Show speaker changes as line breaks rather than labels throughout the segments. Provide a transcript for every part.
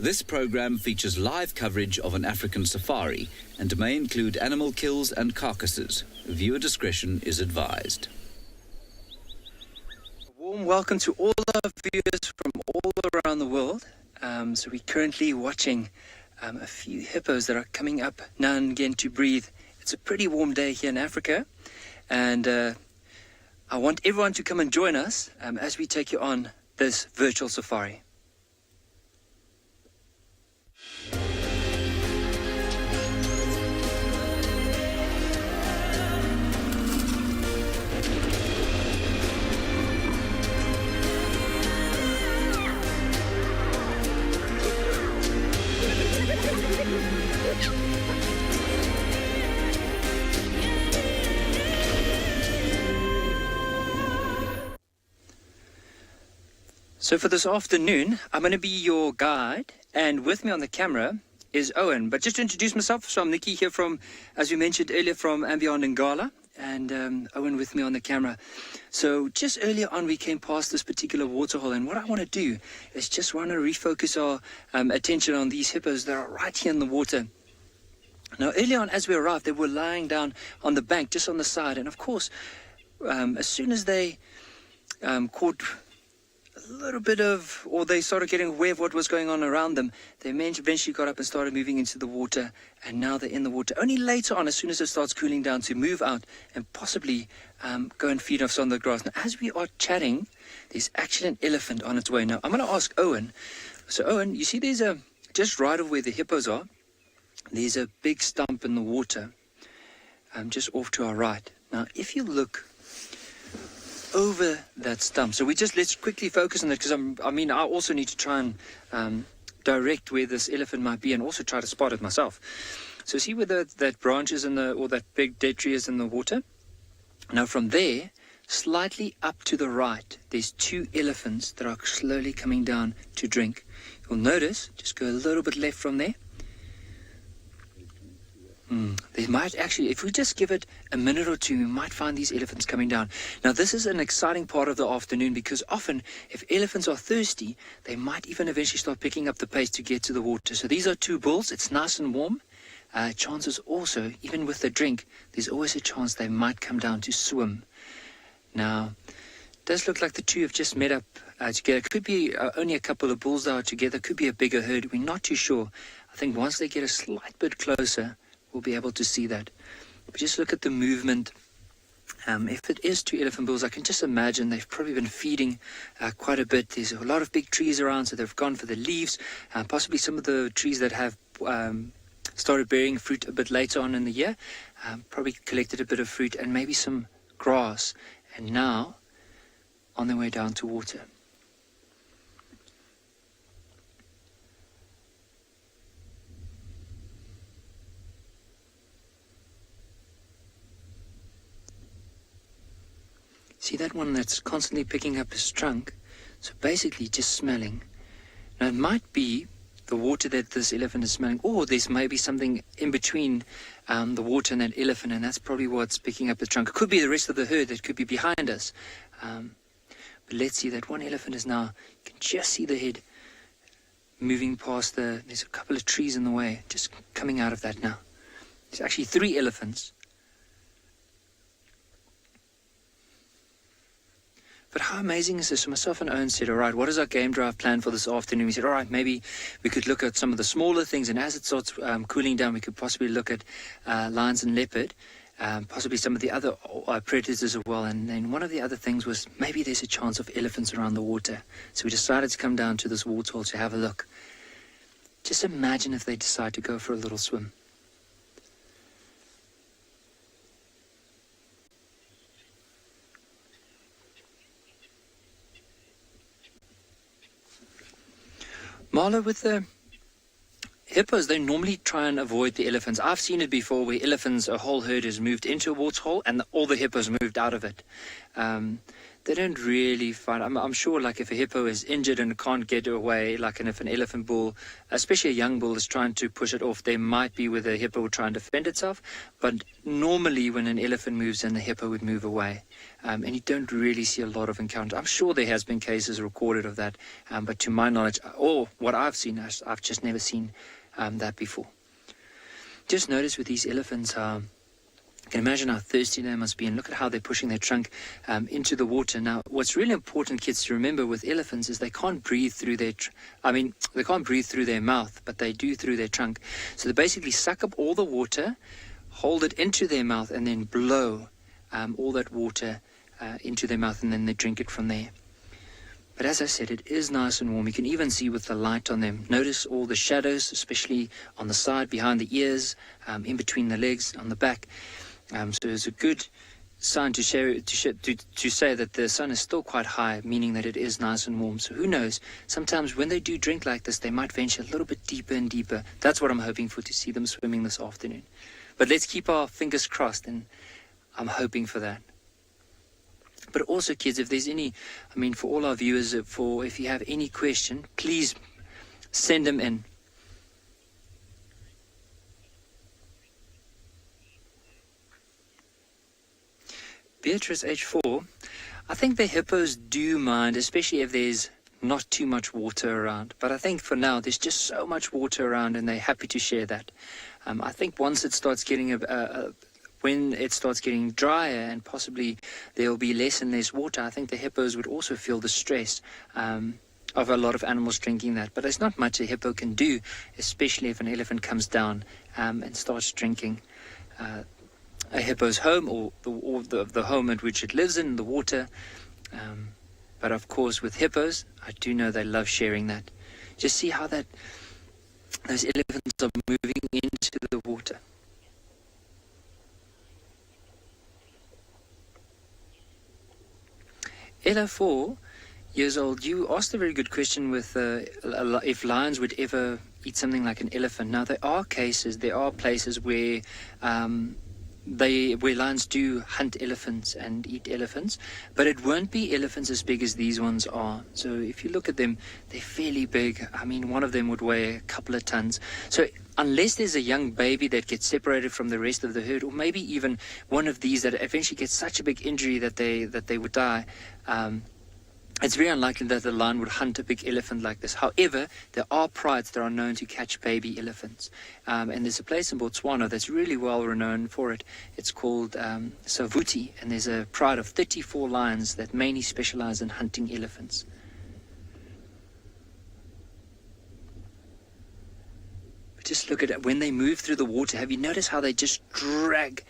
This program features live coverage of an African safari and may include animal kills and carcasses. Viewer discretion is advised.
A warm welcome to all our viewers from all around the world. So we're currently watching a few hippos that are coming up now and again to breathe. It's a pretty warm day here in Africa, and I want everyone to come and join us as we take you on this virtual safari. So for this afternoon, I'm going to be your guide, and with me on the camera is Owen. But just to introduce myself, so I'm NIKKI here from, as we mentioned earlier, from Beyond Ngala, and Owen with me on the camera. So just earlier on, we came past this particular waterhole, and what I want to do is just want to refocus our attention on these hippos that are right here in the water. Now, earlier on, as we arrived, they were lying down on the bank, just on the side, and of course, as soon as they caught a little bit of, or they started getting aware of what was going on around them, they eventually got up and started moving into the water, and now they're in the water. Only later on, as soon as it starts cooling down, to move out and possibly go and feed us on the grass. Now, as we are chatting, there's actually an elephant on its way. Now, I'm going to ask Owen. So, Owen, you see there's just right of where the hippos are, there's a big stump in the water, just off to our right. Now, if you look over that stump, so let's quickly focus on it, because I also need to try and direct where this elephant might be, and also try to spot it myself. So see where that branch is or that big dead tree is in the water? Now from there, slightly up to the right, there's two elephants that are slowly coming down to drink. You'll notice, just go a little bit left from there. They might actually, if we just give it a minute or two, we might find these elephants coming down. Now, this is an exciting part of the afternoon, because often, if elephants are thirsty, they might even eventually start picking up the pace to get to the water. So these are two bulls. It's nice and warm. Chances also, even with the drink, there's always a chance they might come down to swim. Now, it does look like the two have just met up together. Could be only a couple of bulls that are together. Could be a bigger herd. We're not too sure. I think once they get a slight bit closer, we'll be able to see that. But just look at the movement. If it is two elephant bulls, I can just imagine they've probably been feeding quite a bit. There's a lot of big trees around, so they've gone for the leaves, possibly some of the trees that have started bearing fruit a bit later on in the year, probably collected a bit of fruit and maybe some grass, and now on their way down to water. See that one that's constantly picking up his trunk? So basically just smelling. Now it might be the water that this elephant is smelling, or there's maybe something in between the water and that elephant, and that's probably what's picking up the trunk. It could be the rest of the herd that could be behind us. But let's see, that one elephant is now, you can just see the head moving past there's a couple of trees in the way, just coming out of that now. There's actually 3 elephants. But how amazing is this? So myself and Owen said, all right, what is our game drive plan for this afternoon? We said, all right, maybe we could look at some of the smaller things, and as it starts cooling down, we could possibly look at lions and leopard, possibly some of the other predators as well. And then one of the other things was maybe there's a chance of elephants around the water. So we decided to come down to this waterhole to have a look. Just imagine if they decide to go for a little swim. Marla, with the hippos, they normally try and avoid the elephants. I've seen it before where elephants, a whole herd has moved into a waterhole and all the hippos moved out of it. they don't really find. I'm sure, like if a hippo is injured and can't get away, like, and if an elephant bull, especially a young bull, is trying to push it off, there might be with a hippo try and defend itself. But normally, when an elephant moves in, the hippo would move away, and you don't really see a lot of encounters. I'm sure there has been cases recorded of that, but to my knowledge, or what I've seen, I've just never seen that before. Just notice with these elephants, you can imagine how thirsty they must be, and look at how they're pushing their trunk into the water. Now, what's really important, kids, to remember with elephants is they can't breathe through their, they can't breathe through their mouth, but they do through their trunk. So they basically suck up all the water, hold it into their mouth, and then blow all that water into their mouth, and then they drink it from there. But as I said, it is nice and warm. You can even see with the light on them. Notice all the shadows, especially on the side, behind the ears, in between the legs, on the back. So it's a good sign to say that the sun is still quite high, meaning that it is nice and warm. So who knows? Sometimes when they do drink like this, they might venture a little bit deeper and deeper. That's what I'm hoping for, to see them swimming this afternoon. But let's keep our fingers crossed, and I'm hoping for that. But also, kids, if there's any, for all our viewers, if you have any question, please send them in. Beatrice H4, I think the hippos do mind, especially if there's not too much water around. But I think for now, there's just so much water around, and they're happy to share that. I think once it starts getting when it starts getting drier, and possibly there'll be less and less water, I think the hippos would also feel the stress of a lot of animals drinking that. But there's not much a hippo can do, especially if an elephant comes down and starts drinking a hippo's home, or the home at which it lives in, the water. But of course, with hippos, I do know they love sharing that. Just see how those elephants are moving into the water. Ella, 4 years old, you asked a very good question with if lions would ever eat something like an elephant. Now, there are places where lions do hunt elephants and eat elephants, but it won't be elephants as big as these ones are. So if you look at them, they're fairly big. One of them would weigh a couple of tons. So unless there's a young baby that gets separated from the rest of the herd, or maybe even one of these that eventually gets such a big injury that they would die, it's very unlikely that the lion would hunt a big elephant like this. However, there are prides that are known to catch baby elephants. And there's a place in Botswana that's really well renowned for it. It's called Savuti, and there's a pride of 34 lions that mainly specialize in hunting elephants. But just look at it. When they move through the water, have you noticed how they just drag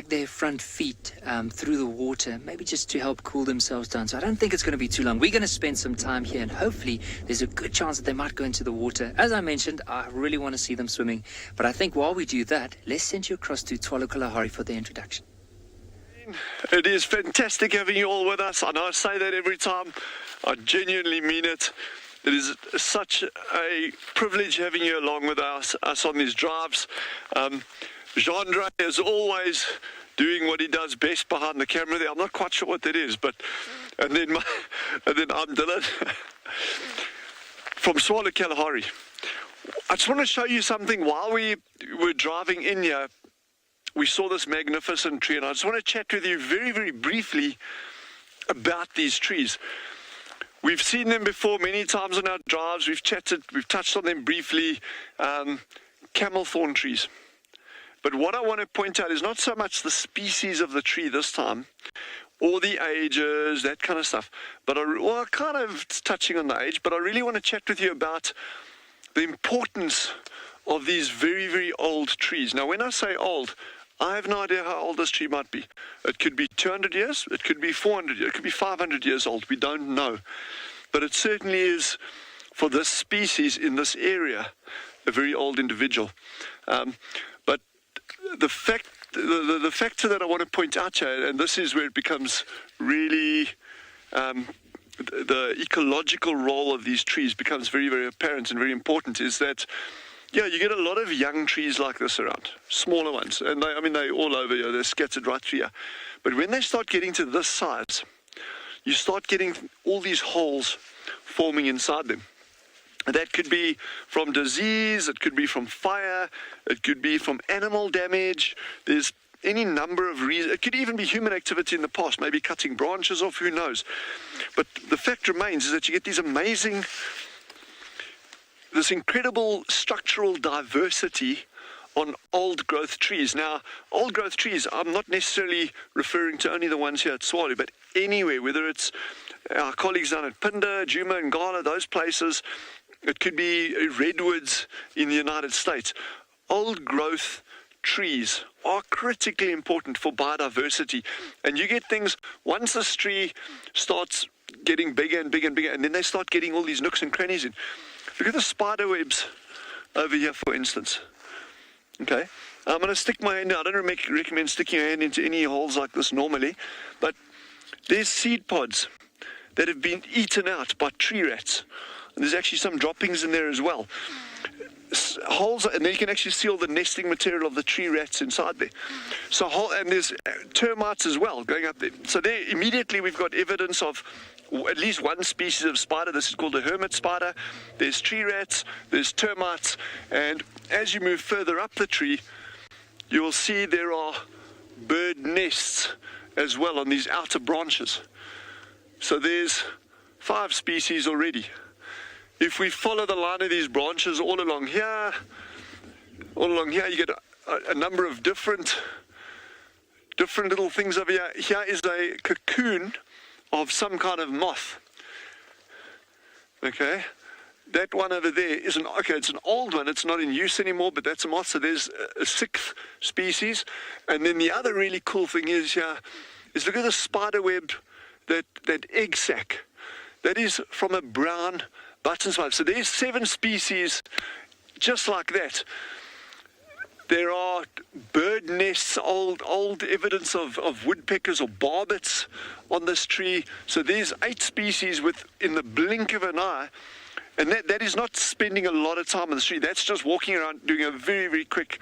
their front feet through the water, maybe just to help cool themselves down? So I don't think it's going to be too long. We're going to spend some time here, and hopefully there's a good chance that they might go into the water. As I mentioned, I really want to see them swimming. But I think while we do that, let's send you across to Tswalu Kalahari for the introduction.
It is fantastic having you all with us. I know I say that every time. I genuinely mean it. It is such a privilege having you along with us on these drives. Jean-Andre is always doing what he does best behind the camera there. I'm not quite sure what that is, and then I'm Dylan from Tswalu Kalahari. I just want to show you something. While we were driving in here, we saw this magnificent tree, and I just want to chat with you very, very briefly about these trees. We've seen them before many times on our drives. We've touched on them briefly. Camel thorn trees. But what I want to point out is not so much the species of the tree this time, or the ages, that kind of stuff. But kind of touching on the age, but I really want to chat with you about the importance of these very, very old trees. Now, when I say old, I have no idea how old this tree might be. It could be 200 years, it could be 400 years, it could be 500 years old. We don't know. But it certainly is, for this species in this area, a very old individual. But the factor that I want to point out here, and this is where it becomes really, the ecological role of these trees becomes very, very apparent and very important, is that yeah, you get a lot of young trees like this around, smaller ones. And they're all over here. They're scattered right through here. But when they start getting to this size, you start getting all these holes forming inside them. That could be from disease, it could be from fire, it could be from animal damage. There's any number of reasons. It could even be human activity in the past, maybe cutting branches off, who knows. But the fact remains is that you get these amazing, this incredible structural diversity on old growth trees. Now, old growth trees, I'm not necessarily referring to only the ones here at Tswalu, but anywhere, whether it's our colleagues down at Pinda, Djuma, Ngala, those places. It could be redwoods in the United States. Old growth trees are critically important for biodiversity. And you get things, once this tree starts getting bigger and bigger and bigger, and then they start getting all these nooks and crannies in. Look at the spider webs over here, for instance. Okay, I'm going to stick my hand out. I don't recommend sticking your hand into any holes like this normally, but there's seed pods that have been eaten out by tree rats. And there's actually some droppings in there as well. Holes, and then you can actually see all the nesting material of the tree rats inside there. So, and there's termites as well going up there. So there, immediately we've got evidence of at least one species of spider. This is called a hermit spider. There's tree rats, there's termites, and as you move further up the tree, you will see there are bird nests as well on these outer branches. So there's 5 species already. If we follow the line of these branches all along here, you get a number of different little things over here. Here is a cocoon of some kind of moth. Okay, that one over there is it's an old one. It's not in use anymore, but that's a moth. So there's a 6th species. And then the other really cool thing is here is look at the spider web, that egg sac. That is from a brown button spider. So there's 7 species just like that. There are bird nests, old evidence of woodpeckers or barbets on this tree. So there's 8 species in the blink of an eye. And that is not spending a lot of time on the tree. That's just walking around doing a very, very quick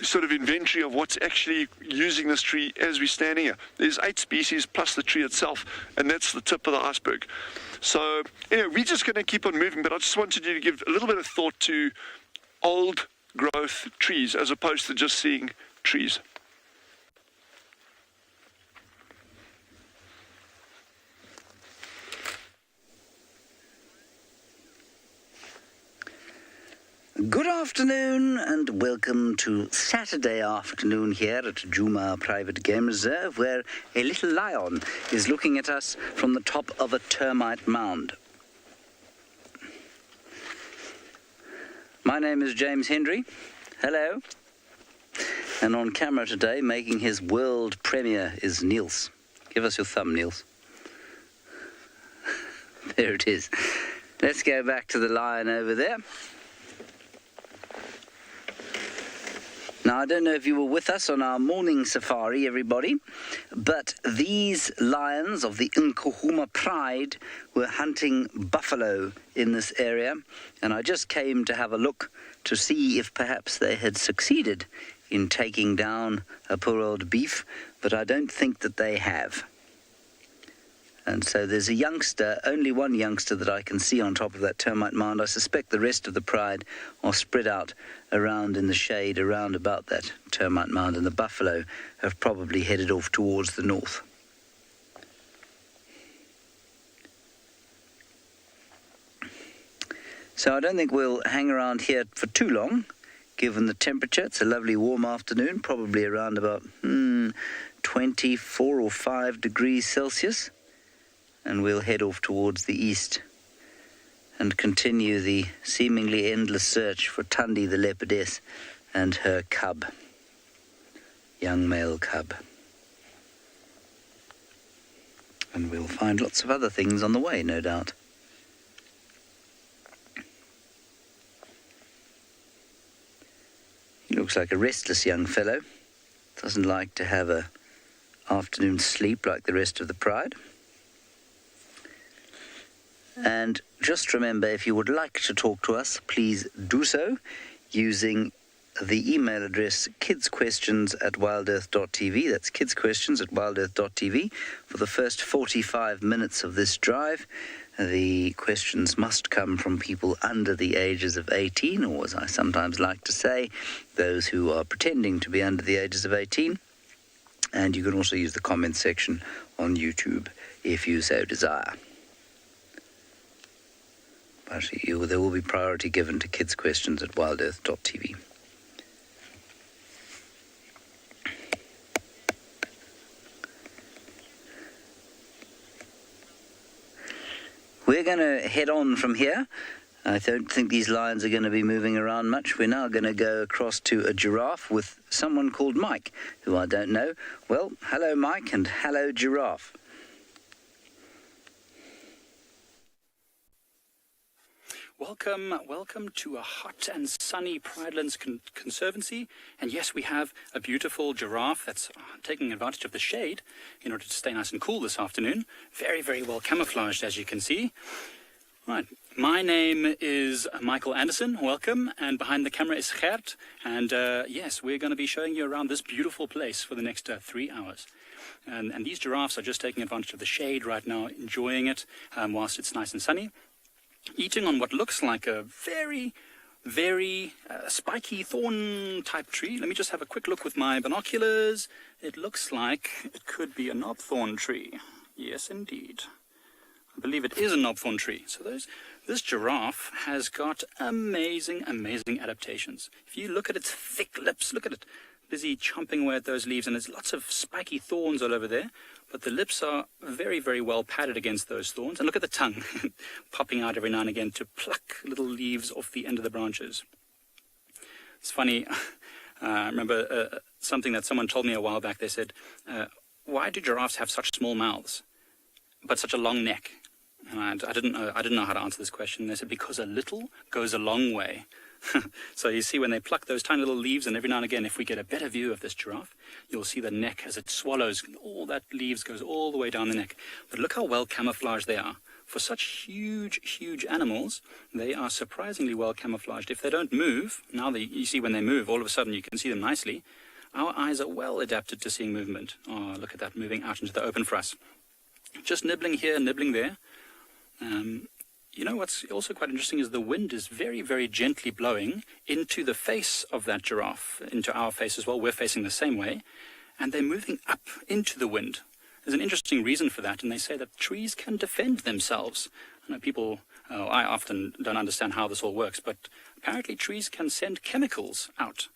sort of inventory of what's actually using this tree as we're standing here. There's 8 species plus the tree itself, and that's the tip of the iceberg. So, anyway, we're just going to keep on moving, but I just wanted you to give a little bit of thought to old growth trees as opposed to just seeing trees.
Good afternoon and welcome to Saturday afternoon here at Djuma Private Game Reserve, where a little lion is looking at us from the top of a termite mound. My name is James Hendry. Hello. And on camera today, making his world premiere, is Niels. Give us your thumb, Niels. There it is. Let's go back to the lion over there. Now, I don't know if you were with us on our morning safari, everybody, but these lions of the Nkuhuma Pride were hunting buffalo in this area, and I just came to have a look to see if perhaps they had succeeded in taking down a poor old beef, but I don't think that they have. And so there's a youngster, only one youngster that I can see on top of that termite mound. I suspect the rest of the pride are spread out around in the shade around about that termite mound, and the buffalo have probably headed off towards the north. So I don't think we'll hang around here for too long, given the temperature. It's a lovely warm afternoon, probably around about 24 or 5 degrees Celsius. And we'll head off towards the east and continue the seemingly endless search for Thandi the leopardess and her cub, young male cub. And we'll find lots of other things on the way, no doubt. He looks like a restless young fellow. Doesn't like to have an afternoon sleep like the rest of the pride. And just remember, if you would like to talk to us, please do so using the email address kidsquestions@wildearth.tv. That's kidsquestions@wildearth.tv. For the first 45 minutes of this drive, the questions must come from people under the ages of 18, or as I sometimes like to say, those who are pretending to be under the ages of 18. And you can also use the comment section on YouTube if you so desire. But there will be priority given to kidsquestions@wildearth.tv. We're going to head on from here. I don't think these lions are going to be moving around much. We're now going to go across to a giraffe with someone called Mike, who I don't know. Well, hello Mike and hello giraffe.
Welcome to a hot and sunny Pridelands Conservancy. And yes, we have a beautiful giraffe that's taking advantage of the shade in order to stay nice and cool this afternoon. Very, very well camouflaged, as you can see. Right, my name is Michael Anderson, welcome, and behind the camera is Gert. And yes, we're going to be showing you around this beautiful place for the next 3 hours. And these giraffes are just taking advantage of the shade right now, enjoying it whilst it's nice and sunny. Eating on what looks like a very, very spiky thorn type tree. Let me just have a quick look with my binoculars. It looks like it could be a knobthorn tree. Yes, indeed. I believe it is a knobthorn tree. So this giraffe has got amazing, amazing adaptations. If you look at its thick lips, look at it. Busy chomping away at those leaves, and there's lots of spiky thorns all over there, but the lips are very, very well padded against those thorns. And look at the tongue popping out every now and again to pluck little leaves off the end of the branches. It's funny, I remember something that someone told me a while back. They said, why do giraffes have such small mouths but such a long neck? And I didn't know how to answer this question. They said, because a little goes a long way. So you see when they pluck those tiny little leaves, and every now and again, if we get a better view of this giraffe, you'll see the neck as it swallows, all that leaves goes all the way down the neck. But look how well camouflaged they are. For such huge, huge animals, they are surprisingly well camouflaged. If they don't move, now you see when they move, all of a sudden you can see them nicely. Our eyes are well adapted to seeing movement. Oh, look at that, moving out into the open for us. Just nibbling here, nibbling there. You know what's also quite interesting is the wind is very, very gently blowing into the face of that giraffe, into our face as well. We're facing the same way, and they're moving up into the wind. There's an interesting reason for that, and they say that trees can defend themselves. I know I often don't understand how this all works, but apparently trees can send chemicals out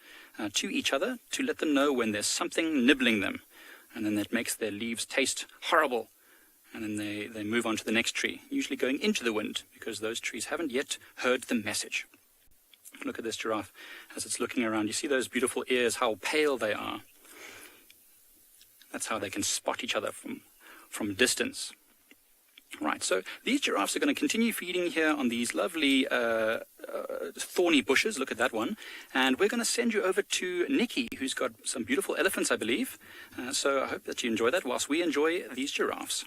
to each other to let them know when there's something nibbling them, and then that makes their leaves taste horrible. And then they move on to the next tree, usually going into the wind, because those trees haven't yet heard the message. Look at this giraffe as it's looking around. You see those beautiful ears, how pale they are. That's how they can spot each other from distance. Right, so these giraffes are going to continue feeding here on these lovely thorny bushes. Look at that one. And we're going to send you over to NIKKI, who's got some beautiful elephants, I believe. So I hope that you enjoy that whilst we enjoy these giraffes.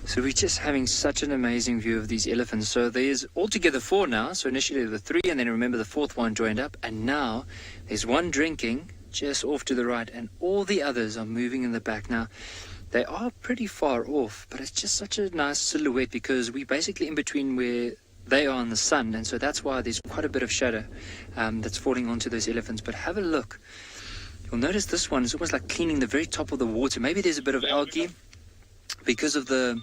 So we're just having such an amazing view of these elephants. So there's altogether 4 now. So initially there were 3, and then remember the 4th one joined up. And now there's one drinking just off to the right, and all the others are moving in the back. Now, they are pretty far off, but it's just such a nice silhouette because we're basically in between where they are in the sun. And so that's why there's quite a bit of shadow that's falling onto those elephants. But have a look. You'll notice this one is almost like cleaning the very top of the water. Maybe there's a bit of algae because of the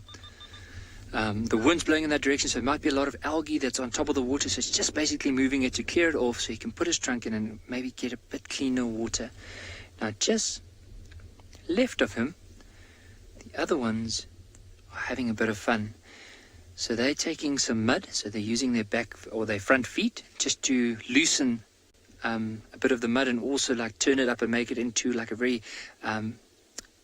wind's blowing in that direction, so it might be a lot of algae that's on top of the water, so it's just basically moving it to clear it off so he can put his trunk in and maybe get a bit cleaner water. Now just left of him, the other ones are having a bit of fun. So they're taking some mud, so they're using their back or their front feet just to loosen a bit of the mud and also like turn it up and make it into like a very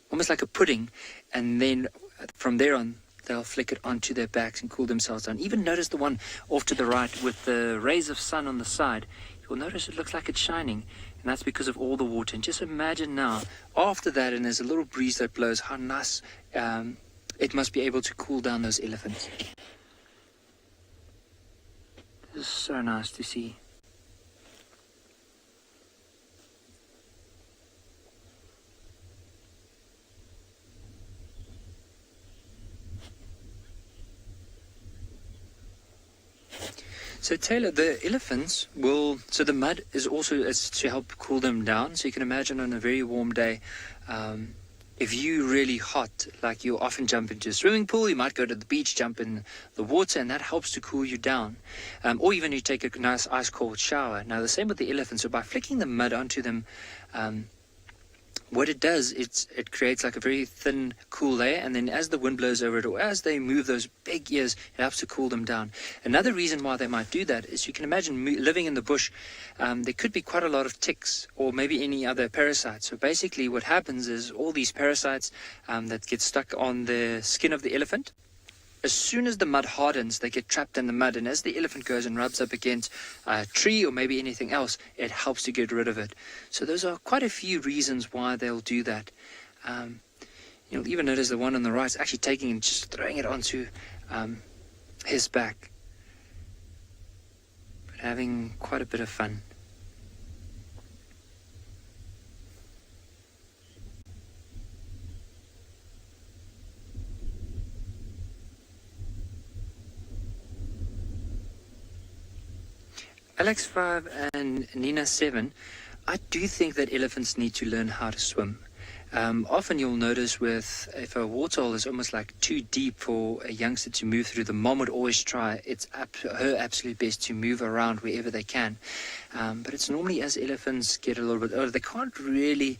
almost like a pudding, and then from there on they'll flick it onto their backs and cool themselves down. Even notice the one off to the right with the rays of sun on the side. You'll notice it looks like it's shining, and that's because of all the water. And just imagine now, after that, and there's a little breeze that blows, how nice it must be able to cool down those elephants. This is so nice to see. So Taylor, the elephants will, so the mud is to help cool them down. So you can imagine on a very warm day, if you're really hot, like you'll often jump into a swimming pool, you might go to the beach, jump in the water, and that helps to cool you down. Or even you take a nice ice cold shower. Now the same with the elephants, so by flicking the mud onto them, what it does, it creates like a very thin, cool layer, and then as the wind blows over it, or as they move those big ears, it helps to cool them down. Another reason why they might do that is you can imagine living in the bush, there could be quite a lot of ticks, or maybe any other parasites. So basically what happens is all these parasites that get stuck on the skin of the elephant, as soon as the mud hardens, they get trapped in the mud, and as the elephant goes and rubs up against a tree or maybe anything else, it helps to get rid of it. So those are quite a few reasons why they'll do that. You'll even notice the one on the right is actually taking and just throwing it onto his back, but having quite a bit of fun. Alex 5 and Nina 7, I do think that elephants need to learn how to swim. Often you'll notice if a waterhole is almost like too deep for a youngster to move through, the mom would always try her absolute best to move around wherever they can. But it's normally as elephants get a little bit older, they can't really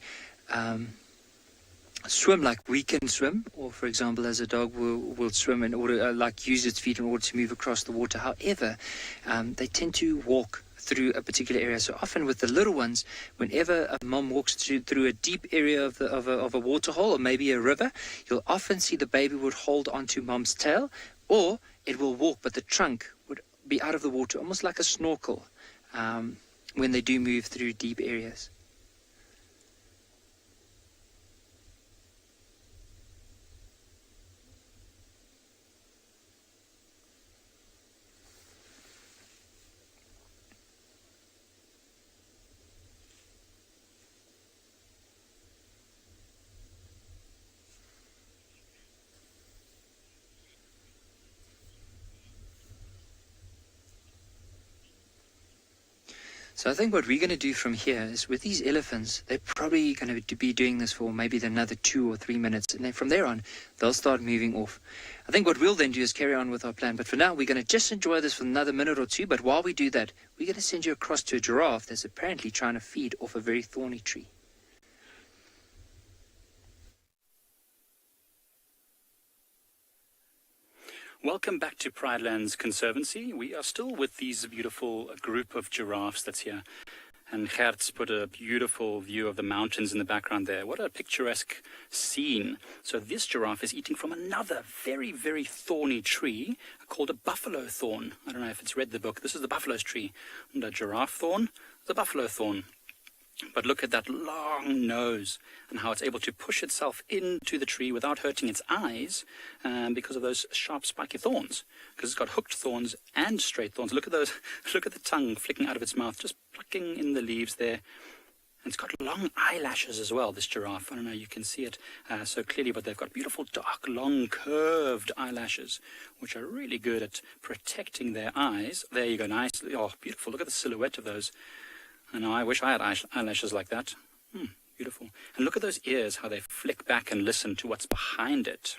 swim like we can swim, or for example as a dog will swim in order use its feet in order to move across the water. However, they tend to walk through a particular area. So often with the little ones, whenever a mom walks through a deep area of a waterhole or maybe a river, you'll often see the baby would hold onto mom's tail, or it will walk but the trunk would be out of the water, almost like a snorkel, when they do move through deep areas. So I think what we're going to do from here is, with these elephants, they're probably going to be doing this for maybe another 2 or 3 minutes. And then from there on, they'll start moving off. I think what we'll then do is carry on with our plan. But for now, we're going to just enjoy this for another minute or two. But while we do that, we're going to send you across to a giraffe that's apparently trying to feed off a very thorny tree.
Welcome back to Pridelands Conservancy. We are still with these beautiful group of giraffes that's here. And Gert's put a beautiful view of the mountains in the background there. What a picturesque scene. So this giraffe is eating from another very, very thorny tree called a buffalo thorn. I don't know if it's read the book. This is the buffalo's tree. And a giraffe thorn, the buffalo thorn. But look at that long nose and how it's able to push itself into the tree without hurting its eyes because of those sharp, spiky thorns. Because it's got hooked thorns and straight thorns. Look at those. Look at the tongue flicking out of its mouth, just plucking in the leaves there. And it's got long eyelashes as well, this giraffe. I don't know, you can see it so clearly, but they've got beautiful, dark, long, curved eyelashes, which are really good at protecting their eyes. There you go, nicely. Oh, beautiful. Look at the silhouette of those. I know, I wish I had eyelashes like that. Beautiful. And look at those ears, how they flick back and listen to what's behind it.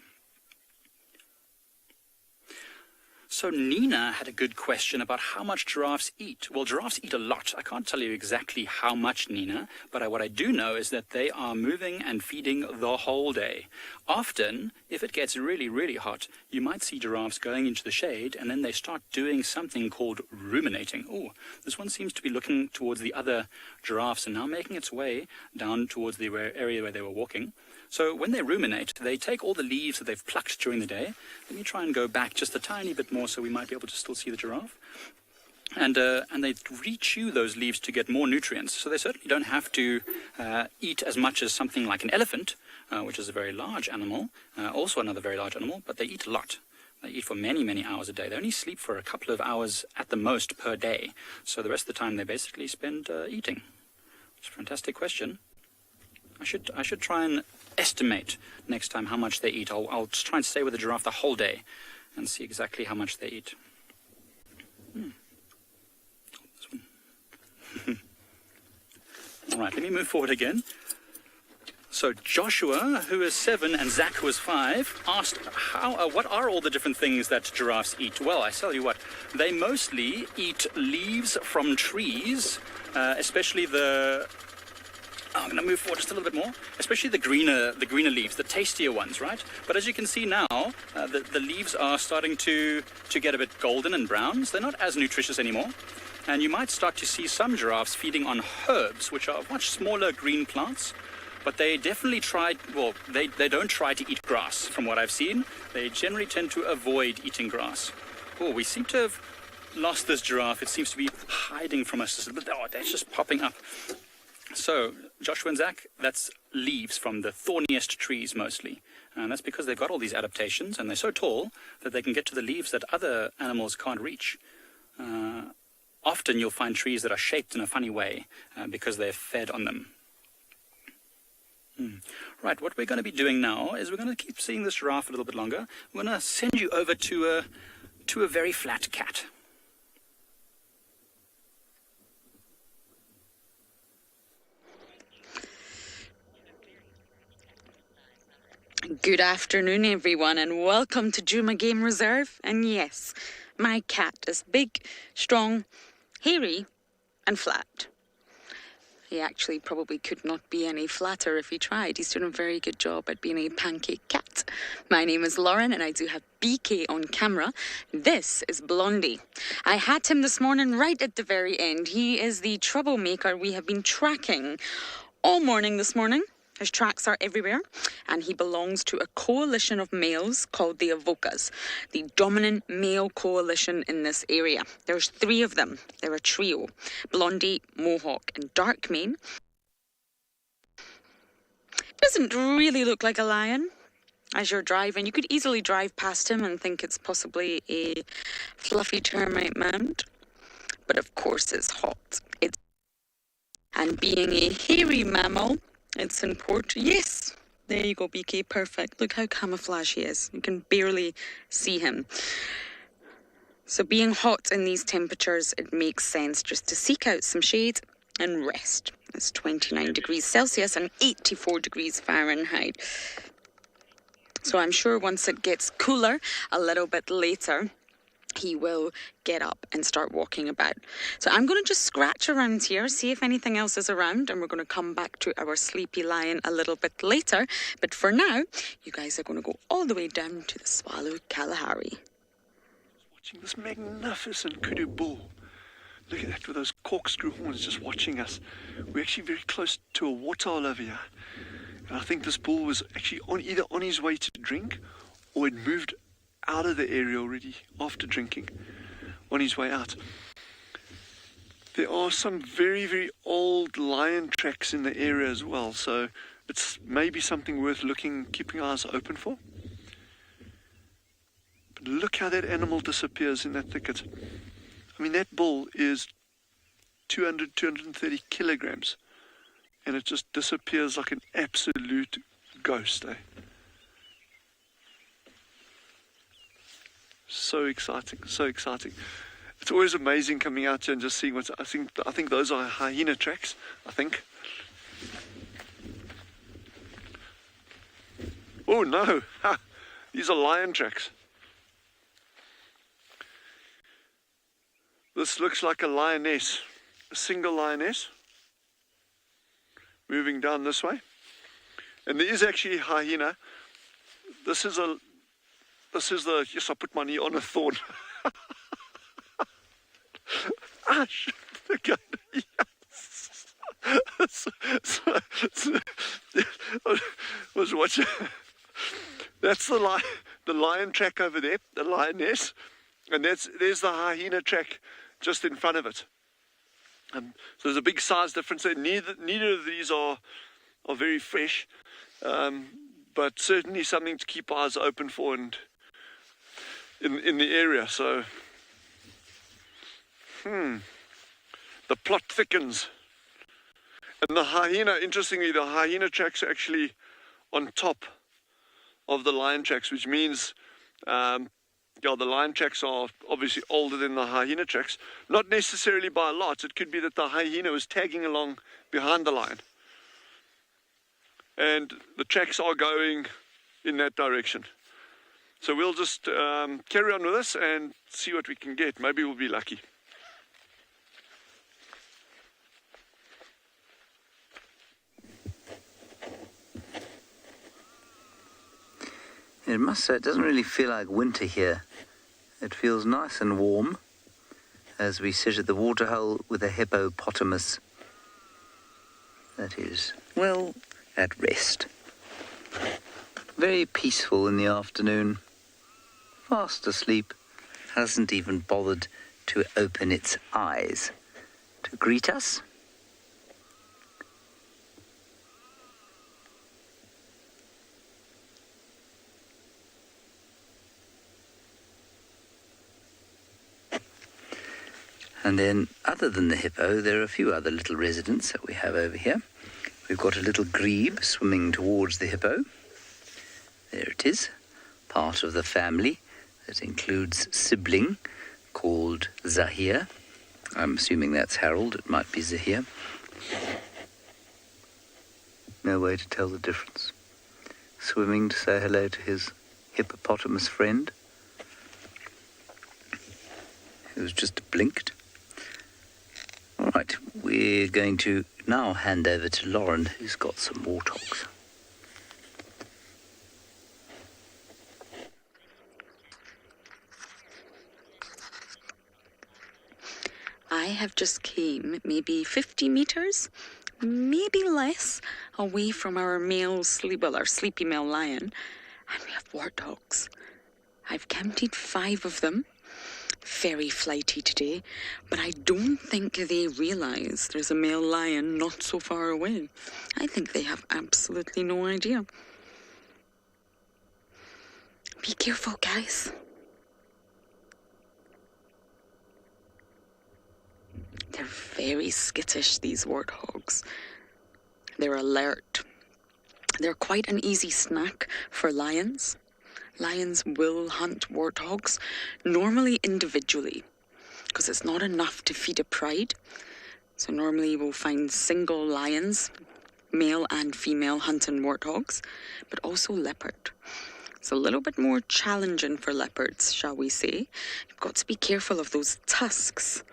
So Nina had a good question about how much giraffes eat. Well, giraffes eat a lot. I can't tell you exactly how much, Nina, but what I do know is that they are moving and feeding the whole day. Often, if it gets really, really hot, you might see giraffes going into the shade, and then they start doing something called ruminating. Oh, this one seems to be looking towards the other giraffes and now making its way down towards the area where they were walking. So when they ruminate, they take all the leaves that they've plucked during the day. Let me try and go back just a tiny bit more so we might be able to still see the giraffe. And they re-chew those leaves to get more nutrients. So they certainly don't have to eat as much as something like an elephant, which is a very large animal, also another very large animal, but they eat a lot. They eat for many, many hours a day. They only sleep for a couple of hours at the most per day. So the rest of the time they basically spend eating. It's a fantastic question. I should try and estimate next time how much they eat. I'll just try and stay with the giraffe the whole day and see exactly how much they eat. This one. All right, let me move forward again. So Joshua, who is 7, and Zach, who is 5, asked, what are all the different things that giraffes eat? Well, I tell you what, they mostly eat leaves from trees, especially I'm going to move forward just a little bit more, especially the greener leaves, the tastier ones, right? But as you can see now, the leaves are starting to get a bit golden and brown, so they're not as nutritious anymore. And you might start to see some giraffes feeding on herbs, which are much smaller green plants. But they definitely they don't try to eat grass, from what I've seen. They generally tend to avoid eating grass. Oh, we seem to have lost this giraffe. It seems to be hiding from us. Oh, that's just popping up. So, Joshua and Zach, that's leaves from the thorniest trees mostly. And that's because they've got all these adaptations, and they're so tall that they can get to the leaves that other animals can't reach. Often you'll find trees that are shaped in a funny way because they're fed on them. Right, what we're going to be doing now is we're going to keep seeing this giraffe a little bit longer. We're going to send you over to a very flat cat.
Good afternoon, everyone, and welcome to Djuma Game Reserve. And yes, my cat is big, strong, hairy, and flat. He actually probably could not be any flatter if he tried. He's doing a very good job at being a pancake cat. My name is Lauren, and I do have BK on camera. This is Blondie. I had him this morning right at the very end. He is the troublemaker we have been tracking all morning this morning. His tracks are everywhere, and he belongs to a coalition of males called the Avokas, the dominant male coalition in this area. There's 3 of them. They're a trio: Blondie, Mohawk, and Darkmane. Doesn't really look like a lion. As you're driving, you could easily drive past him and think it's possibly a fluffy termite mound. But of course it's hot. And being a hairy mammal, it's important. Yes, there you go, BK, perfect. Look how camouflage he is. You can barely see him. So being hot in these temperatures, it makes sense just to seek out some shade and rest. It's 29 degrees Celsius and 84 degrees Fahrenheit. So I'm sure once it gets cooler a little bit later, he will get up and start walking about. So I'm going to just scratch around here, see if anything else is around, and we're going to come back to our sleepy lion a little bit later. But for now, you guys are going to go all the way down to the Tswalu Kalahari.
Watching this magnificent kudu bull. Look at that, with those corkscrew horns just watching us. We're actually very close to a waterhole over here. And I think this bull was actually either on his way to drink, or had moved out of the area already after drinking, on his way out. There are some very, very old lion tracks in the area as well, so it's maybe something worth keeping our eyes open for. But look how that animal disappears in that thicket. I mean, that bull is 200, 230 kilograms, and it just disappears like an absolute ghost, eh? So exciting, so exciting. It's always amazing coming out here and just seeing what's... I think those are hyena tracks, I think. Oh no, these are lion tracks. This looks like a lioness, a single lioness, moving down this way. And there is actually hyena. This is the, yes, I put my knee on a thorn. Ah, shit, okay, yes. I was watching. That's the lion track over there, the lioness. And there's the hyena track just in front of it. So there's a big size difference there. Neither of these are very fresh, but certainly something to keep eyes open for and in the area. So the plot thickens. And the hyena, interestingly, the hyena tracks are actually on top of the lion tracks, which means the lion tracks are obviously older than the hyena tracks. Not necessarily by a lot. It could be that the hyena was tagging along behind the lion. And the tracks are going in that direction. So we'll just carry on with this and see what we can get. Maybe we'll be lucky.
I must say, it doesn't really feel like winter here. It feels nice and warm as we sit at the waterhole with a hippopotamus that is, well, at rest. Very peaceful in the afternoon. Fast asleep. Hasn't even bothered to open its eyes to greet us. And then, other than the hippo, there are a few other little residents that we have over here. We've got a little grebe swimming towards the hippo. There it is, part of the family that includes sibling called Zahir. I'm assuming that's Harold, it might be Zahir. No way to tell the difference. Swimming to say hello to his hippopotamus friend, who's just blinked. All right, we're going to now hand over to Lauren, who's got some warthogs.
I have just came maybe 50 meters, maybe less, away from our sleepy male lion, and we have warthogs. I've counted 5 of them. Very flighty today, but I don't think they realise there's a male lion not so far away. I think they have absolutely no idea. Be careful, guys. They're very skittish, these warthogs. They're alert. They're quite an easy snack for lions. Lions will hunt warthogs, normally individually, because it's not enough to feed a pride. So normally we'll find single lions, male and female, hunting warthogs, but also leopard. It's a little bit more challenging for leopards, shall we say. You've got to be careful of those tusks.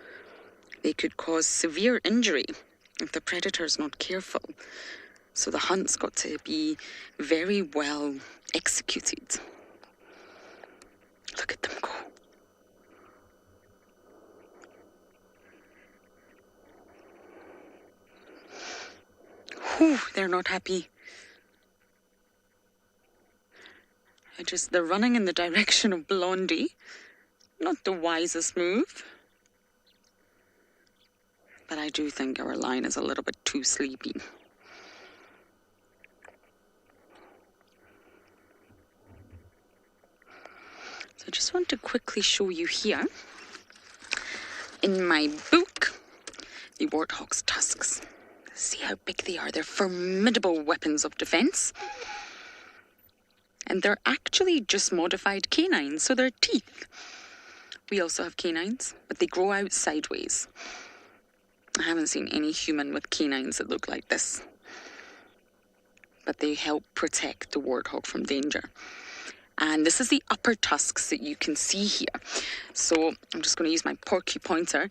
They could cause severe injury if the predator's not careful. So the hunt's got to be very well executed. Look at them go. Whew, they're not happy. They're running in the direction of Blondie. Not the wisest move. But I do think our lion is a little bit too sleepy. I just want to quickly show you here, in my book, the warthog's tusks. See how big they are. They're formidable weapons of defense. And they're actually just modified canines, so they're teeth. We also have canines, but they grow out sideways. I haven't seen any human with canines that look like this. But they help protect the warthog from danger. And this is the upper tusks that you can see here. So I'm just going to use my porky pointer.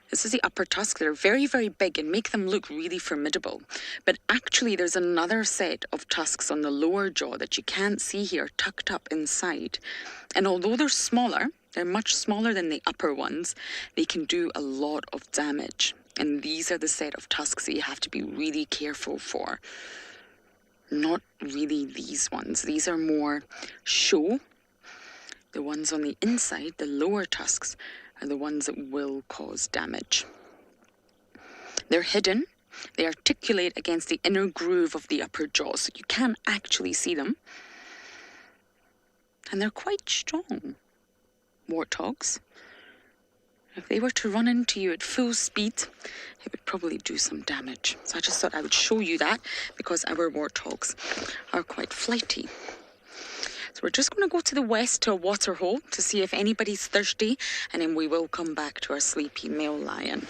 This is the upper tusk. They're very, very big and make them look really formidable. But actually there's another set of tusks on the lower jaw that you can't see here, tucked up inside. And although they're smaller, they're much smaller than the upper ones, they can do a lot of damage. And these are the set of tusks that you have to be really careful for. Not really these ones. These are more show. The ones on the inside, the lower tusks, are the ones that will cause damage. They're hidden. They articulate against the inner groove of the upper jaw, so you can actually see them. And they're quite strong, warthogs. If they were to run into you at full speed, it would probably do some damage. So I just thought I would show you that, because our warthogs are quite flighty. So we're just going to go to the west to a water hole to see if anybody's thirsty, and then we will come back to our sleepy male lion.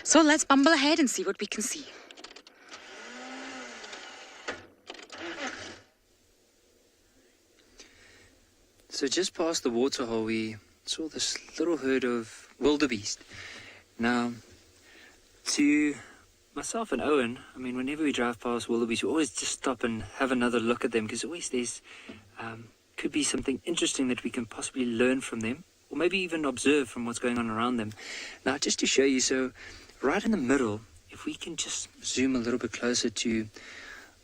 So let's bumble ahead and see what we can see.
So just past the water hole, we saw this little herd of wildebeest. Now, to myself and Owen, I mean, whenever we drive past wildebeest, we always just stop and have another look at them, because always there's could be something interesting that we can possibly learn from them, or maybe even observe from what's going on around them. Now, just to show you, so right in the middle, if we can just zoom a little bit closer to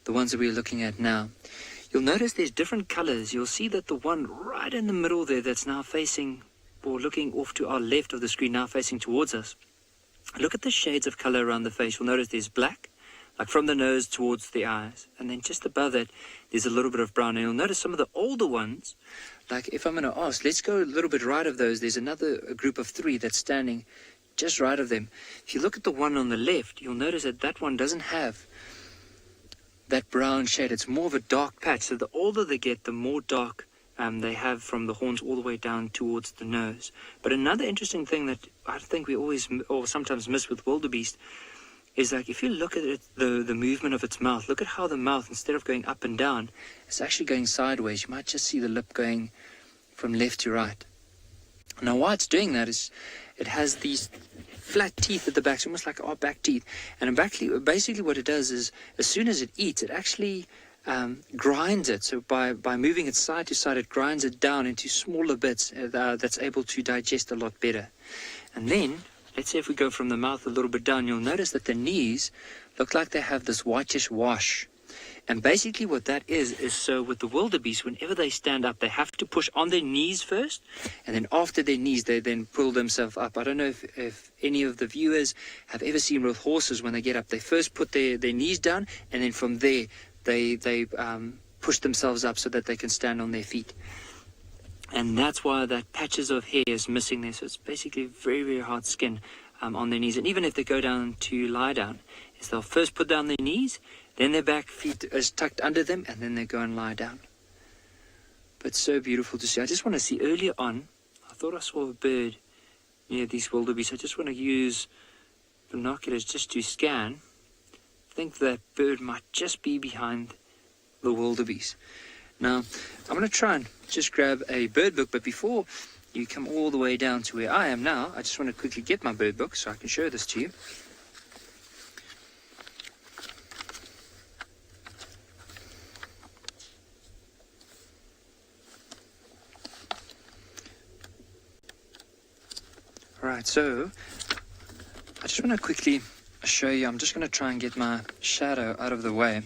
the ones that we're looking at now, you'll notice there's different colors. You'll see that the one right in the middle there that's now facing, or looking off to our left of the screen, now facing towards us. Look at the shades of color around the face. You'll notice there's black, like from the nose towards the eyes. And then just above that, there's a little bit of brown. And you'll notice some of the older ones, like if I'm going to ask, let's go a little bit right of those. There's another group of 3 that's standing just right of them. If you look at the one on the left, you'll notice that that one doesn't have that brown shade. It's more of a dark patch. So the older they get, the more dark they have from the horns all the way down towards the nose. But another interesting thing that I think we always or sometimes miss with wildebeest is, like, if you look at it, the movement of its mouth, look at how the mouth, instead of going up and down, it's actually going sideways. You might just see the lip going from left to right. Now, why it's doing that is it has these flat teeth at the back, so almost like our back teeth. And basically what it does is, as soon as it eats, it actually grinds it. So by moving it side to side, it grinds it down into smaller bits that's able to digest a lot better. And then, let's say if we go from the mouth a little bit down, you'll notice that the knees look like they have this whitish wash. And basically what that is so with the wildebeest, whenever they stand up, they have to push on their knees first, and then after their knees, they then pull themselves up. I don't know if any of the viewers have ever seen with horses, when they get up, they first put their knees down, and then from there, they push themselves up so that they can stand on their feet. And that's why that patches of hair is missing there. So it's basically very, very hard skin on their knees. And even if they go down to lie down, is they'll first put down their knees, then their back feet is tucked under them, and then they go and lie down. But so beautiful to see. I just want to see, earlier on, I thought I saw a bird near these wildebeest. I just want to use binoculars just to scan. I think that bird might just be behind the wildebeest. Now, I'm going to try and just grab a bird book, but before you come all the way down to where I am now, I just want to quickly get my bird book so I can show this to you. Alright, so I just want to quickly show you, I'm just going to try and get my shadow out of the way.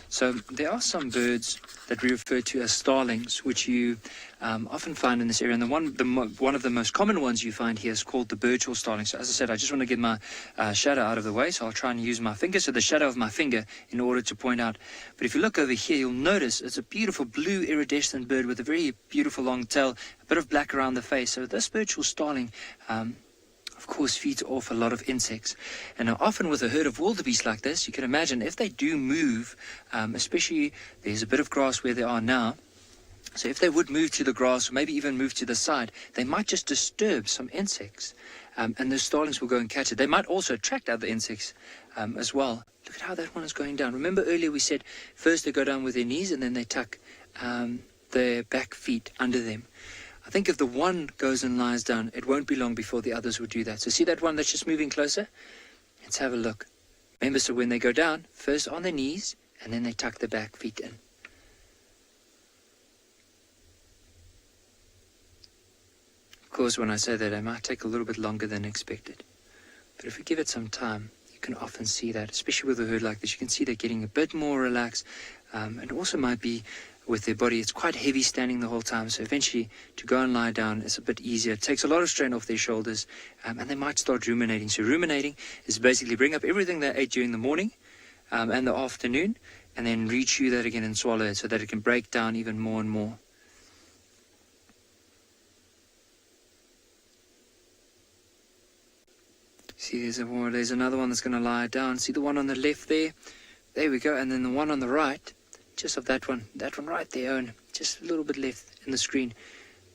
So there are some birds that we refer to as starlings, which you often find in this area. And one of the most common ones you find here is called the Birchall starling. So as I said, I just want to get my shadow out of the way, so I'll try and use my finger, so the shadow of my finger, in order to point out. But if you look over here, you'll notice it's a beautiful blue iridescent bird with a very beautiful long tail, a bit of black around the face. So this Birchall starling, of course, feeds off a lot of insects. And now often with a herd of wildebeest like this, you can imagine if they do move, especially there's a bit of grass where they are now, so if they would move to the grass, or maybe even move to the side, they might just disturb some insects, and the starlings will go and catch it. They might also attract other insects as well. Look at how that one is going down. Remember earlier we said first they go down with their knees, and then they tuck their back feet under them. I think if the one goes and lies down, it won't be long before the others will do that. So see that one that's just moving closer? Let's have a look. Remember, so when they go down, first on their knees, and then they tuck the back feet in. Of course, when I say that, it might take a little bit longer than expected. But if we give it some time, you can often see that, especially with a herd like this, you can see they're getting a bit more relaxed. And also might be with their body. It's quite heavy standing the whole time, so eventually to go and lie down is a bit easier. It takes a lot of strain off their shoulders, and they might start ruminating. So ruminating is basically bring up everything they ate during the morning and the afternoon, and then re-chew that again and swallow it so that it can break down even more and more. See, there's another one that's going to lie down. See the one on the left there? There we go. And then the one on the right, just of that one right there, Owen, just a little bit left in the screen.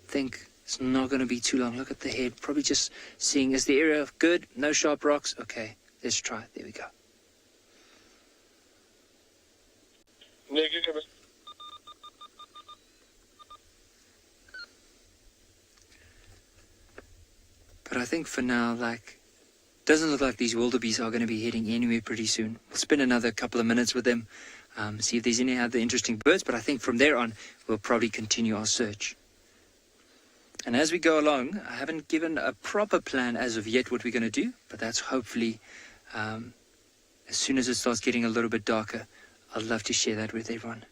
Think it's not going to be too long. Look at the head. Probably just seeing, is the area good? No sharp rocks? Okay, let's try it. There we go. But I think for now, doesn't look like these wildebeest are going to be heading anywhere pretty soon. We'll spend another couple of minutes with them, see if there's any other interesting birds, but I think from there on, we'll probably continue our search. And as we go along, I haven't given a proper plan as of yet what we're going to do, but that's hopefully, as soon as it starts getting a little bit darker, I'd love to share that with everyone.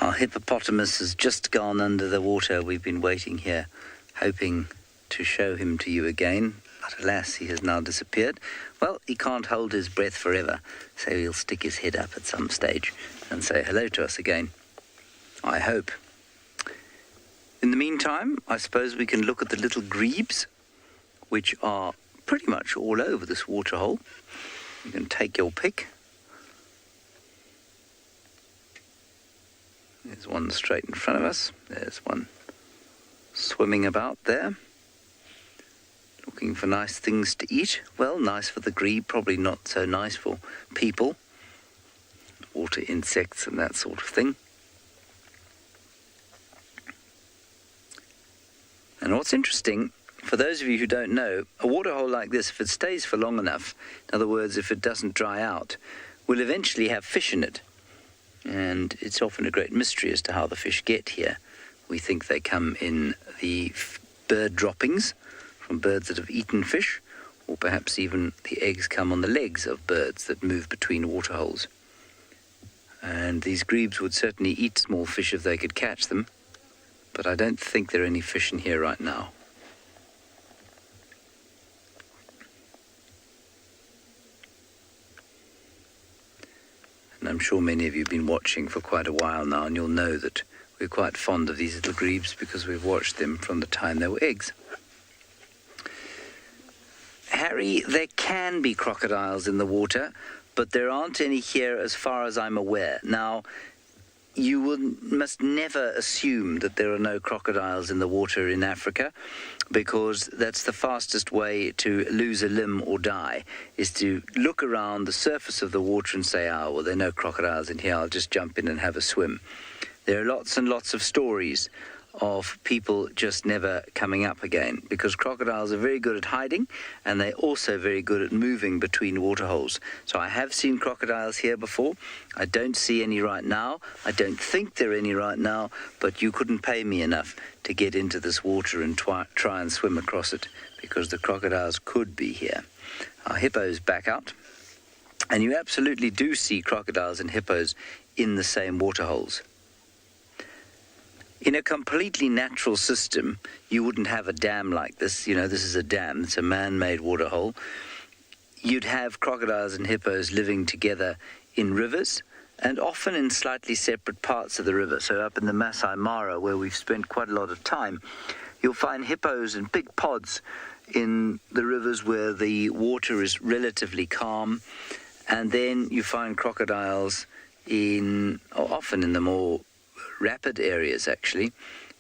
Our hippopotamus has just gone under the water. We've been waiting here, hoping to show him to you again, but alas, he has now disappeared. Well, he can't hold his breath forever, so he'll stick his head up at some stage and say hello to us again, I hope. In the meantime, I suppose we can look at the little grebes, which are pretty much all over this waterhole. You can take your pick. There's one straight in front of us. There's one swimming about there, looking for nice things to eat. Well, nice for the grebe, probably not so nice for people. Water insects and that sort of thing. And what's interesting, for those of you who don't know, a waterhole like this, if it stays for long enough, in other words, if it doesn't dry out, will eventually have fish in it. And it's often a great mystery as to how the fish get here. We think they come in the bird droppings from birds that have eaten fish, or perhaps even the eggs come on the legs of birds that move between waterholes. And these grebes would certainly eat small fish if they could catch them, but I don't think there are any fish in here right now. And I'm sure many of you have been watching for quite a while now, and you'll know that we're quite fond of these little grebes because we've watched them from the time they were eggs. Harry, there can be crocodiles in the water, but there aren't any here as far as I'm aware. Now, you must never assume that there are no crocodiles in the water in Africa, because that's the fastest way to lose a limb or die, is to look around the surface of the water and say, oh, well, there are no crocodiles in here, I'll just jump in and have a swim. There are lots and lots of stories of people just never coming up again, because crocodiles are very good at hiding, and they're also very good at moving between waterholes. So I have seen crocodiles here before. I don't see any right now. I don't think there are any right now, but you couldn't pay me enough to get into this water and try and swim across it, because the crocodiles could be here. Our hippos back out, and you absolutely do see crocodiles and hippos in the same waterholes. In a completely natural system, you wouldn't have a dam like this. You know, this is a dam. It's a man-made waterhole. You'd have crocodiles and hippos living together in rivers, and often in slightly separate parts of the river. So up in the Masai Mara, where we've spent quite a lot of time, you'll find hippos in big pods in the rivers where the water is relatively calm. And then you find crocodiles often in the more rapid areas, actually,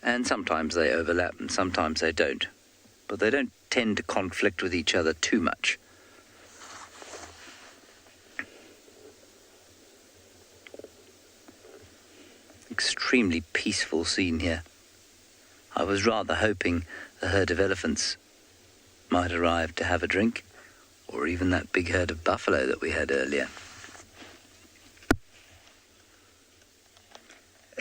and sometimes they overlap and sometimes they don't, but they don't tend to conflict with each other too much. Extremely peaceful scene here. I was rather hoping the herd of elephants might arrive to have a drink, or even that big herd of buffalo that we had earlier.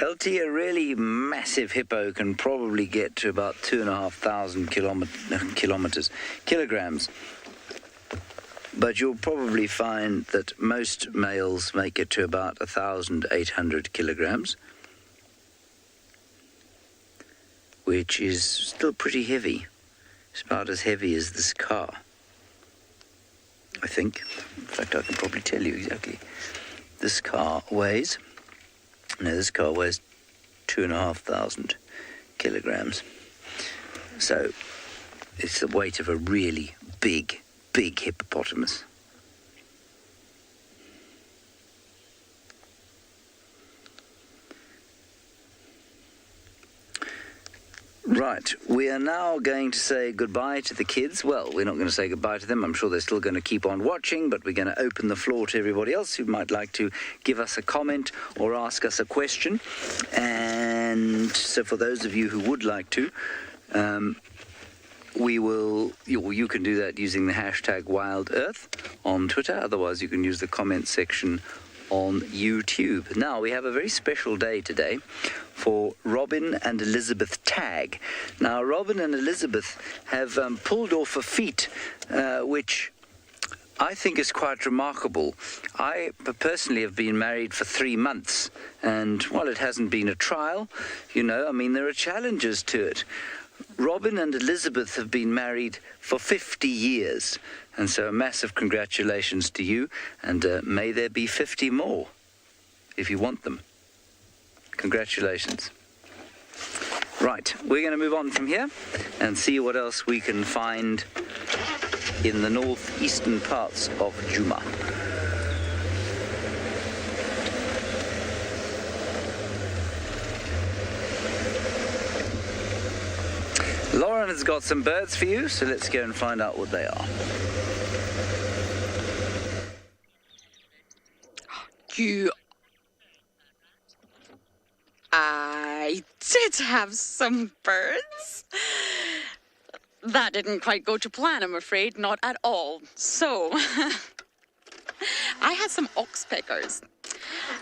LT, a really massive hippo can probably get to about 2,500 kilograms. But you'll probably find that most males make it to about 1,800 kilograms, which is still pretty heavy. It's about as heavy as this car, I think. In fact, I can probably tell you exactly. This car weighs 2,500 kilograms. So it's the weight of a really big hippopotamus. Right, we are now going to say goodbye to the kids. Well, we're not going to say goodbye to them. I'm sure they're still going to keep on watching, but we're going to open the floor to everybody else who might like to give us a comment or ask us a question. And so for those of you who would like to, you can do that using the hashtag WildEarth on Twitter. Otherwise, you can use the comment section on YouTube. Now, we have a very special day today for Robin and Elizabeth Tagg. Now, Robin and Elizabeth have pulled off a feat which I think is quite remarkable. I personally have been married for 3 months, and while it hasn't been a trial, there are challenges to it. Robin and Elizabeth have been married for 50 years, and so a massive congratulations to you, and may there be 50 more, if you want them. Congratulations. Right, we're going to move on from here and see what else we can find in the northeastern parts of Djuma. Lauren has got some birds for you, so let's go and find out what they are.
I did have some birds. That didn't quite go to plan, I'm afraid. Not at all. So, I had some oxpeckers.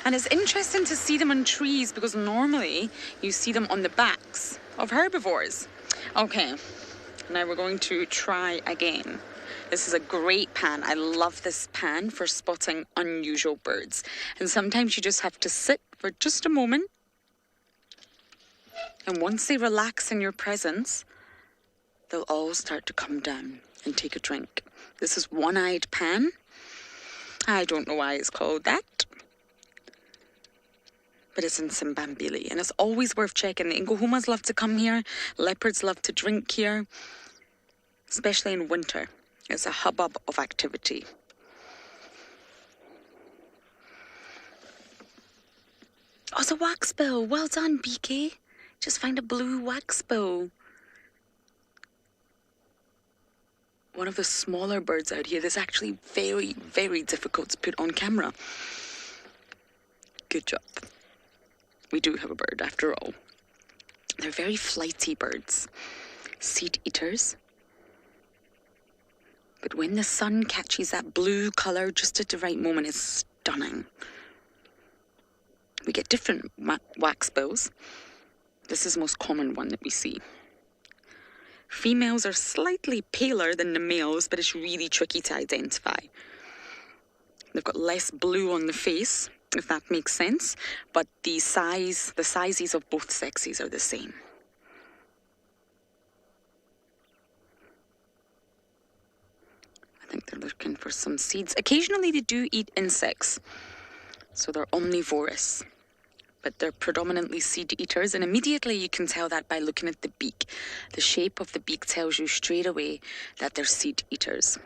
And it's interesting to see them on trees because normally you see them on the backs of herbivores. Okay, now we're going to try again. This is a great pan. I love this pan for spotting unusual birds. And sometimes you just have to sit for just a moment. And once they relax in your presence, they'll all start to come down and take a drink. This is one-eyed pan. I don't know why it's called that. But it's in Simbambili, and it's always worth checking. The Nkuhumas love to come here. Leopards love to drink here, especially in winter. It's a hubbub of activity. Oh, it's a waxbill. Well done, BK. Just find a blue waxbill. One of the smaller birds out here that's actually very, very difficult to put on camera. Good job. We do have a bird after all. They're very flighty birds. Seed eaters. But when the sun catches that blue colour just at the right moment, it's stunning. We get different waxbills. This is the most common one that we see. Females are slightly paler than the males, but it's really tricky to identify. They've got less blue on the face, if that makes sense, but the sizes of both sexes are the same. I think they're looking for some seeds. Occasionally they do eat insects, so they're omnivorous, but they're predominantly seed eaters, and immediately you can tell that by looking at the beak. The shape of the beak tells you straight away that they're seed eaters.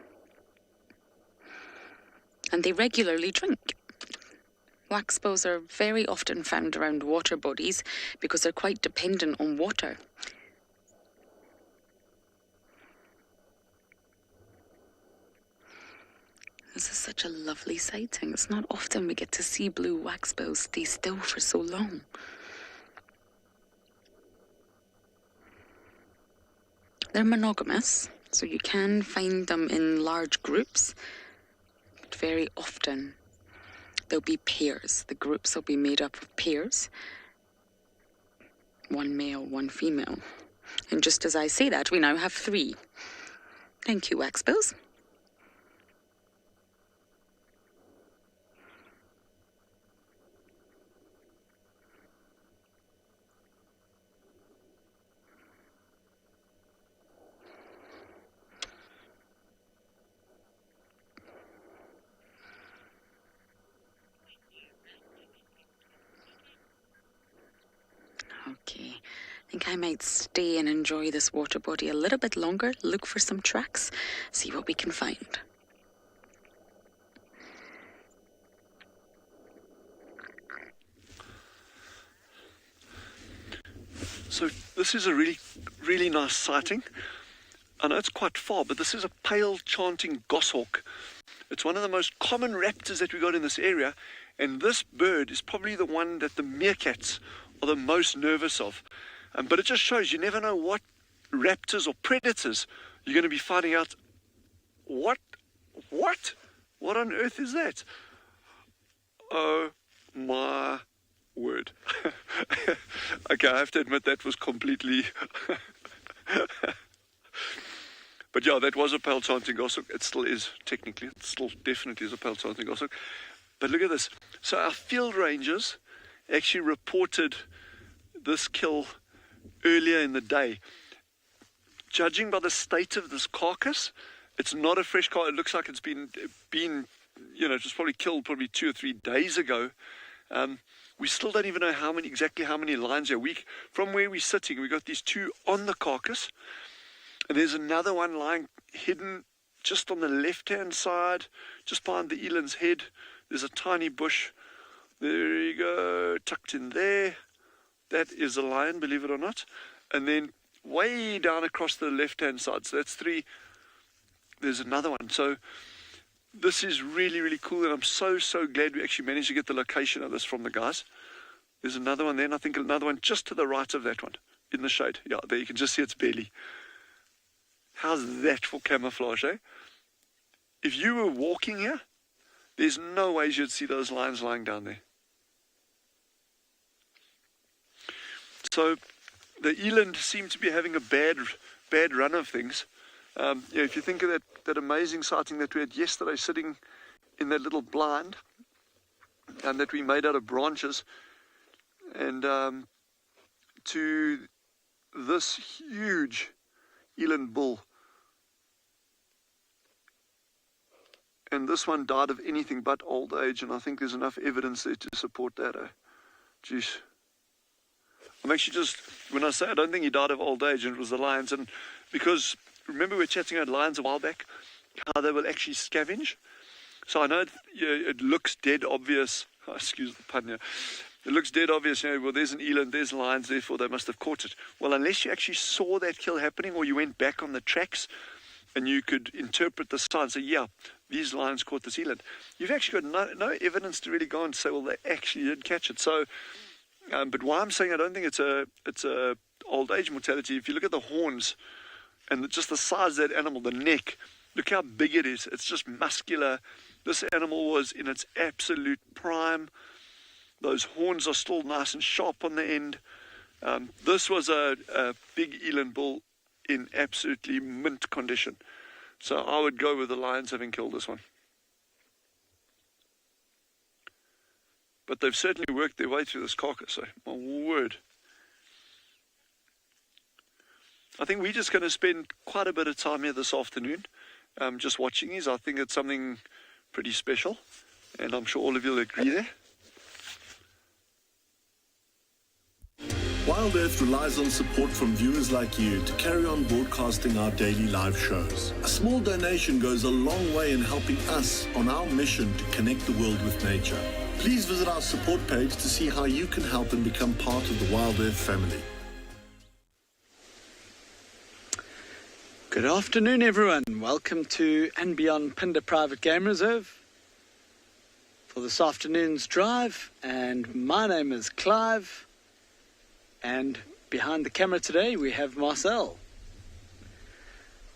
And they regularly drink. Waxbills are very often found around water bodies because they're quite dependent on water. This is such a lovely sighting. It's not often we get to see blue waxbills stay still for so long. They're monogamous, So you can find them in large groups, but very often there'll be pairs. The groups will be made up of pairs, one male, one female. And just as I say that, we now have 3. Thank you, Wax Bills. Okay, I think I might stay and enjoy this water body a little bit longer, look for some tracks, see what we can find.
So this is a really, really nice sighting. I know it's quite far, but this is a pale chanting goshawk. It's one of the most common raptors that we got in this area, and this bird is probably the one that the meerkats are the most nervous of. But it just shows you never know what raptors or predators you're going to be finding out. What on earth is that? Oh my word. Okay, I have to admit that was completely but yeah, that was a pale chanting goshawk. It still is, technically. It still definitely is a pale chanting goshawk. But look at this. So our field rangers actually reported this kill earlier in the day. Judging by the state of this carcass, it's not a fresh carcass. It looks like it's been it was probably killed 2 or 3 days ago. We still don't even know exactly how many lions are. From where we're sitting, we got these 2 on the carcass, and there's another one lying hidden just on the left-hand side, just behind the eland's head. There's a tiny bush. There you go, tucked in there. That is a lion, believe it or not. And then way down across the left-hand side, so that's 3. There's another one. So this is really, really cool, and I'm so glad we actually managed to get the location of this from the guys. There's another one there, and I think another one just to the right of that one, in the shade. Yeah, there you can just see its belly. How's that for camouflage, eh? If you were walking here, there's no way you'd see those lions lying down there. So the eland seemed to be having a bad run of things. If you think of that amazing sighting that we had yesterday, sitting in that little blind, and that we made out of branches, and to this huge eland bull. And this one died of anything but old age, and I think there's enough evidence there to support that. Jeez. I'm actually when I say I don't think he died of old age, and it was the lions, and because, remember we were chatting about lions a while back, how they will actually scavenge. So I know it looks dead obvious, excuse the pun here, it looks dead obvious, well, there's an eland, there's lions, therefore they must have caught it. Well, unless you actually saw that kill happening, or you went back on the tracks, and you could interpret the signs, say, yeah, these lions caught this eland. You've actually got no evidence to really go and say, well, they actually did catch it. So, but why I'm saying I don't think it's a old age mortality, if you look at the horns and just the size of that animal, the neck, look how big it is. It's just muscular. This animal was in its absolute prime. Those horns are still nice and sharp on the end. This was a big eland bull in absolutely mint condition. So I would go with the lions having killed this one. But they've certainly worked their way through this carcass, so my word. I think we're just going to spend quite a bit of time here this afternoon just watching these. I think it's something pretty special, and I'm sure all of you will agree there.
Wild Earth relies on support from viewers like you to carry on broadcasting our daily live shows. A small donation goes a long way in helping us on our mission to connect the world with nature. Please visit our support page to see how you can help and become part of the Wild Earth family.
Good afternoon, everyone. Welcome to and Beyond Phinda Private Game Reserve for this afternoon's drive. And my name is Clive. And behind the camera today, we have Marcel.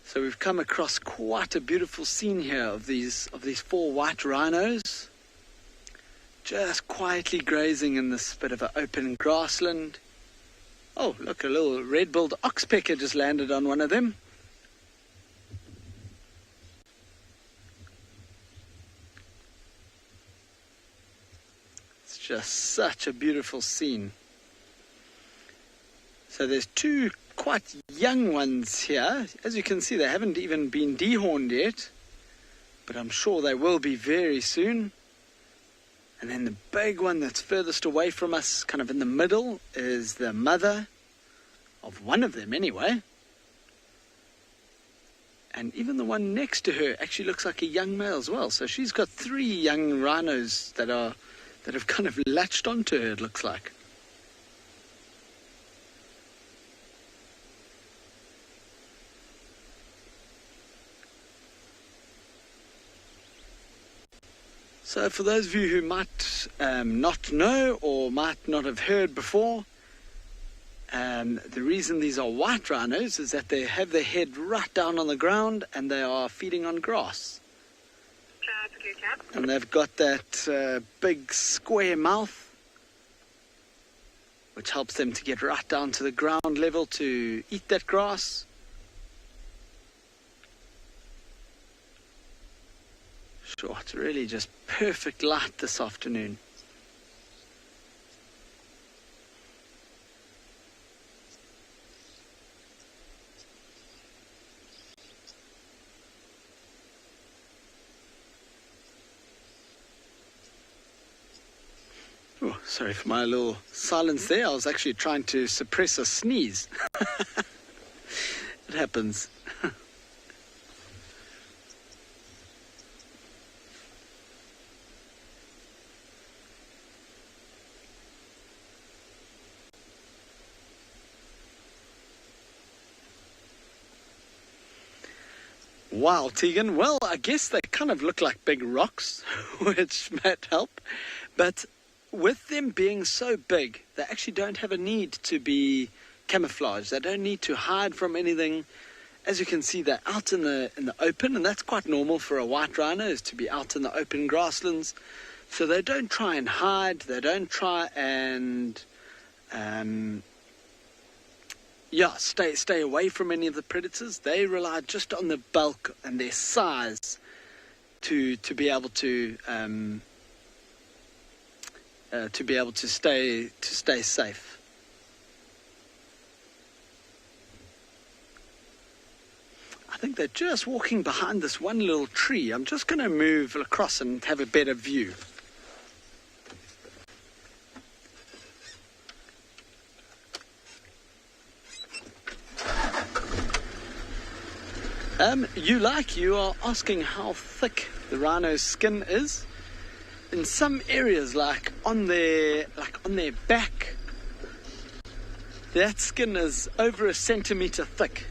So we've come across quite a beautiful scene here of these 4 white rhinos just quietly grazing in this bit of an open grassland. Oh, look, a little red-billed oxpecker just landed on one of them. It's just such a beautiful scene. So there's 2 quite young ones here. As you can see, they haven't even been dehorned yet, but I'm sure they will be very soon. And then the big one that's furthest away from us, kind of in the middle, is the mother of one of them anyway. And even the one next to her actually looks like a young male as well. So she's got 3 young rhinos that have kind of latched onto her, it looks like. So for those of you who might not know or might not have heard before, the reason these are white rhinos is that they have their head right down on the ground and they are feeding on grass. And they've got that big square mouth, which helps them to get right down to the ground level to eat that grass. Sure, it's really just perfect light this afternoon. Oh, sorry for my little silence there. I was actually trying to suppress a sneeze. It happens. Wow, Tegan. Well, I guess they kind of look like big rocks, which might help. But with them being so big, they actually don't have a need to be camouflaged. They don't need to hide from anything. As you can see, they're out in the open, and that's quite normal for a white rhino, is to be out in the open grasslands. So they don't try and hide. They don't try and stay away from any of the predators. They rely just on the bulk and their size to be able to stay safe. I think they're just walking behind this one little tree. I'm just going to move across and have a better view. You are asking how thick the rhino's skin is. In some areas, like on their back, that skin is over 1 centimeter thick.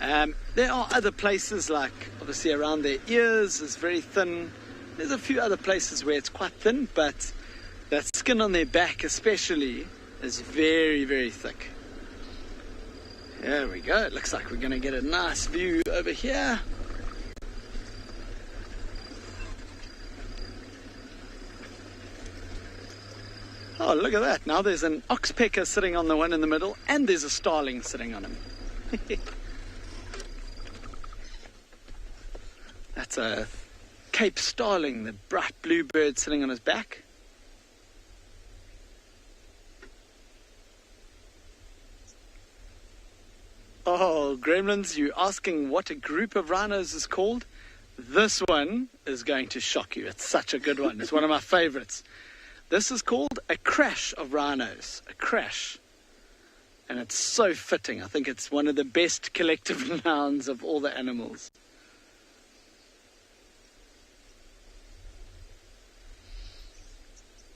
There are other places, like obviously around their ears is very thin. There's a few other places where it's quite thin, but that skin on their back especially is very, very thick. There we go. It looks like we're going to get a nice view over here. Oh, look at that. Now there's an oxpecker sitting on the one in the middle, and there's a starling sitting on him. That's a Cape starling, the bright blue bird sitting on his back. Oh, Gremlins, you asking what a group of rhinos is called? This one is going to shock you. It's such a good one. It's one of my favorites. This is called a crash of rhinos. A crash. And it's so fitting. I think it's one of the best collective nouns of all the animals.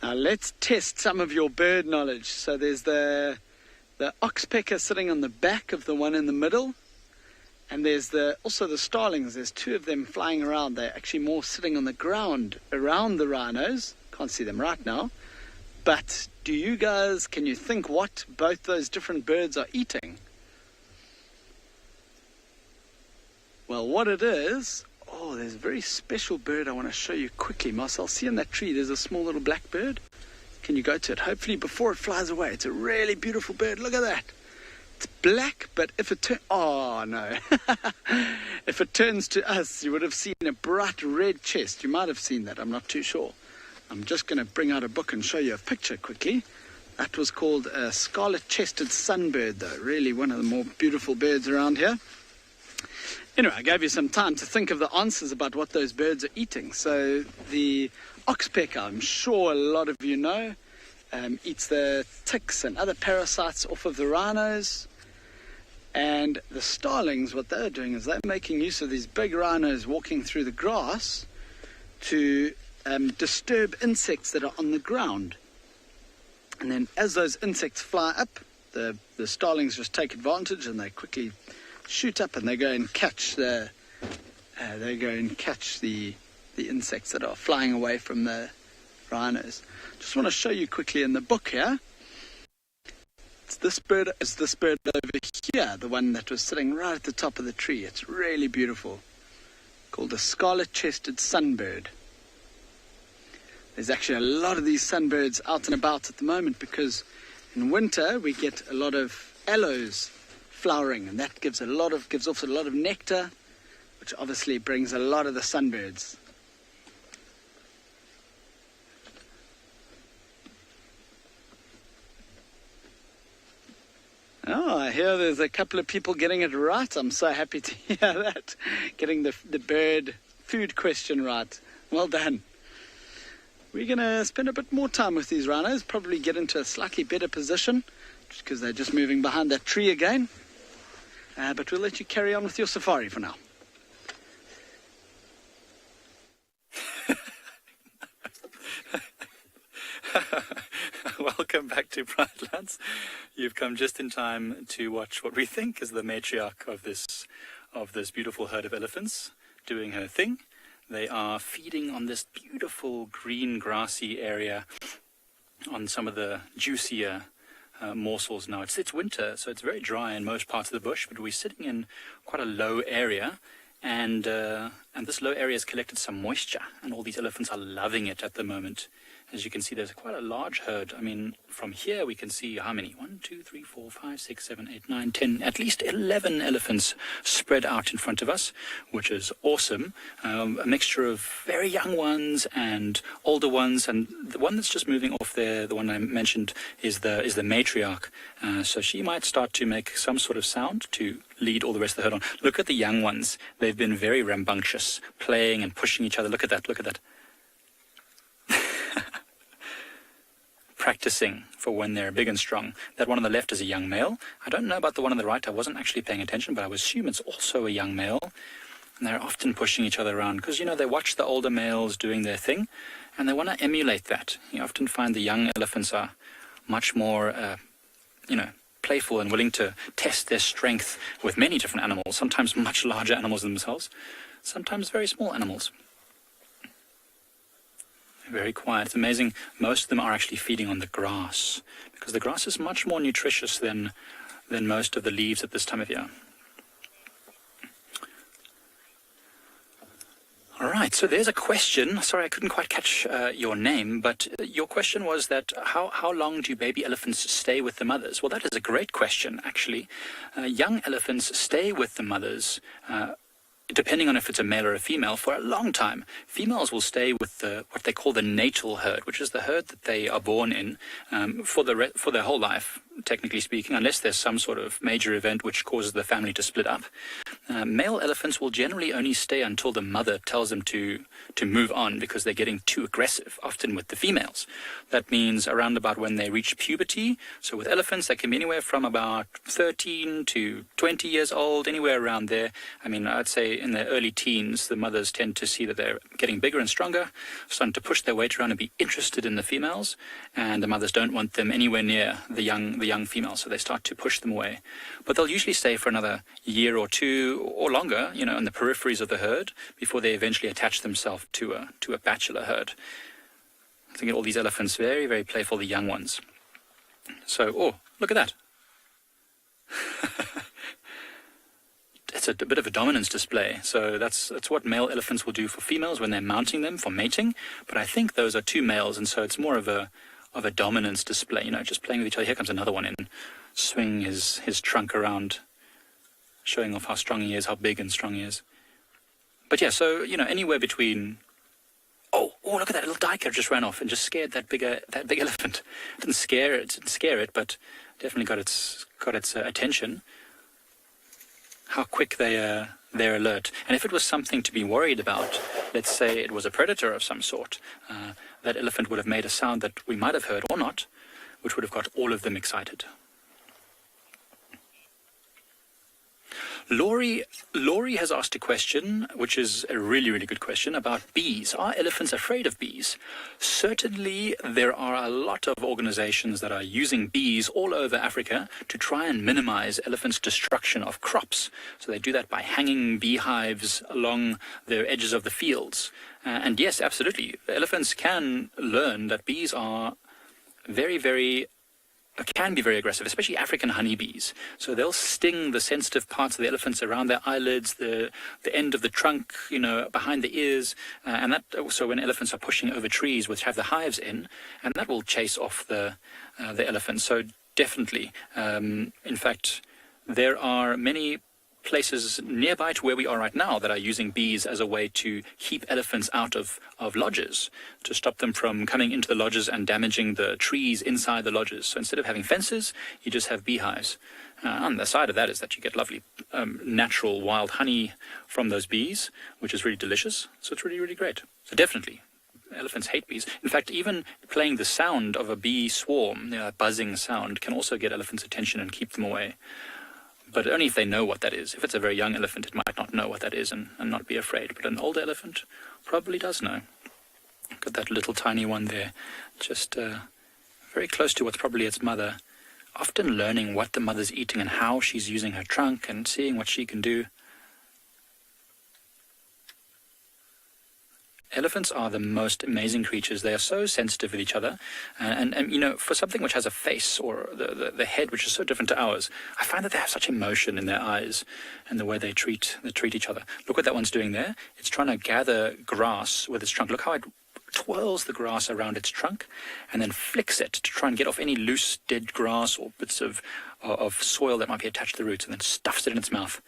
Now let's test some of your bird knowledge. So there's the oxpecker sitting on the back of the one in the middle, and there's also the starlings. There's 2 of them flying around. They're actually more sitting on the ground around the rhinos. Can't see them right now, but can you think what both those different birds are eating? Well, what it is, there's a very special bird I want to show you quickly. Marcel, see in that tree, there's a small little black bird. Can you go to it? Hopefully before it flies away. It's a really beautiful bird. Look at that. It's black, but if it oh no. If it turns to us, you would have seen a bright red chest. You might have seen that. I'm not too sure. I'm just going to bring out a book and show you a picture quickly. That was called a scarlet-chested sunbird, though. Really one of the more beautiful birds around here. Anyway, I gave you some time to think of the answers about what those birds are eating. So the oxpecker, I'm sure a lot of you know, eats the ticks and other parasites off of the rhinos. And the starlings, what they're doing is they're making use of these big rhinos walking through the grass to disturb insects that are on the ground. And then as those insects fly up, the starlings just take advantage and they quickly shoot up and they go and catch the insects that are flying away from the rhinos. Just want to show you quickly in the book here. It's this bird over here, the one that was sitting right at the top of the tree. It's really beautiful. Called a scarlet-chested sunbird. There's actually a lot of these sunbirds out and about at the moment because in winter we get a lot of aloes flowering, and that gives off a lot of nectar, which obviously brings a lot of the sunbirds. Oh, I hear there's a couple of people getting it right. I'm so happy to hear that. Getting the bird food question right. Well done. We're going to spend a bit more time with these rhinos, probably get into a slightly better position, just because they're just moving behind that tree again. But we'll let you carry on with your safari for now.
Welcome back to Brightlands. You've come just in time to watch what we think is the matriarch of this beautiful herd of elephants doing her thing. They are feeding on this beautiful green grassy area on some of the juicier morsels now. It's winter, so it's very dry in most parts of the bush, but we're sitting in quite a low area, and this low area has collected some moisture, and all these elephants are loving it at the moment. As you can see, there's quite a large herd. I mean, from here we can see how many? 1, 2, 3, 4, 5, 6, 7, 8, 9, 10, at least 11 elephants spread out in front of us, which is awesome. A mixture of very young ones and older ones, and the one that's just moving off there, the one I mentioned, is the matriarch. So she might start to make some sort of sound to lead all the rest of the herd on. Look at the young ones. They've been very rambunctious, playing and pushing each other. Look at that, look at that. Practicing for when they're big and strong. That one on the left is a young male. I don't know about the one on the right. I wasn't actually paying attention, but I would assume it's also a young male. And they're often pushing each other around because, they watch the older males doing their thing and they want to emulate that. You often find the young elephants are much more, playful and willing to test their strength with many different animals, sometimes much larger animals than themselves, sometimes very small animals. Very quiet. It's amazing. Most of them are actually feeding on the grass because the grass is much more nutritious than most of the leaves at this time of year. All right, so there's a question. Sorry, I couldn't quite catch your name, but your question was that how long do baby elephants stay with the mothers? Well, that is a great question, actually. Young elephants stay with the mothers depending on if it's a male or a female, for a long time. Females will stay with what they call the natal herd, which is the herd that they are born in for their whole life, technically speaking, unless there's some sort of major event which causes the family to split up. Male elephants will generally only stay until the mother tells them to move on because they're getting too aggressive, often with the females. That means around about when they reach puberty. So with elephants, that can be anywhere from about 13 to 20 years old, anywhere around there. I mean, I'd say in their early teens, the mothers tend to see that they're getting bigger and stronger, starting to push their weight around and be interested in the females, and the mothers don't want them anywhere near the young females, so they start to push them away. But they'll usually stay for another year or two or longer, in the peripheries of the herd before they eventually attach themselves to a bachelor herd. I think all these elephants, very, very playful, the young ones. So, look at that. it's a bit of a dominance display. So that's what male elephants will do for females when they're mounting them for mating. But I think those are 2 males, and so it's more of a dominance display, just playing with each other. Here comes another one in, swinging his trunk around, showing off how strong he is, how big and strong he is. But yeah, so, anywhere between... Oh, look at that little duiker just ran off and just scared that big elephant. Didn't scare it, but definitely got its attention. How quick they're alert. And if it was something to be worried about, let's say it was a predator of some sort, that elephant would have made a sound that we might have heard or not, which would have got all of them excited. Laurie has asked a question, which is a really, really good question, about bees. Are elephants afraid of bees? Certainly, there are a lot of organizations that are using bees all over Africa to try and minimize elephants' destruction of crops. So they do that by hanging beehives along the edges of the fields. And yes, absolutely, elephants can learn that bees are can be very aggressive, especially African honeybees. So they'll sting the sensitive parts of the elephants around their eyelids, the end of the trunk, behind the ears, and that also when elephants are pushing over trees which have the hives in, and that will chase off the elephants. So definitely, in fact, there are many places nearby to where we are right now that are using bees as a way to keep elephants out of lodges, to stop them from coming into the lodges and damaging the trees inside the lodges. So instead of having fences, you just have beehives. On the side of that is that you get lovely natural wild honey from those bees, which is really delicious. So it's really, really great. So definitely, elephants hate bees. In fact, even playing the sound of a bee swarm, that buzzing sound, can also get elephants' attention and keep them away. But only if they know what that is. If it's a very young elephant, it might not know what that is and not be afraid. But an older elephant probably does know. Look at that little tiny one there, just very close to what's probably its mother, often learning what the mother's eating and how she's using her trunk and seeing what she can do. Elephants are the most amazing creatures. They are so sensitive with each other. And for something which has a face or the head, which is so different to ours, I find that they have such emotion in their eyes and the way they treat each other. Look what that one's doing there. It's trying to gather grass with its trunk. Look how it twirls the grass around its trunk and then flicks it to try and get off any loose, dead grass or bits of soil that might be attached to the roots, and then stuffs it in its mouth.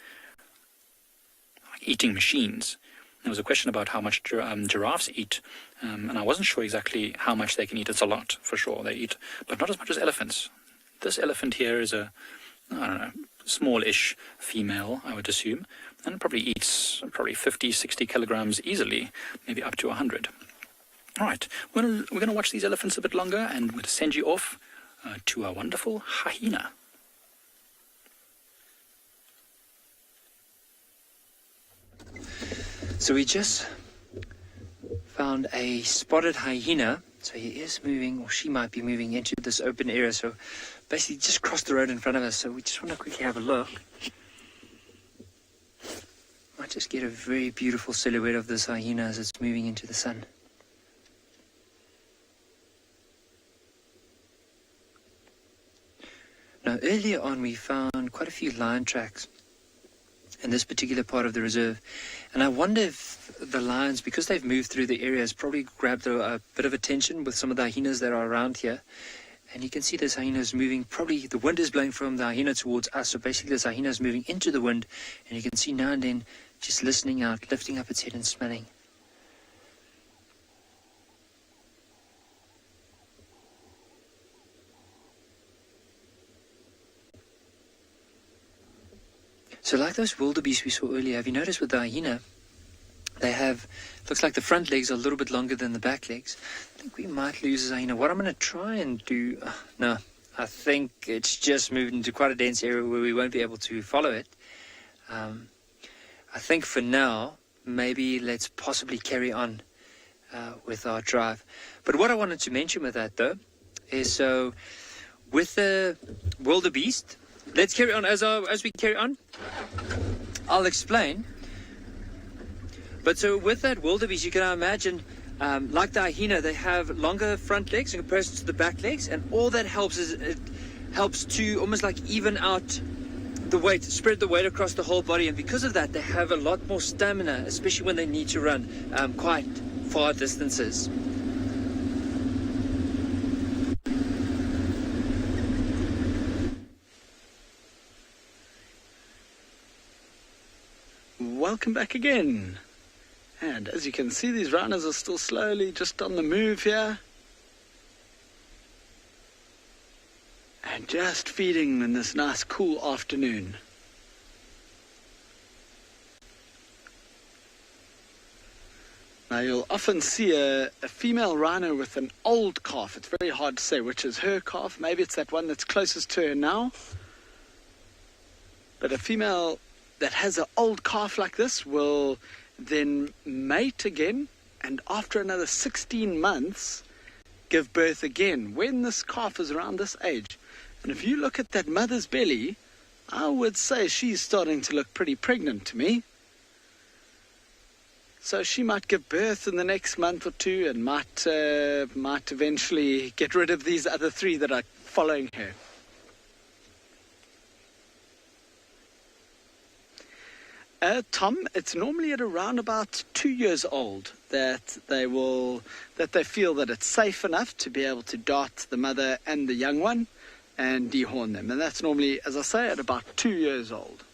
Like eating machines. There was a question about how much giraffes eat, and I wasn't sure exactly how much they can eat. It's a lot, for sure, they eat, but not as much as elephants. This elephant here is small-ish female, I would assume, and it probably eats 50, 60 kilograms easily, maybe up to 100. All right, we're going to watch these elephants a bit longer, and we're going to send you off to a wonderful hyena.
So we just found a spotted hyena. So he is moving, or she might be moving into this open area. So basically just crossed the road in front of us. So we just want to quickly have a look. Might just get a very beautiful silhouette of this hyena as it's moving into the sun. Now earlier on we found quite a few lion tracks in this particular part of the reserve, and I wonder if the lions, because they've moved through the area, has probably grabbed a bit of attention with some of the hyenas that are around here. And you can see this hyena is moving, probably the wind is blowing from the hyena towards us, so basically this hyena is moving into the wind, and you can see now and then just listening out, lifting up its head and smelling. So like those wildebeest we saw earlier, have you noticed with the hyena, they have, looks like the front legs are a little bit longer than the back legs. I think we might lose the hyena. What I'm going to try and do, no, I think it's just moved into quite a dense area where we won't be able to follow it. I think for now, maybe let's possibly carry on with our drive. But what I wanted to mention with that though, is so with the wildebeest, let's carry on. As we carry on, I'll explain. But so with that wildebeest, you can imagine, like the hyena, they have longer front legs in comparison to the back legs, and all that helps is it helps to almost like even out spread the weight across the whole body, and because of that, they have a lot more stamina, especially when they need to run quite far distances.
Welcome back again. And as you can see, these rhinos are still slowly just on the move here. And just feeding in this nice cool afternoon. Now you'll often see a female rhino with an old calf. It's very hard to say which is her calf. Maybe it's that one that's closest to her now. But a female that has an old calf like this will then mate again, and after another 16 months give birth again when this calf is around this age. And if you look at that mother's belly, I would say she's starting to look pretty pregnant to me. So she might give birth in the next month or two and might eventually get rid of these other three that are following her. Tom, it's normally at around about 2 years old that they feel that it's safe enough to be able to dart the mother and the young one and dehorn them. And that's normally, as I say, at about 2 years old.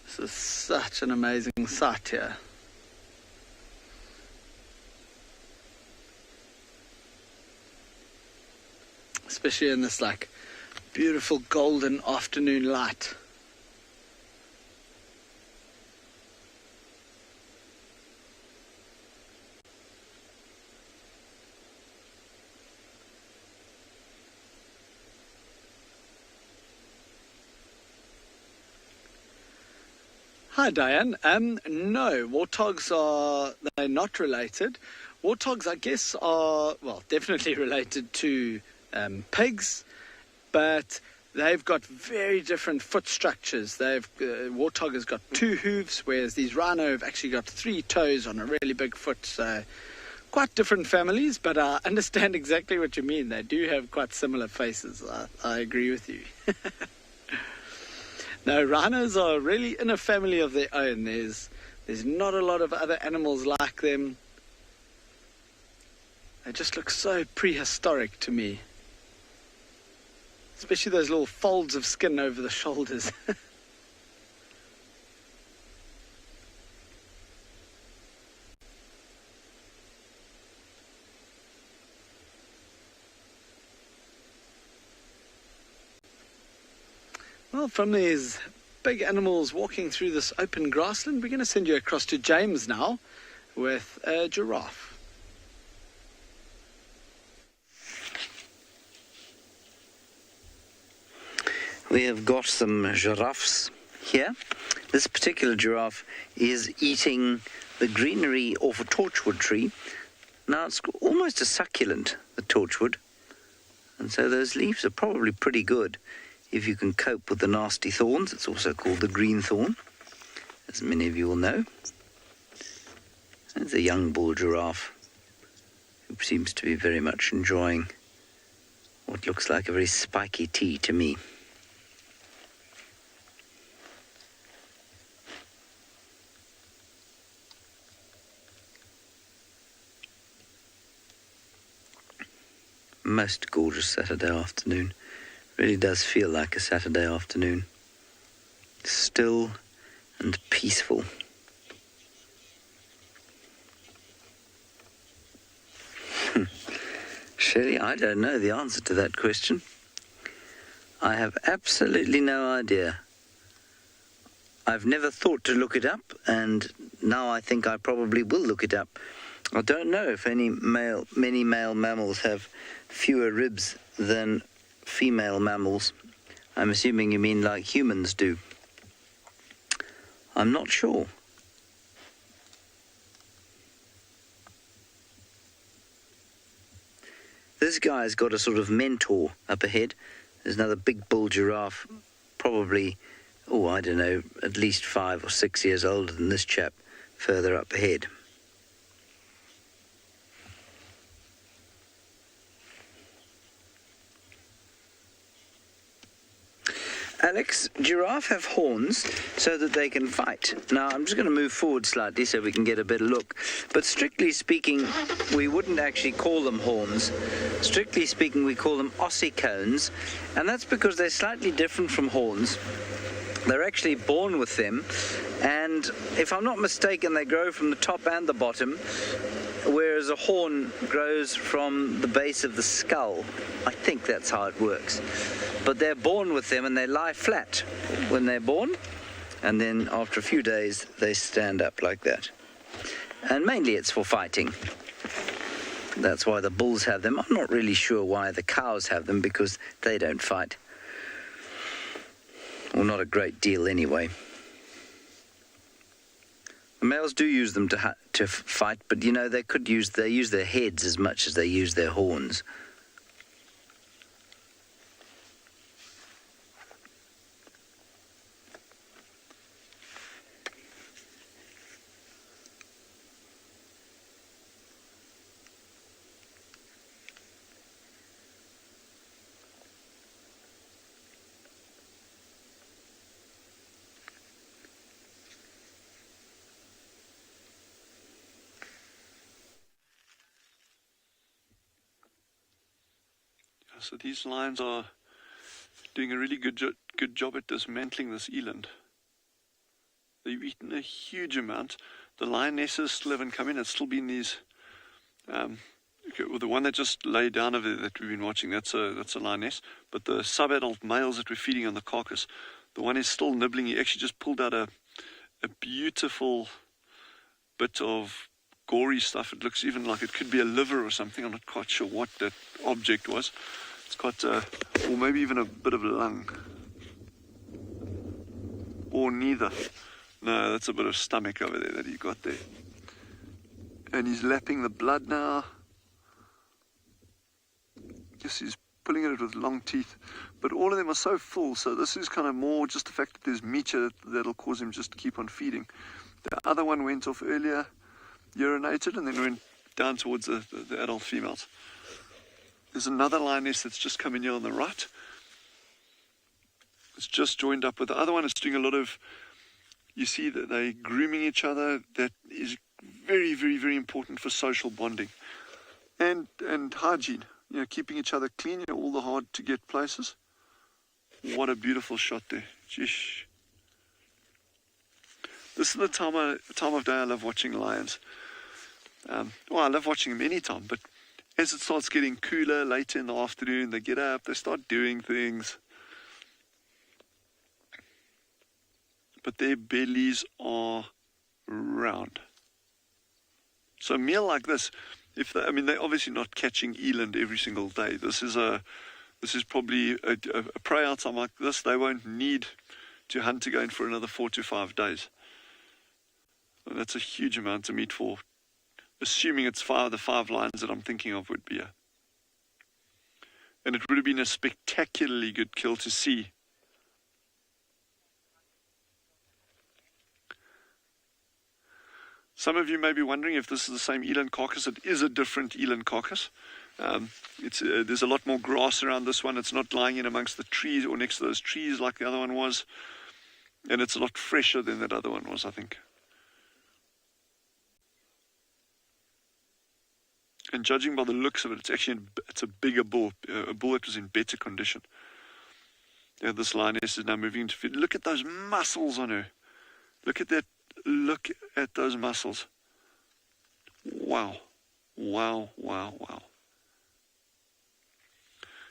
This is such an amazing sight here. Especially in this like beautiful golden afternoon light. Hi Diane. No, warthogs they're not related. Warthogs, I guess, are, well, definitely related to pigs, but they've got very different foot structures. Warthog has got 2 hooves, whereas these rhino have actually got 3 toes on a really big foot. So quite different families, but I understand exactly what you mean. They do have quite similar faces. I agree with you. No, rhinos are really in a family of their own. There's not a lot of other animals like them. They just look so prehistoric to me. Especially those little folds of skin over the shoulders. Well, from these big animals walking through this open grassland, we're going to send you across to James now with a giraffe.
We have got some giraffes here. This particular giraffe is eating the greenery off a torchwood tree. Now it's almost a succulent, the torchwood, and so those leaves are probably pretty good if you can cope with the nasty thorns. It's also called the green thorn, as many of you will know. There's a young bull giraffe who seems to be very much enjoying what looks like a very spiky tea to me. Most gorgeous Saturday afternoon. Really does feel like a Saturday afternoon. Still and peaceful. Shelley, I don't know the answer to that question. I have absolutely no idea. I've never thought to look it up, and now I think I probably will look it up. I don't know if many male mammals have fewer ribs than female mammals. I'm assuming you mean like humans do. I'm not sure. This guy's got a sort of mentor up ahead. There's another big bull giraffe, probably oh, I don't know, at least 5 or 6 years older than this chap further up ahead. Alex, giraffe have horns so that they can fight. Now, I'm just going to move forward slightly so we can get a better look. But strictly speaking, we wouldn't actually call them horns. Strictly speaking, we call them ossicones. And that's because they're slightly different from horns. They're actually born with them. And if I'm not mistaken, they grow from the top and the bottom, whereas a horn grows from the base of the skull. I think that's how it works. But they're born with them and they lie flat when they're born, and then after a few days they stand up like that. And mainly it's for fighting. That's why the bulls have them. I'm not really sure why the cows have them, because they don't fight. Well, not a great deal anyway. The males do use them to fight, but you know, they use their heads as much as they use their horns.
So these lions are doing a really good job at dismantling this eland. They've eaten a huge amount. The lionesses still haven't come in. It's still been these. Okay, well, the one that just lay down over there that we've been watching, that's a lioness. But the sub-adult males that we're feeding on the carcass, the one is still nibbling. He actually just pulled out a beautiful bit of gory stuff. It looks even like it could be a liver or something. I'm not quite sure what that object was. It's got, or maybe even a bit of lung. Or neither. No, that's a bit of stomach over there that he got there. And he's lapping the blood now. Yes, he's pulling at it with long teeth. But all of them are so full, so this is kind of more just the fact that there's meat here that'll cause him just to keep on feeding. The other one went off earlier, urinated, and then went down towards the adult females. There's another lioness that's just come in here on the right. It's just joined up with the other one. It's doing a lot of, you see that they're grooming each other. That is very, very, very important for social bonding. And hygiene, you know, keeping each other clean, you know, all the hard to get places. What a beautiful shot there. Jeez. This is the time of day I love watching lions. Well, I love watching them anytime, but as it starts getting cooler later in the afternoon, they get up, they start doing things. But their bellies are round. So a meal like this, they're obviously not catching eland every single day. This is probably a prey out time like this. They won't need to hunt again for another 4 to 5 days. And that's a huge amount of meat for, assuming it's the 5 lions that I'm thinking of would be. And it would have been a spectacularly good kill to see. Some of you may be wondering if this is the same eland carcass. It is a different eland carcass. There's a lot more grass around this one. It's not lying in amongst the trees or next to those trees like the other one was. And it's a lot fresher than that other one was, I think. And judging by the looks of it, it's a bigger bull, a bull that was in better condition. Yeah, this lioness is now moving into feed. Look at those muscles on her. Look at that. Look at those muscles. Wow. Wow, wow, wow.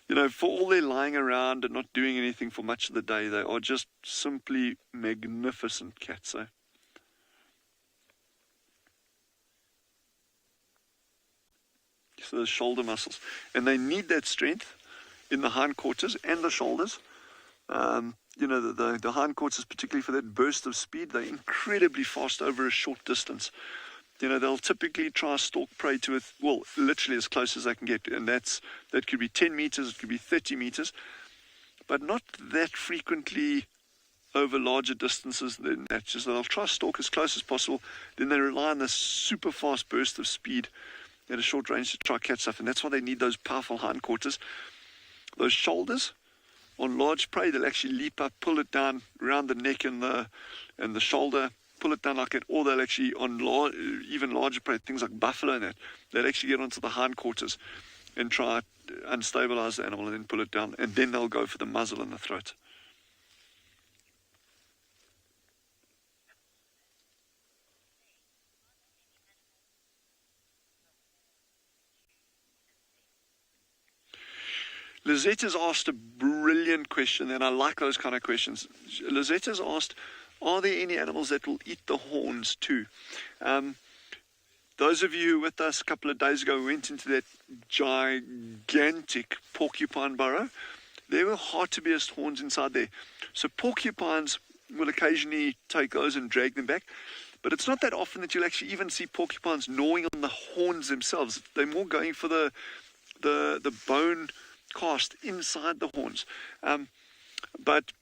You know, for all they're lying around and not doing anything for much of the day, they are just simply magnificent cats, eh? So the shoulder muscles, and they need that strength in the hindquarters and the shoulders. You know, the hindquarters, particularly for that burst of speed, they're incredibly fast over a short distance. You know, they'll typically try to stalk prey to it, well, literally as close as they can get, and that could be 10 meters, it could be 30 meters, but not that frequently over larger distances than that. So they'll try to stalk as close as possible. Then they rely on this super fast burst of speed at a short range to try to catch stuff. And that's why they need those powerful hindquarters. Those shoulders on large prey, they'll actually leap up, pull it down around the neck and the shoulder, pull it down like that. Or they'll actually, on even larger prey, things like buffalo and that, they'll actually get onto the hindquarters and try to unstabilize the animal and then pull it down. And then they'll go for the muzzle and the throat. Lizette's asked a brilliant question, and I like those kind of questions. Lizette's asked, are there any animals that will eat the horns too? Those of you who were with us a couple of days ago went into that gigantic porcupine burrow. There were hartebeest horns inside there. So porcupines will occasionally take those and drag them back. But it's not that often that you'll actually even see porcupines gnawing on the horns themselves. They're more going for the bone cast inside the horns. But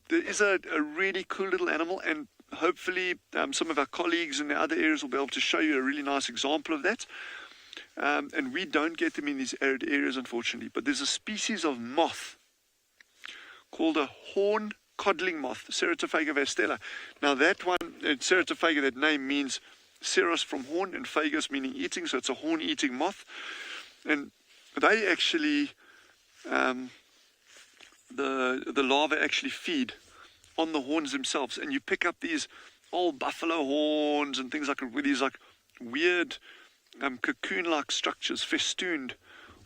there is a really cool little animal, and hopefully some of our colleagues in the other areas will be able to show you a really nice example of that. And we don't get them in these arid areas, unfortunately. But there's a species of moth called a horn codling moth, Ceratophaga vastella. Now that one, Ceratophaga, that name means ceros from horn and phagus meaning eating, so it's a horn-eating moth. And they actually, the larvae actually feed on the horns themselves, and you pick up these old buffalo horns and things like with these like weird cocoon-like structures festooned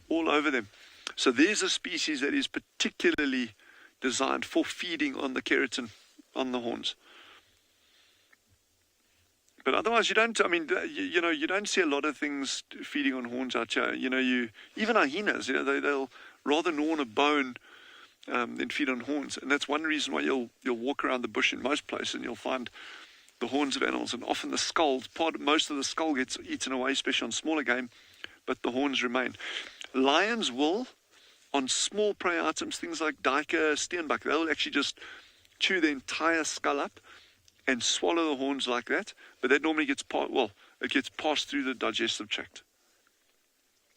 all over them. So there's a species that is particularly designed for feeding on the keratin on the horns. But otherwise, you don't. I mean, you don't see a lot of things feeding on horns out here. Even hyenas, they'll rather gnaw on a bone than feed on horns, and that's one reason why you'll walk around the bush in most places and you'll find the horns of animals, and often the skulls. Most of the skull gets eaten away, especially on smaller game, but the horns remain. Lions will, on small prey items, things like duiker, steenbok, they'll actually just chew the entire skull up and swallow the horns like that, but that normally gets passed through the digestive tract.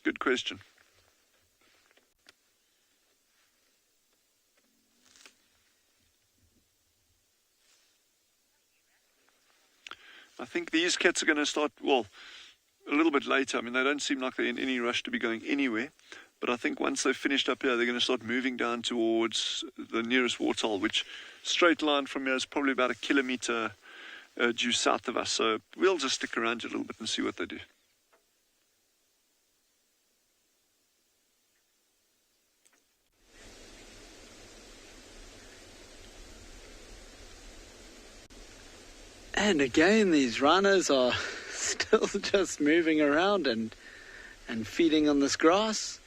Good question. I think these cats are going to start, a little bit later. I mean, they don't seem like they're in any rush to be going anywhere, but I think once they've finished up here, they're going to start moving down towards the nearest waterhole, which straight line from here is probably about 1 kilometer due south of us. So we'll just stick around a little bit and see what they do.
And again, these rhinos are still just moving around and feeding on this grass.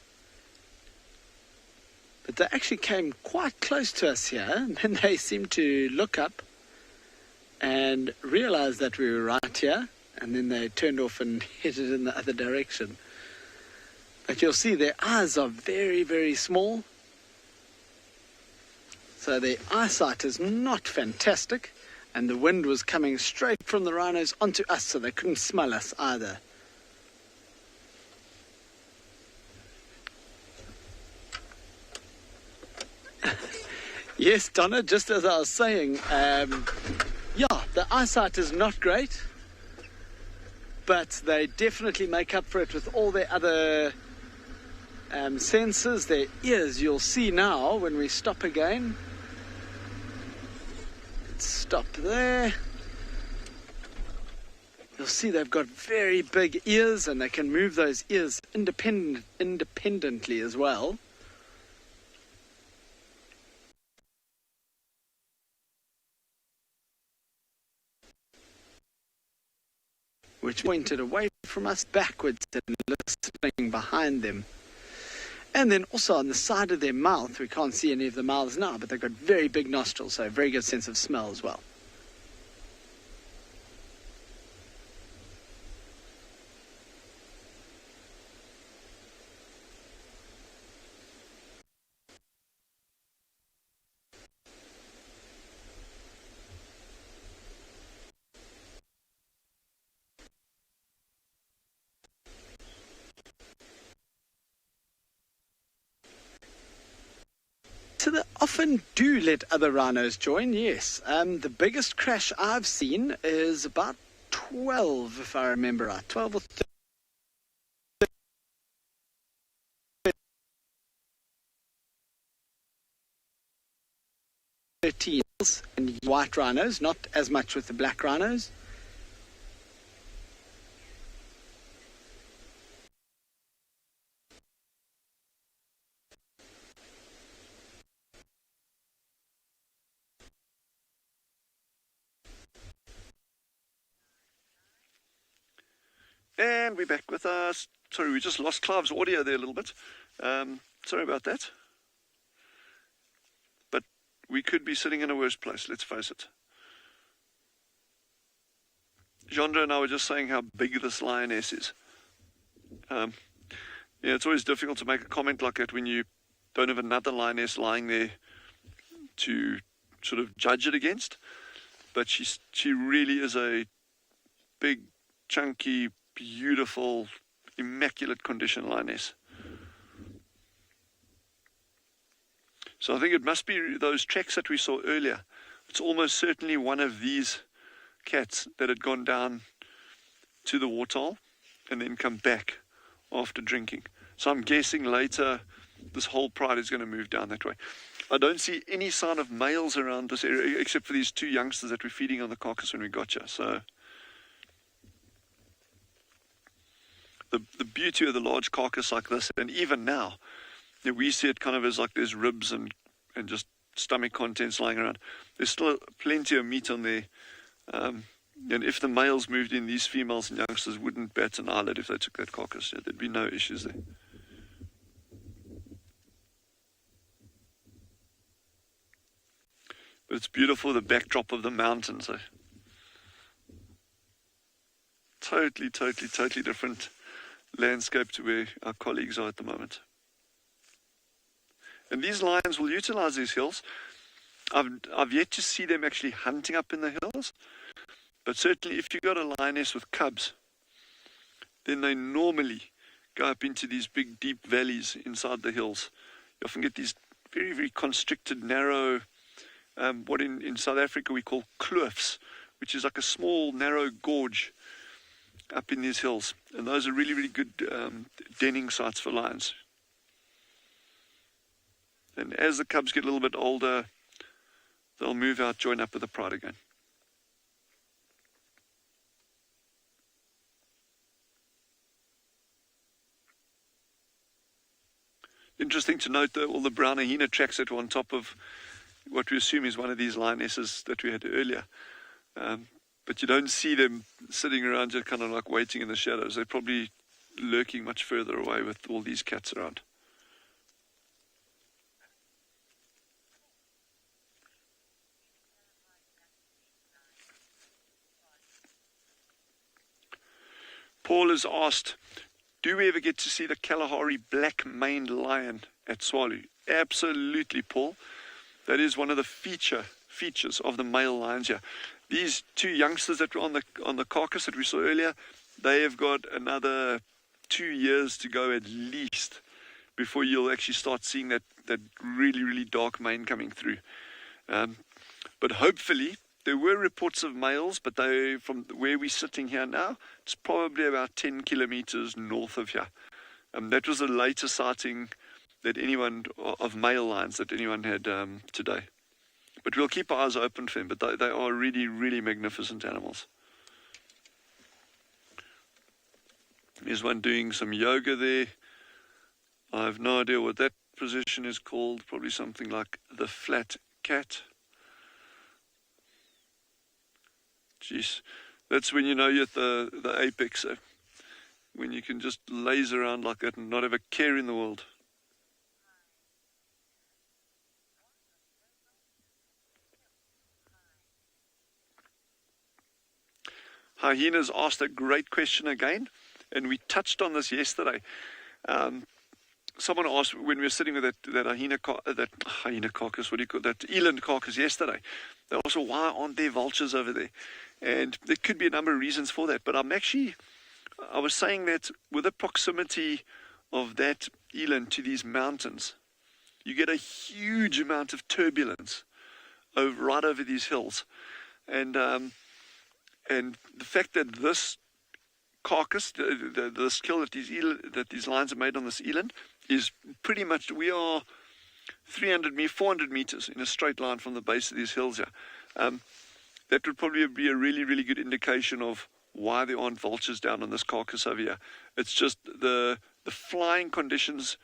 But they actually came quite close to us here, and then they seemed to look up and realize that we were right here, and then they turned off and headed in the other direction. But you'll see their eyes are very, very small. So their eyesight is not fantastic, and the wind was coming straight from the rhinos onto us, so they couldn't smell us either. Yes, Donna, just as I was saying, the eyesight is not great, but they definitely make up for it with all their other senses. Their ears, you'll see now when we stop again. Let's stop there. You'll see they've got very big ears, and they can move those ears independently as well. Which pointed away from us backwards and listening behind them. And then also on the side of their mouth, we can't see any of the mouths now, but they've got very big nostrils, so a very good sense of smell as well. often do let other rhinos join, yes. The biggest crash I've seen is about 12, if I remember right. 12 or 13 and white rhinos, not as much with the black rhinos.
And we're back with us. Sorry, we just lost Clive's audio there a little bit. Sorry about that. But we could be sitting in a worse place, let's face it. Jandra and I were just saying how big this lioness is. Yeah, it's always difficult to make a comment like that when you don't have another lioness lying there to sort of judge it against. But she really is a big, chunky, beautiful, immaculate condition lioness. So I think it must be those tracks that we saw earlier. It's almost certainly one of these cats that had gone down to the waterhole and then come back after drinking. So I'm guessing later this whole pride is going to move down that way. I don't see any sign of males around this area except for these two youngsters that were feeding on the carcass when we got here. So the beauty of the large carcass like this, and even now, we see it kind of as like there's ribs and just stomach contents lying around. There's still plenty of meat on there. And if the males moved in, these females and youngsters wouldn't bat an eyelid if they took that carcass. Yeah, there'd be no issues there. But it's beautiful, the backdrop of the mountains. Eh? Totally different landscape to where our colleagues are at the moment. And these lions will utilize these hills. I've yet to see them actually hunting up in the hills, but certainly if you've got a lioness with cubs, then they normally go up into these big deep valleys inside the hills. You often get these very constricted, narrow, what in South Africa we call kloofs, which is like a small narrow gorge up in these hills, and those are really good denning sites for lions. And as the cubs get a little bit older, they'll move out, join up with the pride again. Interesting to note that all the brown hyena tracks that were on top of what we assume is one of these lionesses that we had earlier. But you don't see them sitting around just kind of like waiting in the shadows. They're probably lurking much further away with all these cats around. Paul has asked, do we ever get to see the Kalahari black-maned lion at Tswalu? Absolutely, Paul. That is one of the features of the male lions here. These two youngsters that were on the carcass that we saw earlier, they have got another 2 years to go at least before you'll actually start seeing that really dark mane coming through. But hopefully, there were reports of males, but they, from where we're sitting here now, it's probably about 10 kilometers north of here. That was the latest sighting that anyone of male lions that anyone had today. But we'll keep our eyes open for them. But they are really magnificent animals. There's one doing some yoga there. I have no idea what that position is called. Probably something like the flat cat. Jeez, that's when you know you're at the apex. When you can just laze around like that and not have a care in the world. Hyena's asked a great question again, and we touched on this yesterday. Someone asked when we were sitting with that hyena carcass, what do you call that eland carcass yesterday. They also, why aren't there vultures over there? And there could be a number of reasons for that. But I was saying that with the proximity of that eland to these mountains, you get a huge amount of turbulence right over these hills. And the fact that this carcass, this kill that these lions are made on this eland, is pretty much, we are 400 meters in a straight line from the base of these hills here. That would probably be a really, really good indication of why there aren't vultures down on this carcass over here. It's just the flying conditions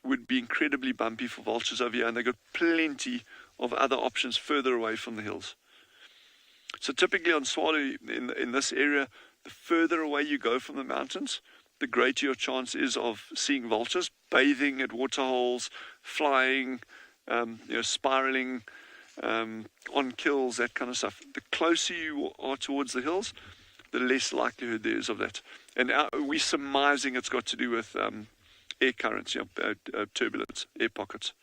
would be incredibly bumpy for vultures over here, and they've got plenty of other options further away from the hills. So typically on Tswalu, in this area, the further away you go from the mountains, the greater your chance is of seeing vultures bathing at waterholes, flying, spiraling on kills, that kind of stuff. The closer you are towards the hills, the less likelihood there is of that. And we're surmising it's got to do with air currents, turbulence, air pockets.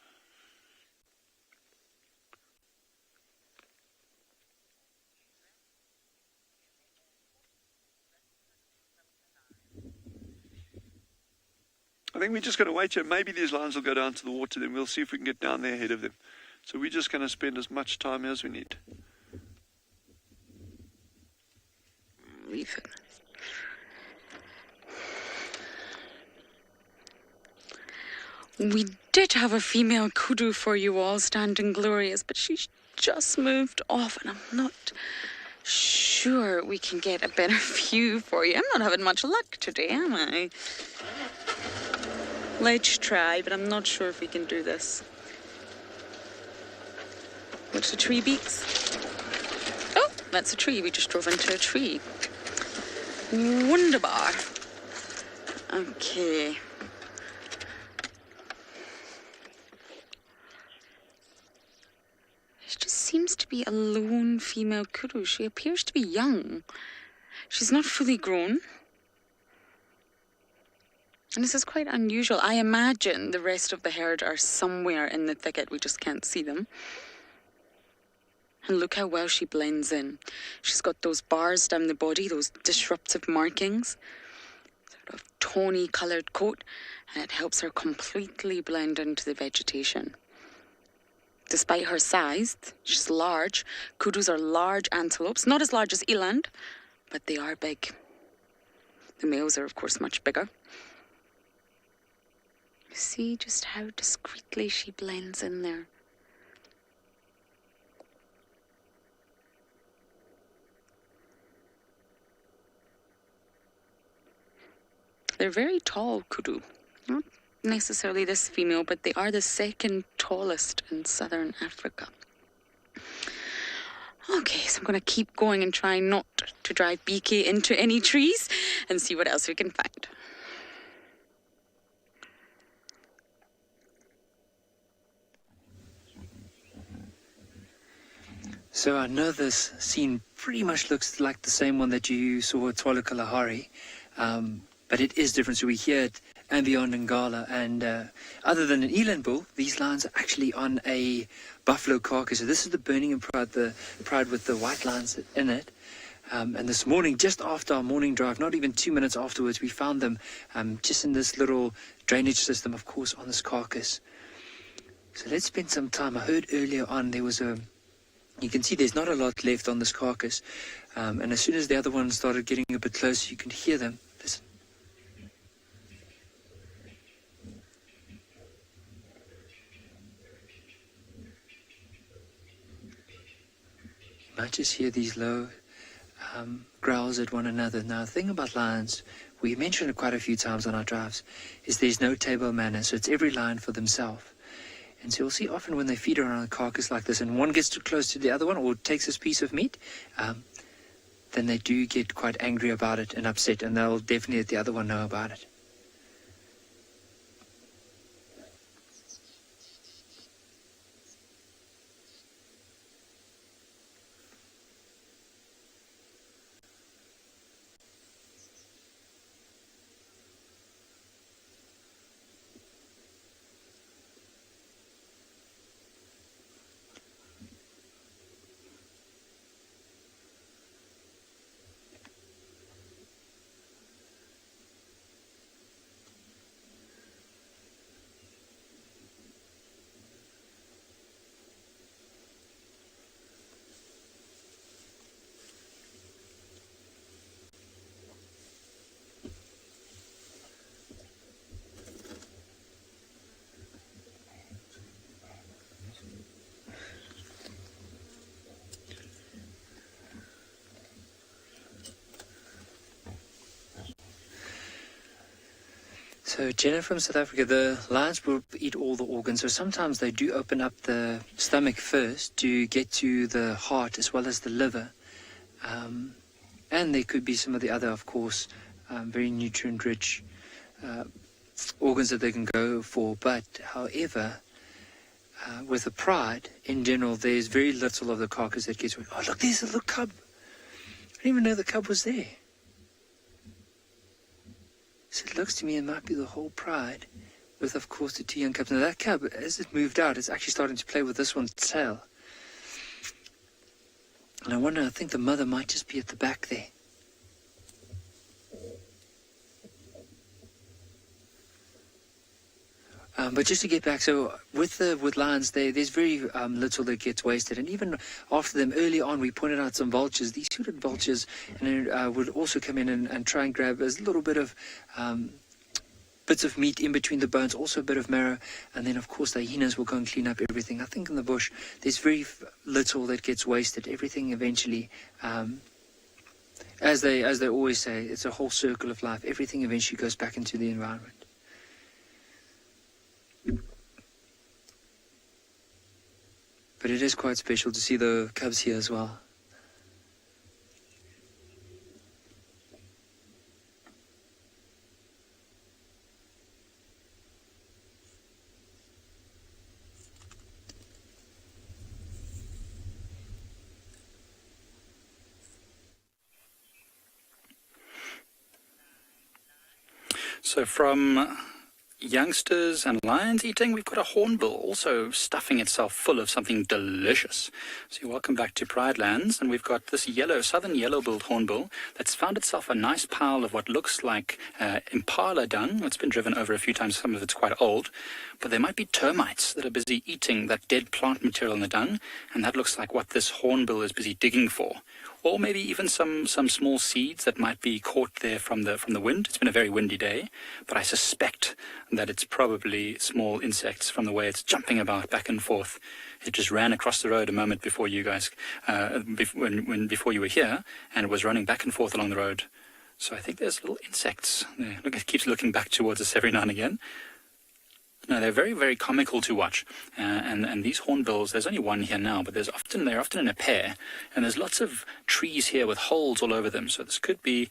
I think we're just going to wait here. Maybe these lions will go down to the water, then we'll see if we can get down there ahead of them. So we're just going to spend as much time as we need.
We did have a female kudu for you all standing glorious, but she's just moved off, and I'm not sure we can get a better view for you. I'm not having much luck today, am I? Let's try, but I'm not sure if we can do this. What's the tree beaks? Oh, that's a tree. We just drove into a tree. Wunderbar. Okay. There just seems to be a lone female kudu. She appears to be young. She's not fully grown. And this is quite unusual. I imagine the rest of the herd are somewhere in the thicket. We just can't see them. And look how well she blends in. She's got those bars down the body, those disruptive markings. Sort of tawny coloured coat. And it helps her completely blend into the vegetation. Despite her size, she's large. Kudus are large antelopes. Not as large as eland, but they are big. The males are, of course, much bigger. See just how discreetly she blends in there. They're very tall kudu. Not necessarily this female, but they are the second tallest in southern Africa. Okay, so I'm going to keep going and try not to drive BK into any trees and see what else we can find.
So I know this scene pretty much looks like the same one that you saw at Tswalu Kalahari, but it is different. So we're here at Ambiyond Ngala, and other than an eland bull, these lions are actually on a buffalo carcass. So this is the Burning and Pride, the Pride with the white lines in it. And this morning, just after our morning drive, not even 2 minutes afterwards, we found them just in this little drainage system, of course, on this carcass. So let's spend some time. I heard earlier on there was you can see there's not a lot left on this carcass. And as soon as the other ones started getting a bit closer, you can hear them. Listen. You might just hear these low growls at one another. Now, the thing about lions, we mentioned it quite a few times on our drives, is there's no table manners. So it's every lion for themselves. And so you'll see often when they feed around a carcass like this and one gets too close to the other one or takes this piece of meat, then they do get quite angry about it and upset, and they'll definitely let the other one know about it. So Jenna from South Africa, the lions will eat all the organs. So sometimes they do open up the stomach first to get to the heart as well as the liver. And there could be some of the other, of course, very nutrient-rich organs that they can go for. But, however, with a pride, in general, there's very little of the carcass that gets... Oh, look, there's a little cub. I didn't even know the cub was there. So it looks to me it might be the whole pride with, of course, the 2 young cubs. Now, that cub, as it moved out, it's actually starting to play with this one's tail. And I think the mother might just be at the back there. But just to get back, so with lions, there's very little that gets wasted. And even after them, early on, we pointed out some vultures. These hooded vultures would also come in and try and grab a little bit of bits of meat in between the bones, also a bit of marrow. And then, of course, the hyenas will go and clean up everything. I think in the bush, there's very little that gets wasted. Everything eventually, as they always say, it's a whole circle of life. Everything eventually goes back into the environment. But it is quite special to see the cubs here as well.
So from youngsters and lions eating, we've got a hornbill also stuffing itself full of something delicious. So welcome back to Pride Lands, and we've got this southern yellow-billed hornbill that's found itself a nice pile of what looks like impala dung. It's been driven over a few times, some of it's quite old, but there might be termites that are busy eating that dead plant material in the dung, and that looks like what this hornbill is busy digging for. Or maybe even some small seeds that might be caught there from the wind. It's been a very windy day, but I suspect that it's probably small insects from the way it's jumping about back and forth. It just ran across the road a moment before you guys, before you were here, and it was running back and forth along the road. So I think there's little insects there. Look, it keeps looking back towards us every now and again. No, they're very, very comical to watch. And these hornbills, there's only one here now, but they're often in a pair. And there's lots of trees here with holes all over them. So this could be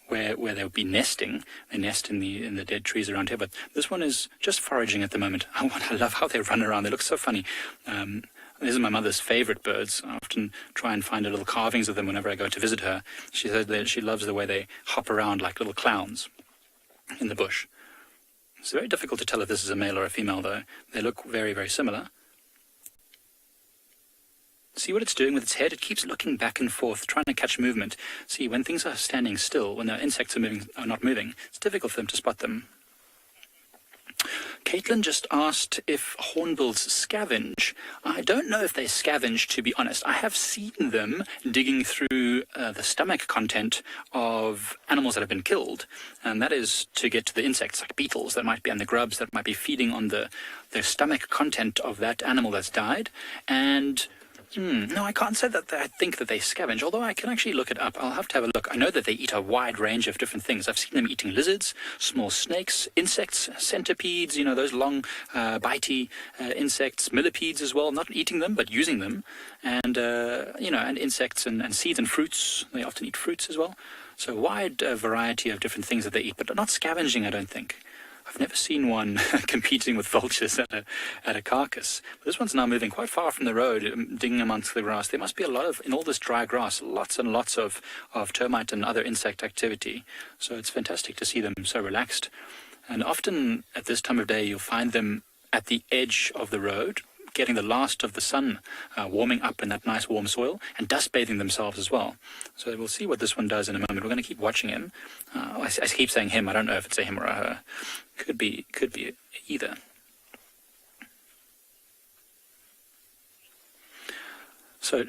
where they'll be nesting. They nest in the dead trees around here. But this one is just foraging at the moment. I love how they run around. They look so funny. These are my mother's favorite birds. I often try and find little carvings of them whenever I go to visit her. She said that she loves the way they hop around like little clowns in the bush. It's very difficult to tell if this is a male or a female, though. They look very, very similar. See what it's doing with its head? It keeps looking back and forth, trying to catch movement. See, when things are standing still, when the insects are not moving, it's difficult for them to spot them. Caitlin just asked if hornbills scavenge. I don't know if they scavenge, to be honest. I have seen them digging through the stomach content of animals that have been killed, and that is to get to the insects like beetles that might be on the grubs that might be feeding on the stomach content of that animal that's died. And no, I can't say that I think that they scavenge, although I can actually look it up. I'll have to have a look. I know that they eat a wide range of different things. I've seen them eating lizards, small snakes, insects, centipedes, those long, bitey insects, millipedes as well, not eating them, but using them, and, and insects and seeds and fruits. They often eat fruits as well. So a wide variety of different things that they eat, but not scavenging, I don't think. I've never seen one competing with vultures at a carcass. But this one's now moving quite far from the road, digging amongst the grass. There must be a lot of, in all this dry grass, lots and lots of termite and other insect activity. So it's fantastic to see them so relaxed. And often at this time of day, you'll find them at the edge of the road, getting the last of the sun warming up in that nice warm soil and dust bathing themselves as well. So we'll see what this one does in a moment. We're going to keep watching him. I keep saying him. I don't know if it's a him or a her. Could be either. So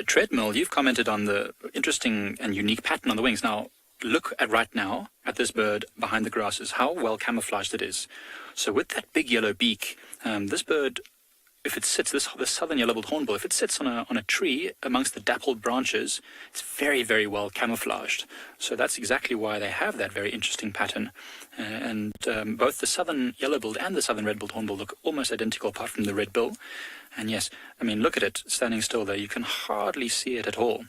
Treadmill, you've commented on the interesting and unique pattern on the wings. Now look right now at this bird behind the grasses, how well camouflaged it is. So with that big yellow beak, this bird if it sits, this southern yellow-billed hornbill, if it sits on a tree amongst the dappled branches, it's very, very well camouflaged. So that's exactly why they have that very interesting pattern. And both the southern yellow-billed and the southern red-billed hornbill look almost identical apart from the red bill. And yes, I mean, look at it standing still there. You can hardly see it at all.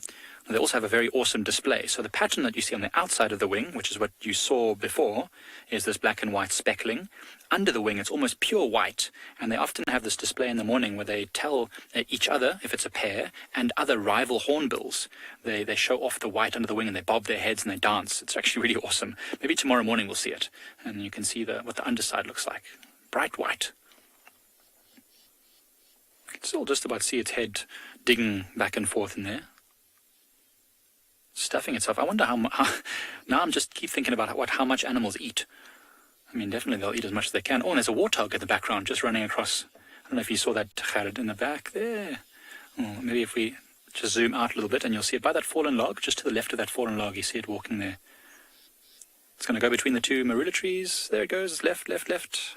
They also have a very awesome display. So the pattern that you see on the outside of the wing, which is what you saw before, is this black and white speckling. Under the wing, it's almost pure white. And they often have this display in the morning where they tell each other, if it's a pair, and other rival hornbills. They show off the white under the wing and they bob their heads and they dance. It's actually really awesome. Maybe tomorrow morning we'll see it. And you can see what the underside looks like. Bright white. You can still just about see its head digging back and forth in there. Stuffing itself. I wonder how now I'm just keep thinking about how much animals eat. I mean, definitely they'll eat as much as they can. Oh, and there's a warthog in the background just running across. I don't know if you saw that Gerrit in the back there. Oh, maybe if we just zoom out a little bit and you'll see it by that fallen log, just to the left of that fallen log, you see it walking there. It's going to go between the two marula trees. There it goes, left, left, left.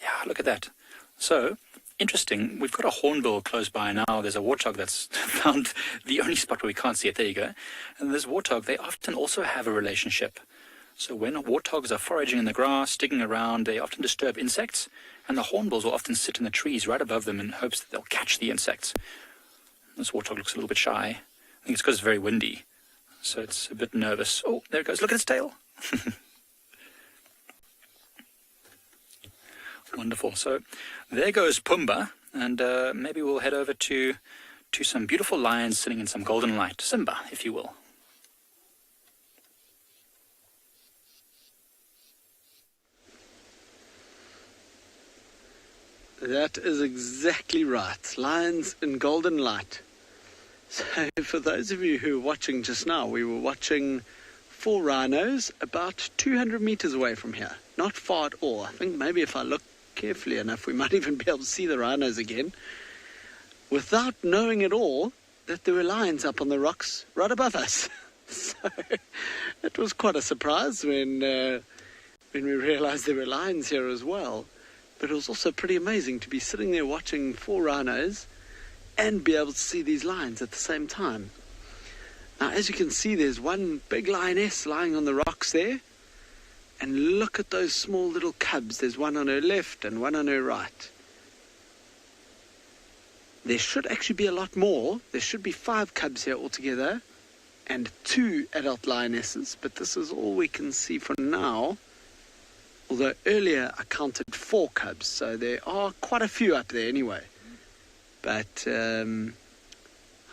Yeah, look at that. So, interesting, we've got a hornbill close by now. There's a warthog that's found the only spot where we can't see it. There you go. And this warthog, they often also have a relationship. So when warthogs are foraging in the grass, digging around, they often disturb insects, and the hornbills will often sit in the trees right above them in hopes that they'll catch the insects. This warthog looks a little bit shy. I think it's because it's very windy, so it's a bit nervous. Oh, there it goes. Look at its tail. Wonderful. So there goes Pumbaa, and maybe we'll head over to some beautiful lions sitting in some golden light. Simba, if you will.
That is exactly right. Lions in golden light. So for those of you who were watching just now, we were watching 4 rhinos about 200 meters away from here. Not far at all. I think maybe if I look carefully enough, we might even be able to see the rhinos again, without knowing at all that there were lions up on the rocks right above us. So it was quite a surprise when we realized there were lions here as well. But it was also pretty amazing to be sitting there watching 4 rhinos and be able to see these lions at the same time. Now, as you can see, there's one big lioness lying on the rocks there. And look at those small little cubs. There's one on her left and one on her right. There should actually be a lot more. There should be 5 cubs here altogether and 2 adult lionesses. But this is all we can see for now. Although earlier I counted 4 cubs, so there are quite a few up there anyway. But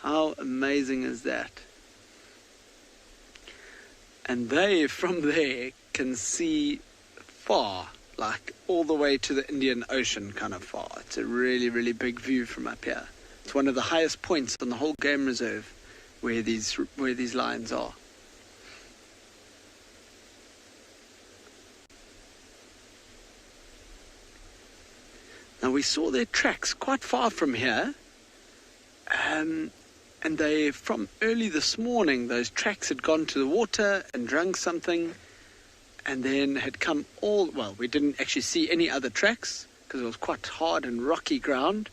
how amazing is that? And they, from there, can see far, like all the way to the Indian Ocean kind of far. It's a really, really big view from up here. It's one of the highest points on the whole game reserve where these lions are. Now, we saw their tracks quite far from here, and they, from early this morning, those tracks had gone to the water and drunk something, and then had come well, we didn't actually see any other tracks, because it was quite hard and rocky ground,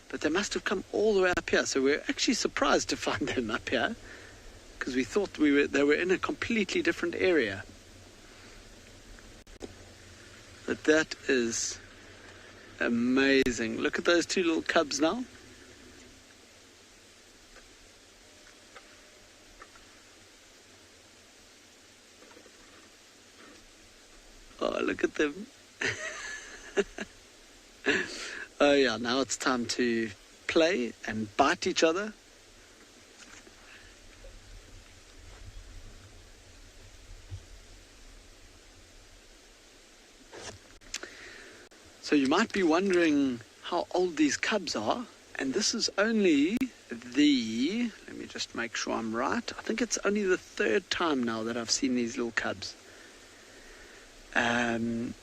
but they must have come all the way up here, so we were actually surprised to find them up here, because we thought they were in a completely different area. But that is amazing. Look at those 2 little cubs now. Oh, look at them. Oh yeah, now it's time to play and bite each other. So you might be wondering how old these cubs are, and this is only let me just make sure I'm right, I think it's only the 3rd time now that I've seen these little cubs. And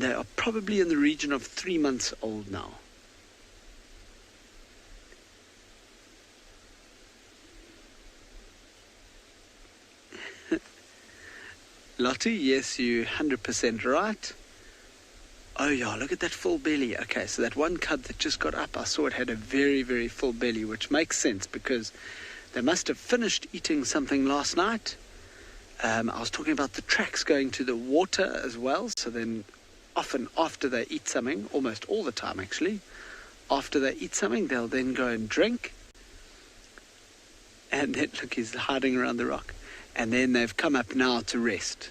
they are probably in the region of 3 months old now. Lottie, yes, you're 100% right. Oh yeah, look at that full belly. Okay, so that one cub that just got up, I saw it had a very, very full belly, which makes sense because they must have finished eating something last night. I was talking about the tracks going to the water as well, so then often after they eat something, almost all the time actually, after they eat something, they'll then go and drink. And then, look, he's hiding around the rock. And then they've come up now to rest.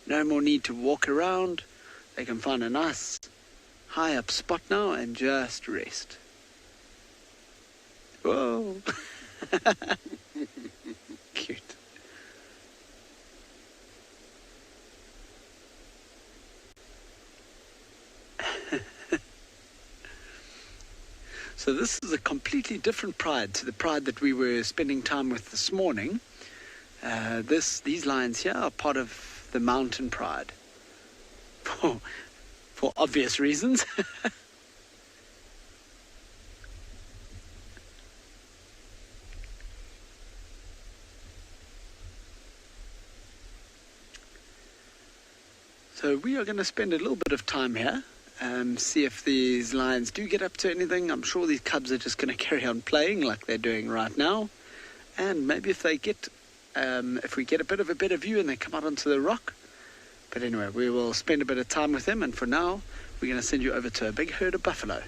No more need to walk around. They can find a nice high up spot now and just rest. Whoa. Cute. So this is a completely different pride to the pride that we were spending time with this morning. These lions here are part of the mountain pride. For obvious reasons. So we are going to spend a little bit of time here. See if these lions do get up to anything. I'm sure these cubs are just going to carry on playing like they're doing right now. And maybe if we get a bit of a better view and they come out onto the rock. But anyway, we will spend a bit of time with them. And for now, we're going to send you over to a big herd of buffalo.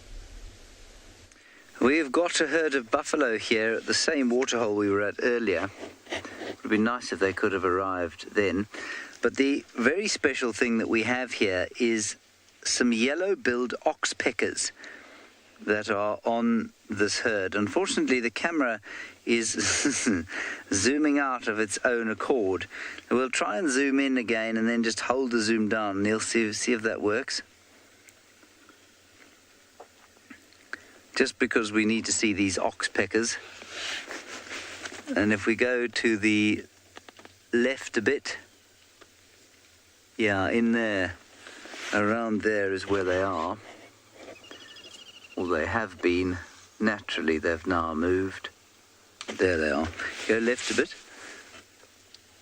We've got a herd of buffalo here at the same waterhole we were at earlier. It would be nice if they could have arrived then. But the very special thing that we have here is some yellow-billed oxpeckers that are on this herd. Unfortunately, the camera is zooming out of its own accord. We'll try and zoom in again and then just hold the zoom down, and you'll see if that works. Just because we need to see these oxpeckers. And if we go to the left a bit, yeah, in there, around there is where they are. Or they have been. Naturally, they've now moved. There they are. Go left a bit.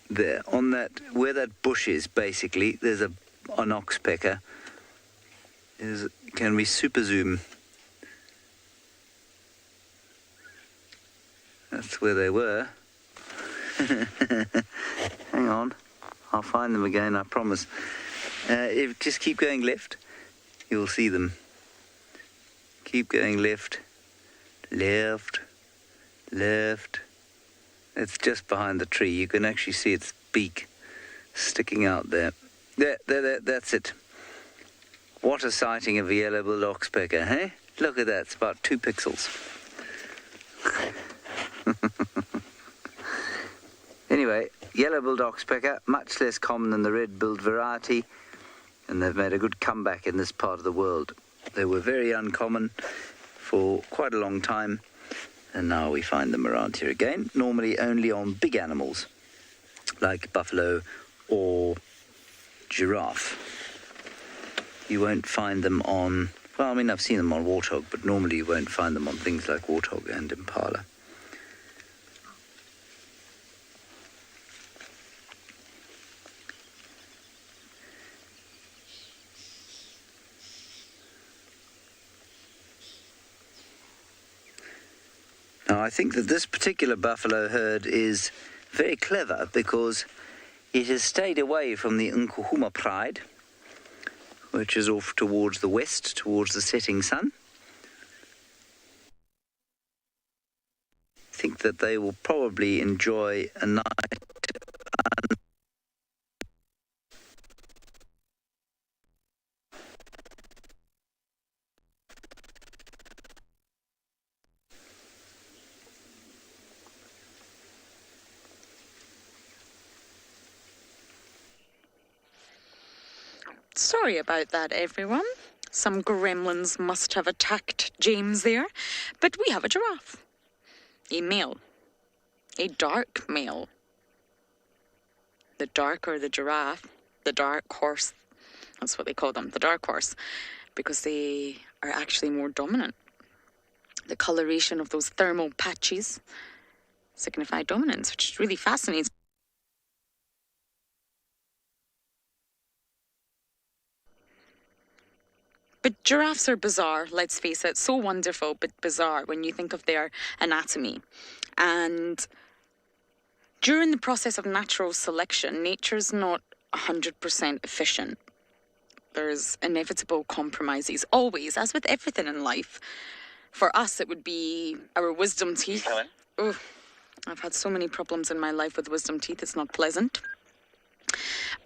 There, on that, where that bush is, basically, there's an oxpecker. Can we super zoom? That's where they were. Hang on. I'll find them again, I promise. Just keep going left. You'll see them. Keep going left. Left. Left. It's just behind the tree. You can actually see its beak sticking out there. There, that's it. What a sighting of a yellow-billed oxpecker, hey? Look at that. It's about 2 pixels. Anyway, yellow-billed oxpecker, much less common than the red-billed variety, and they've made a good comeback in this part of the world. They were very uncommon for quite a long time, and now we find them around here again, normally only on big animals, like buffalo or giraffe. You won't find them on, well, I mean, I've seen them on warthog, but normally you won't find them on things like warthog and impala. Now, I think that this particular buffalo herd is very clever because it has stayed away from the Nkuhuma pride, which is off towards the west, towards the setting sun. I think that they will probably enjoy a night
Sorry about that, everyone. Some gremlins must have attacked James there. But we have a giraffe. A male. A dark male. The darker the giraffe, the dark horse, that's what they call them, the dark horse, because they are actually more dominant. The coloration of those thermal patches signify dominance, which is really fascinating. But giraffes are bizarre, let's face it. So wonderful, but bizarre when you think of their anatomy. And during the process of natural selection, nature's not 100% efficient. There's inevitable compromises, always, as with everything in life. For us, it would be our wisdom teeth. Oh, I've had so many problems in my life with wisdom teeth, it's not pleasant.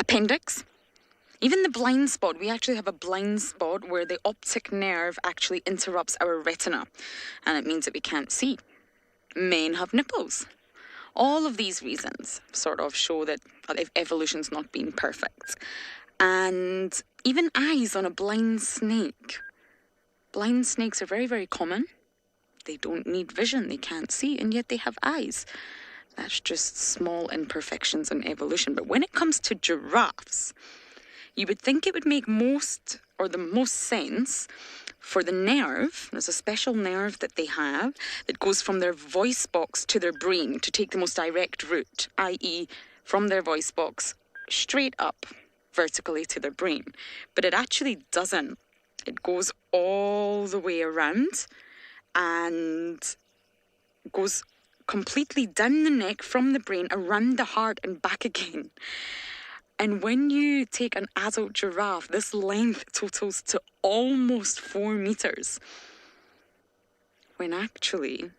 Appendix. Even the blind spot, we actually have a blind spot where the optic nerve actually interrupts our retina, and it means that we can't see. Men have nipples. All of these reasons sort of show that evolution's not been perfect. And even eyes on a blind snake. Blind snakes are very, very common. They don't need vision, they can't see, and yet they have eyes. That's just small imperfections in evolution. But when it comes to giraffes, you would think it would make the most sense for the nerve. There's a special nerve that they have that goes from their voice box to their brain to take the most direct route, i.e. from their voice box straight up vertically to their brain. But it actually doesn't. It goes all the way around and goes completely down the neck from the brain, around the heart and back again. And when you take an adult giraffe, this length totals to almost 4 meters. When actually,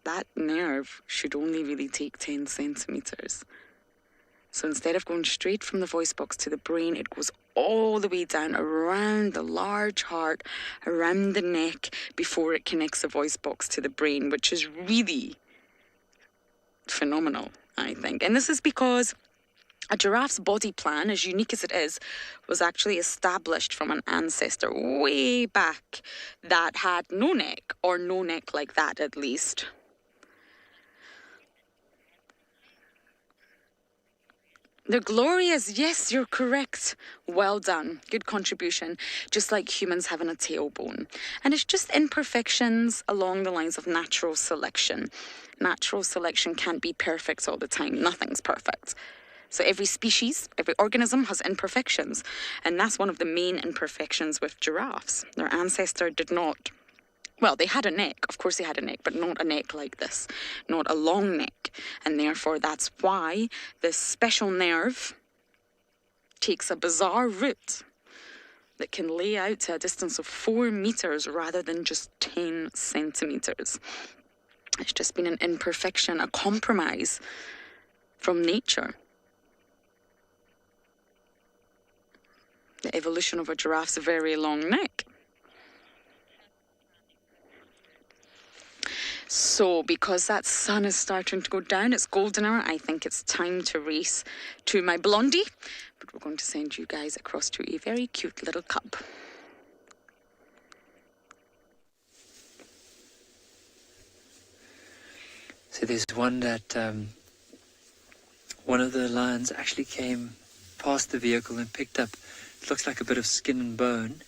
that nerve should only really take 10 centimeters. So instead of going straight from the voice box to the brain, it goes all the way down around the large heart, around the neck, before it connects the voice box to the brain, which is really phenomenal, I think. And this is because a giraffe's body plan, as unique as it is, was actually established from an ancestor way back that had no neck, or no neck like that at least. They're glorious. Yes, you're correct. Well done. Good contribution. Just like humans having a tailbone. And it's just imperfections along the lines of natural selection. Natural selection can't be perfect all the time. Nothing's perfect. So every species, every organism has imperfections. And that's one of the main imperfections with giraffes. Their ancestor did not. Well, they had a neck. Of course they had a neck, but not a neck like this. Not a long neck. And therefore, that's why this special nerve takes a bizarre route that can lay out to a distance of 4 meters rather than just 10 centimeters. It's just been an imperfection, a compromise from nature. The evolution of a giraffe's very long neck. So, because that sun is starting to go down, it's golden hour, I think it's time to race to my blondie. But we're going to send you guys across to a very cute little cub.
So there's one that one of the lions actually came past the vehicle and picked up, it looks like a bit of skin and bone.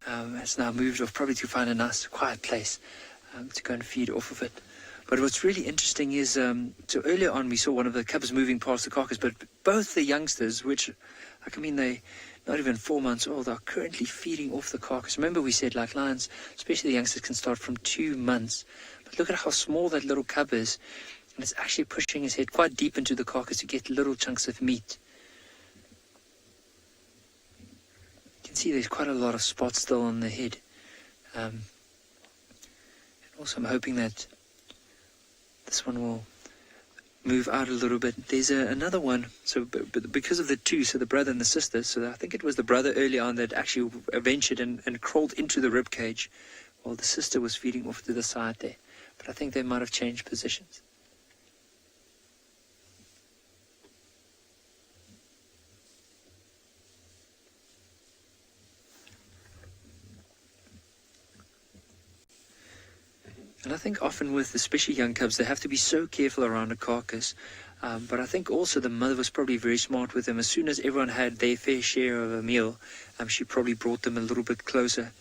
It's now moved off, probably to find a nice quiet place to go and feed off of it. But what's really interesting is, so earlier on we saw one of the cubs moving past the carcass, but both the youngsters, which, they're not even 4 months old, are currently feeding off the carcass. Remember we said, like lions, especially the youngsters, can start from 2 months. But look at how small that little cub is. And it's actually pushing his head quite deep into the carcass to get little chunks of meat. You can see there's quite a lot of spots still on the head. And also I'm hoping that this one will move out a little bit. There's another one, so but because of the two, so the brother and the sister, so I think it was the brother early on that actually ventured and crawled into the rib cage while the sister was feeding off to the side there. But I think they might have changed positions. And I think often with especially young cubs, they have to be so careful around a carcass. But I think also the mother was probably very smart with them. As soon as everyone had their fair share of a meal, she probably brought them a little bit closer.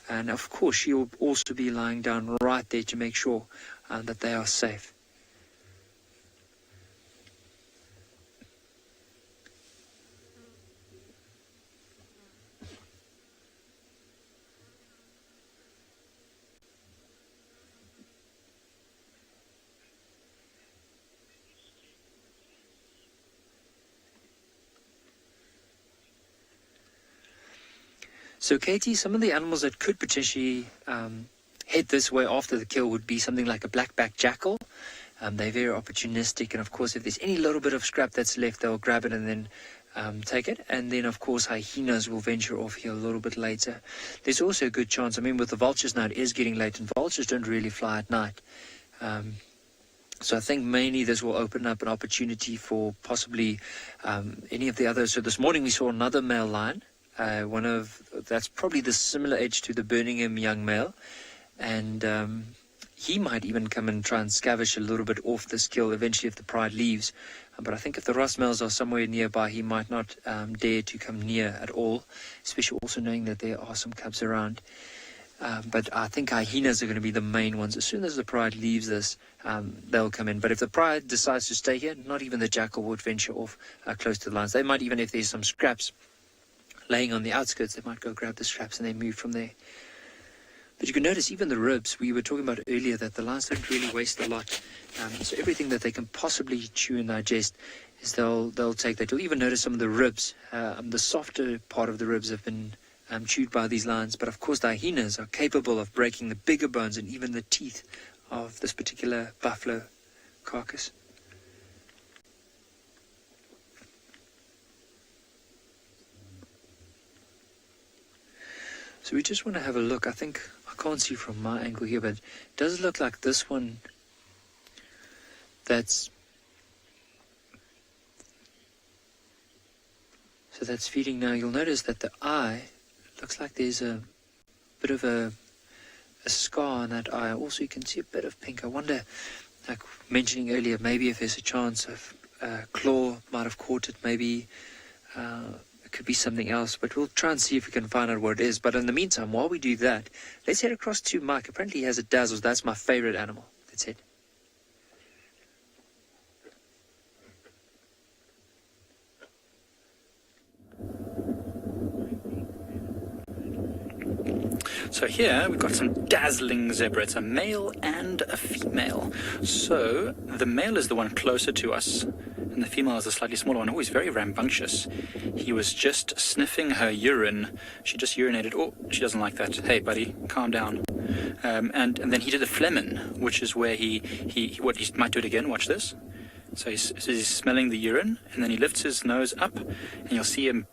And of course, she will also be lying down right there to make sure that they are safe. So, Katie, some of the animals that could potentially head this way after the kill would be something like a black-backed jackal. They're very opportunistic, and of course, if there's any little bit of scrap that's left, they'll grab it and then take it. And then, of course, hyenas will venture off here a little bit later. There's also a good chance, I mean, with the vultures now, it is getting late, and vultures don't really fly at night. So I think mainly this will open up an opportunity for possibly any of the others. So this morning we saw another male lion, that's probably the similar age to the Birmingham young male, and he might even come and try and scavesh a little bit off this kill eventually if the pride leaves. But I think if the Ross males are somewhere nearby, he might not dare to come near at all, especially also knowing that there are some cubs around. But I think hyenas are going to be the main ones. As soon as the pride leaves this, they'll come in. But if the pride decides to stay here, not even the jackal would venture off close to the lines. They might, even if there's some scraps laying on the outskirts, they might go grab the scraps and then move from there. But you can notice even the ribs, we were talking about earlier, that the lions don't really waste a lot. So everything that they can possibly chew and digest is they'll take that. You'll even notice some of the ribs, the softer part of the ribs have been chewed by these lions. But of course the hyenas are capable of breaking the bigger bones and even the teeth of this particular buffalo carcass. So we just want to have a look. I think, I can't see from my angle here, but it does look like this one that's feeding now. You'll notice that the eye looks like there's a bit of a scar on that eye. Also, you can see a bit of pink. I wonder, like mentioning earlier, maybe if there's a chance of claw might have caught it, maybe it could be something else, but we'll try and see if we can find out what it is. But in the meantime, while we do that, let's head across to Mike. Apparently he has a dazzles. That's my favorite animal. Let's head.
So here we've got some dazzling zebra. It's a male and a female. So the male is the one closer to us, and the female is the slightly smaller one. Oh, he's very rambunctious. He was just sniffing her urine. She just urinated. Oh, she doesn't like that. Hey, buddy, calm down. And then he did a phlegmon, which is where he might do it again. Watch this. So he's smelling the urine, and then he lifts his nose up, and you'll see him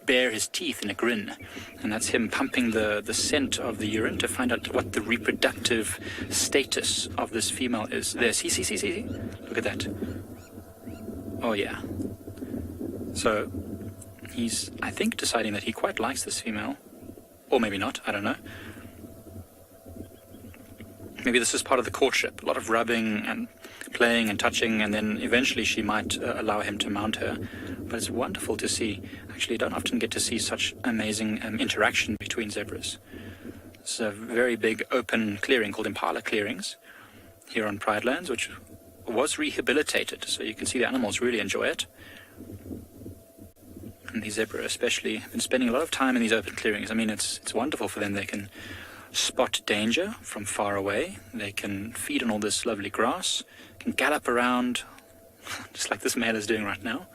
bare his teeth in a grin, and that's him pumping the scent of the urine to find out what the reproductive status of this female is. There, see, look at that. Oh yeah. So he's, I think, deciding that he quite likes this female, or maybe not, I don't know. Maybe this is part of the courtship, a lot of rubbing and playing and touching, and then eventually she might allow him to mount her. But it's wonderful to see. Actually, you don't often get to see such amazing interaction between zebras. It's a very big open clearing called impala clearings here on Pride Lands, which was rehabilitated, so you can see the animals really enjoy it. And these zebra especially have been spending a lot of time in these open clearings. I mean, it's wonderful for them. They can spot danger from far away. They can feed on all this lovely grass, can gallop around, just like this male is doing right now.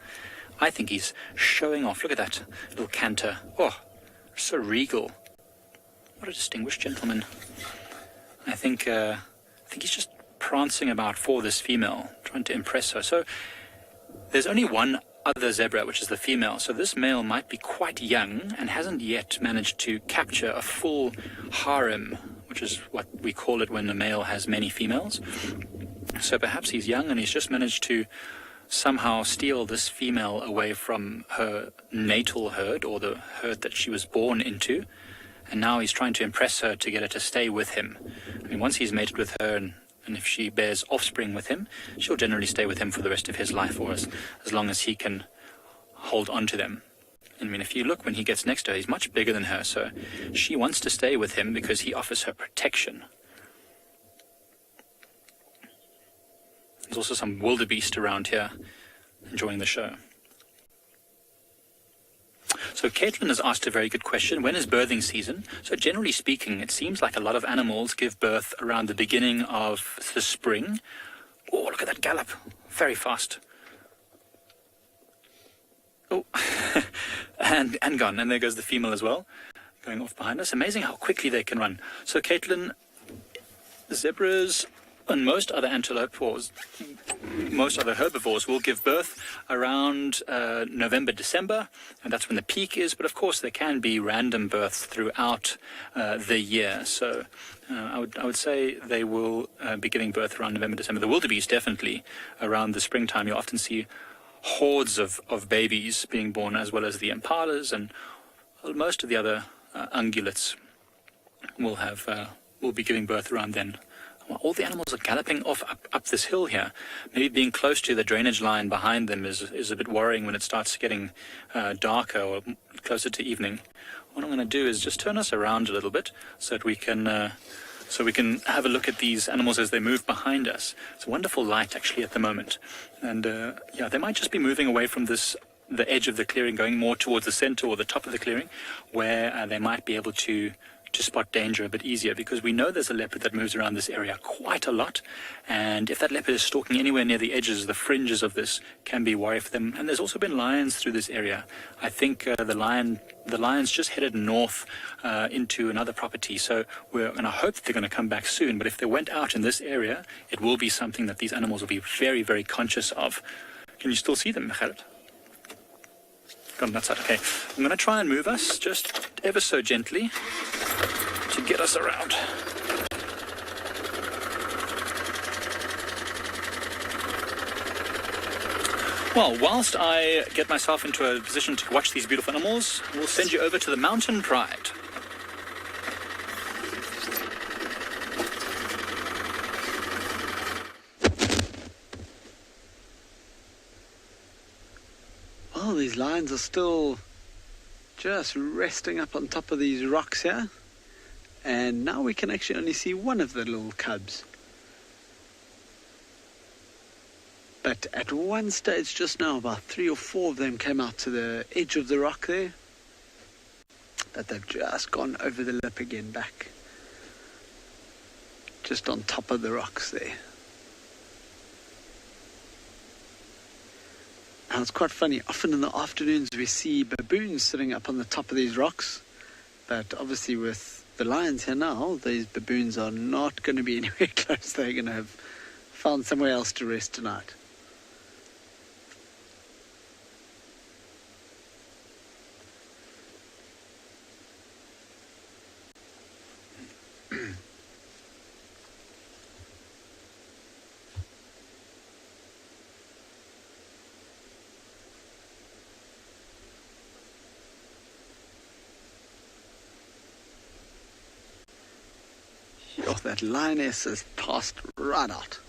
I think he's showing off. Look at that little canter. Oh, so regal. What a distinguished gentleman. I think he's just prancing about for this female, trying to impress her. So there's only one other zebra, which is the female. So this male might be quite young and hasn't yet managed to capture a full harem, which is what we call it when a male has many females. So perhaps he's young and he's just managed to somehow steal this female away from her natal herd, or the herd that she was born into, and now he's trying to impress her to get her to stay with him. I mean, once he's mated with her, and if she bears offspring with him, she'll generally stay with him for the rest of his life, or as long as he can hold on to them. I mean, if you look, when he gets next to her, he's much bigger than her, so she wants to stay with him because he offers her protection. There's also some wildebeest around here enjoying the show. So Caitlin has asked a very good question. When is birthing season? So generally speaking, it seems like a lot of animals give birth around the beginning of the spring. Oh, look at that gallop. Very fast. Oh, and gone. And there goes the female as well. going off behind us. Amazing how quickly they can run. So, Caitlin, zebras and most other antelope or most other herbivores will give birth around November, December, and that's when the peak is. But of course, there can be random births throughout the year. So I would say they will be giving birth around November, December. The wildebeest definitely around the springtime. You often see hordes of babies being born, as well as the impalas, and most of the other ungulates will be giving birth around then. All the animals are galloping off up this hill here. Maybe being close to the drainage line behind them is a bit worrying when it starts getting darker or closer to evening. What I'm going to do is just turn us around a little bit so that we can have a look at these animals as they move behind us. It's a wonderful light actually at the moment, and they might just be moving away from the edge of the clearing, going more towards the center or the top of the clearing, where they might be able to spot danger a bit easier, because we know there's a leopard that moves around this area quite a lot, and if that leopard is stalking anywhere near the edges, the fringes of this can be worry for them. And there's also been lions through this area. I think the lions just headed north into another property, so we're going to hope that they're going to come back soon. But if they went out in this area, it will be something that these animals will be very, very conscious of. Can you still see them, Gerrit? Gone that side. Okay, I'm going to try and move us just ever so gently to get us around. Well, whilst I get myself into a position to watch these beautiful animals, we'll send you over to the Mountain Pride.
Well, these lions are still just resting up on top of these rocks here. And now we can actually only see one of the little cubs. But at one stage just now, about 3 or 4 of them came out to the edge of the rock there. But they've just gone over the lip again back. Just on top of the rocks there. Now it's quite funny, often in the afternoons we see baboons sitting up on the top of these rocks. But obviously with the lions here now, these baboons are not going to be anywhere close. They're going to have found somewhere else to rest tonight. Oh, that lioness has passed right out.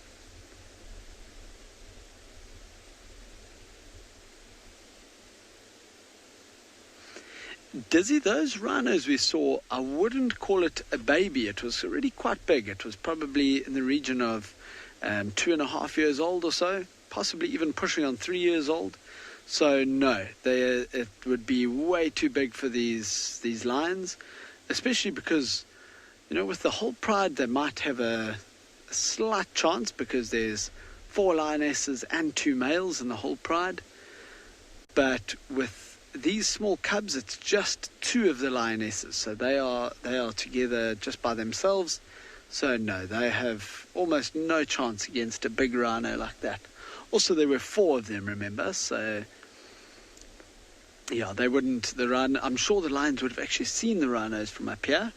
Dizzy, those rhinos we saw, I wouldn't call it a baby. It was already quite big. It was probably in the region of 2.5 years old or so, possibly even pushing on 3 years old. So no, it would be way too big for these lions, especially because, you know, with the whole pride, they might have a slight chance because there's 4 lionesses and 2 males in the whole pride. But with these small cubs, it's just 2 of the lionesses, so they are together just by themselves. So no, they have almost no chance against a big rhino like that. Also, there were 4 of them, remember? So yeah, they wouldn't. I'm sure the lions would have actually seen the rhinos from up here.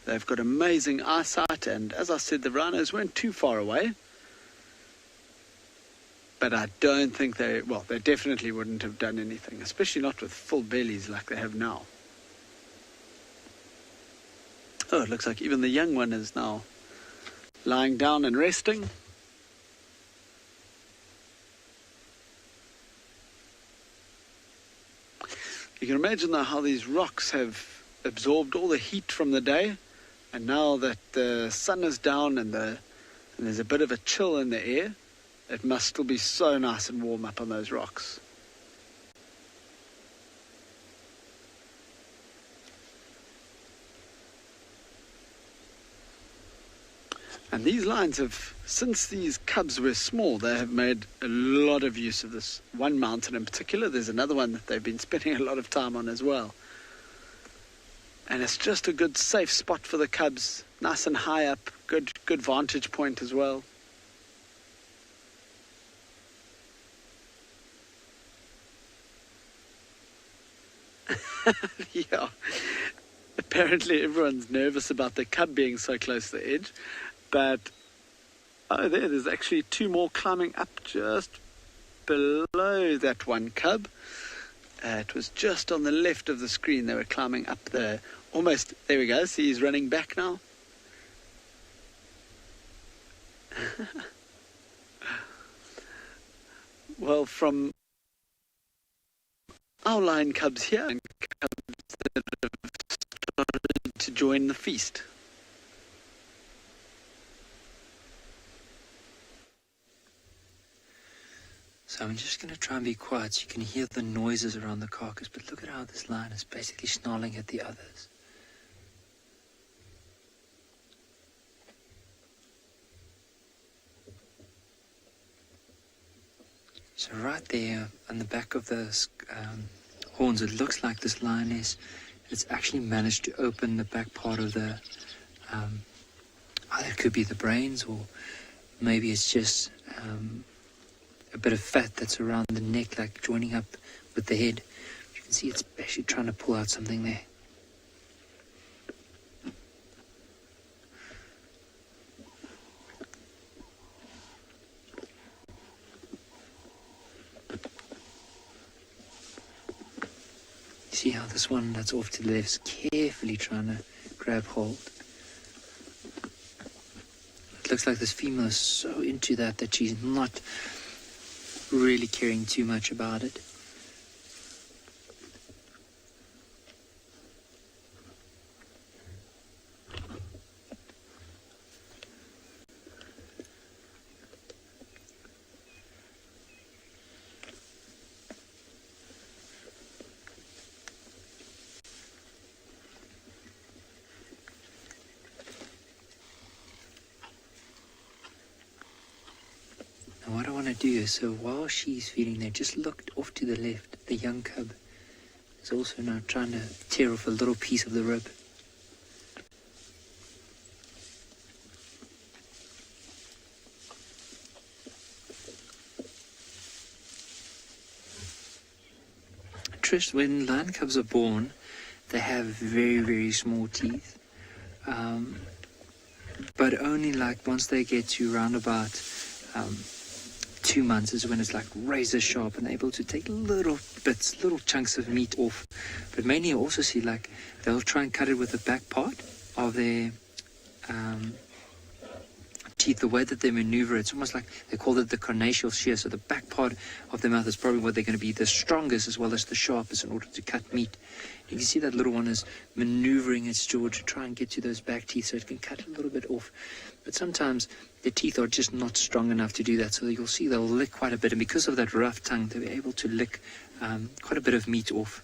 They've got amazing eyesight, and as I said, the rhinos weren't too far away. But I don't think they definitely wouldn't have done anything, especially not with full bellies like they have now. Oh, it looks like even the young one is now lying down and resting. You can imagine though how these rocks have absorbed all the heat from the day, and now that the sun is down and there's a bit of a chill in the air, it must still be so nice and warm up on those rocks. And these lions have, since these cubs were small, they have made a lot of use of this one mountain in particular. There's another one that they've been spending a lot of time on as well. And it's just a good safe spot for the cubs, nice and high up, good vantage point as well. Yeah, apparently everyone's nervous about the cub being so close to the edge, but oh, there's actually two more climbing up just below that one cub. It was just on the left of the screen. They were climbing up the almost, there we go, see he's running back now. Well, from our lion cubs here and cubs that have started to join the feast.
So I'm just going to try and be quiet so you can hear the noises around the carcass, but look at how this lion is basically snarling at the others. So right there on the back of the horns, it looks like this lioness, it's actually managed to open the back part of the, either it could be the brains or maybe it's just a bit of fat that's around the neck, like joining up with the head. You can see it's actually trying to pull out something there. You see how this one that's off to the left is carefully trying to grab hold. It looks like this female is so into that she's not really caring too much about it. Now what I want to do is, so while she's feeding there, just look off to the left. The young cub is also now trying to tear off a little piece of the rib. Trish, when lion cubs are born, they have very, very small teeth. But only like once they get to around about 2 months is when it's like razor sharp and they're able to take little bits, little chunks of meat off. But mainly you also see like they'll try and cut it with the back part of their teeth. The way that they maneuver, it's almost like they call it the carnassial shear. So the back part of the mouth is probably where they're going to be the strongest as well as the sharpest in order to cut meat. You can see that little one is maneuvering its jaw to try and get to those back teeth so it can cut a little bit off. But sometimes the teeth are just not strong enough to do that. So you'll see they'll lick quite a bit. And because of that rough tongue, they'll be able to lick quite a bit of meat off.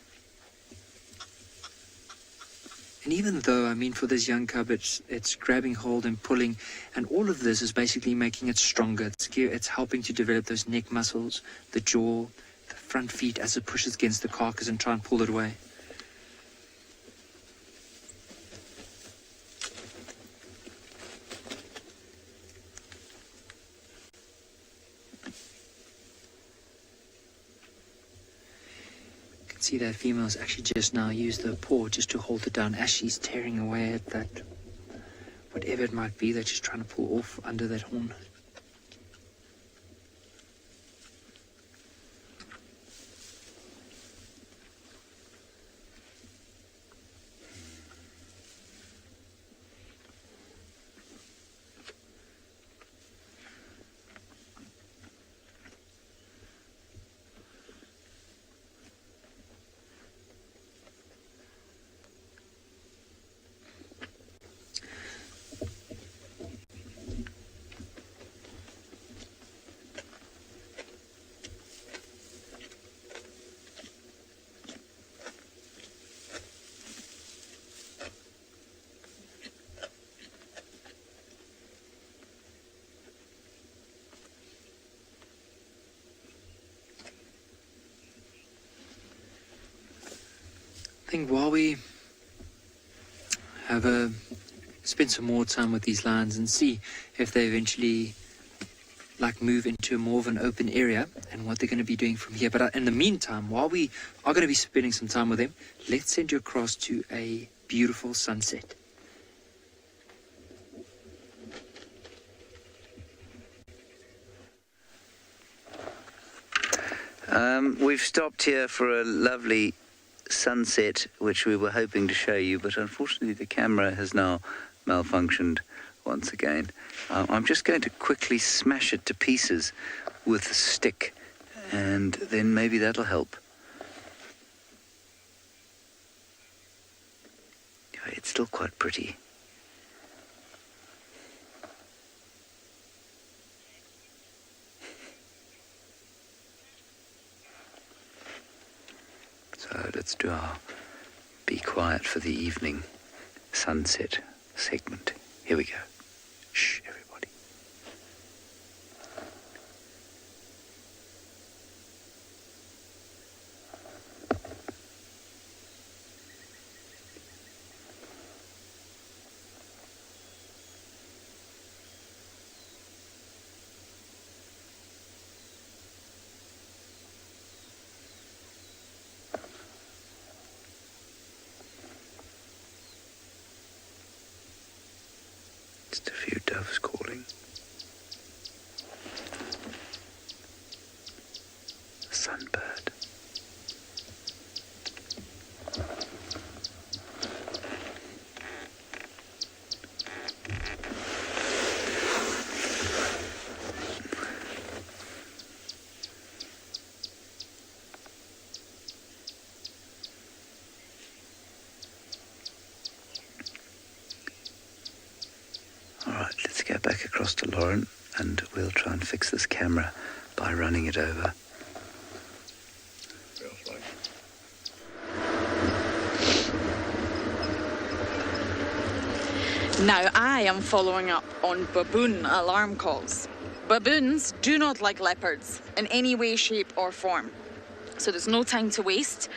And even though, I mean, for this young cub, it's grabbing hold and pulling, and all of this is basically making it stronger. It's helping to develop those neck muscles, the jaw, the front feet as it pushes against the carcass and try and pull it away. See that female's actually just now used the paw just to hold it down as she's tearing away at that, whatever it might be that she's trying to pull off under that horn. I think while we spend some more time with these lions and see if they eventually move into more of an open area and what they're going to be doing from here. But in the meantime, while we are going to be spending some time with them, let's send you across to a beautiful sunset.
We've stopped here for a lovely sunset, which we were hoping to show you, but unfortunately the camera has now malfunctioned once again. I'm just going to quickly smash it to pieces with a stick, and then maybe that'll help. It's still quite pretty. So let's do our Be Quiet for the Evening sunset segment. Here we go. Shh, everybody. Just a few doves calling. A sunbird. Alright, let's get back across to Lauren and we'll try and fix this camera by running it over.
Now I am following up on baboon alarm calls. Baboons do not like leopards in any way, shape or form. So there's no time to waste.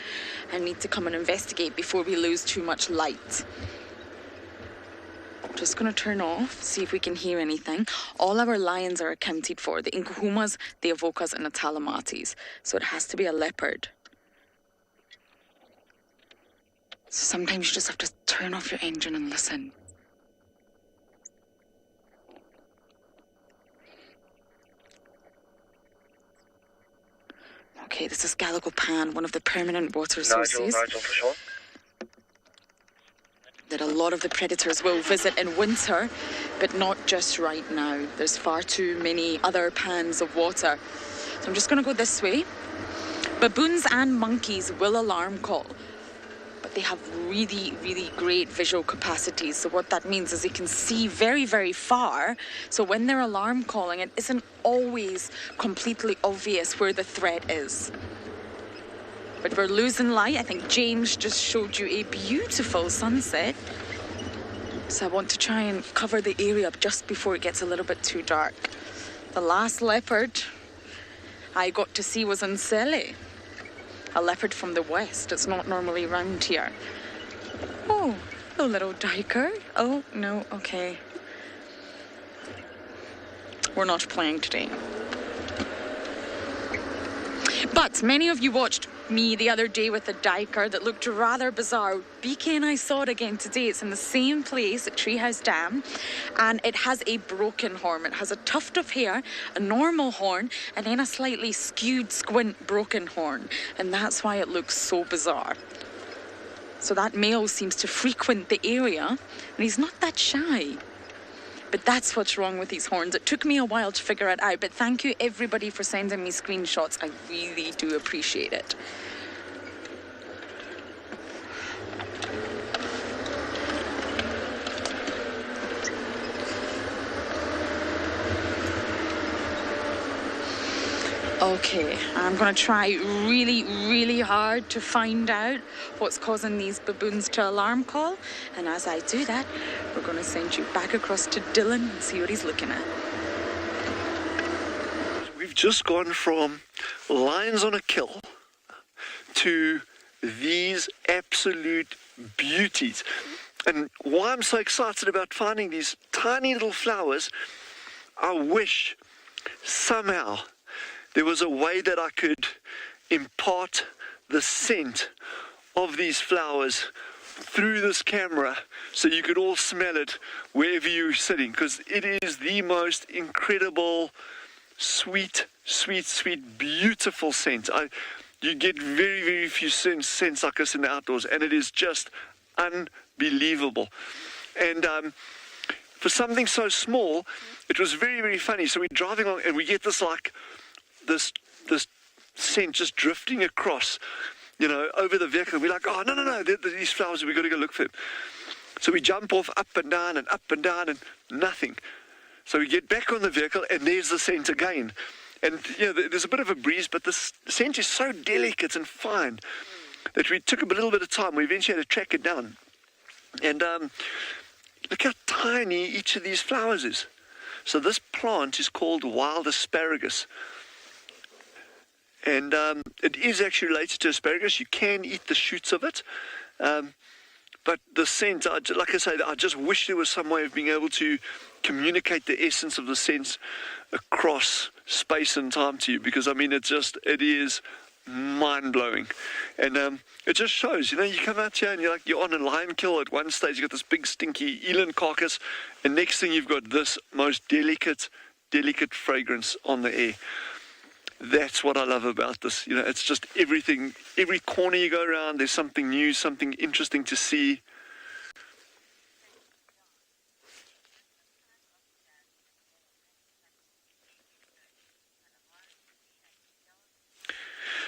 I need to come and investigate before we lose too much light. Just going to turn off, see if we can hear anything. All our lions are accounted for. The Nkuhumas, the Avokas and the Talamatis. So it has to be a leopard. So sometimes you just have to turn off your engine and listen. Okay, this is Gallagher Pan, one of the permanent water sources
Nigel for sure.
that a lot of the predators will visit in winter, but not just right now. There's far too many other pans of water. So I'm just going to go this way. Baboons and monkeys will alarm call, but they have really, really great visual capacities. So what that means is they can see very, very far. So when they're alarm calling, it isn't always completely obvious where the threat is. But we're losing light. I think James just showed you a beautiful sunset. So I want to try and cover the area up just before it gets a little bit too dark. The last leopard I got to see was in Sele. A leopard from the west. It's not normally around here. Oh, a little diker. Oh, no, okay. We're not playing today. But many of you watched me the other day with a diker that looked rather bizarre. BK and I saw it again today. It's in the same place at Treehouse Dam, and it has a broken horn. It has a tuft of hair, a normal horn, and then a slightly skewed, squint, broken horn. And that's why it looks so bizarre. So that male seems to frequent the area, and he's not that shy. But that's what's wrong with these horns. It took me a while to figure it out, but thank you everybody for sending me screenshots. I really do appreciate it. Okay, I'm going to try really, really hard to find out what's causing these baboons to alarm call. And as I do that, we're going to send you back across to Dylan and see what he's looking at.
We've just gone from lions on a kill to these absolute beauties. And why I'm so excited about finding these tiny little flowers, I wish somehow there was a way that I could impart the scent of these flowers through this camera so you could all smell it wherever you're sitting, because it is the most incredible, sweet, beautiful scent. You get very few scents like this in the outdoors, and it is just unbelievable. And for something so small, it was very funny. So we're driving along and we get this this scent just drifting across, over the vehicle. We're like, oh, no, these flowers, we've got to go look for them. So we jump off up and down and nothing. So we get back on the vehicle and there's the scent again. And, there's a bit of a breeze, but the scent is so delicate and fine that we took a little bit of time. We eventually had to track it down. And look how tiny each of these flowers is. So this plant is called wild asparagus. And it is actually related to asparagus. You can eat the shoots of it. But the scent, like I say, I just wish there was some way of being able to communicate the essence of the scent across space and time to you, because it is mind-blowing. And it just shows, you come out here and you're on a lion kill. At one stage you got this big stinky eland carcass, and next thing you've got this most delicate fragrance on the air. That's what I love about this. It's just everything. Every corner you go around, there's something new, something interesting to see.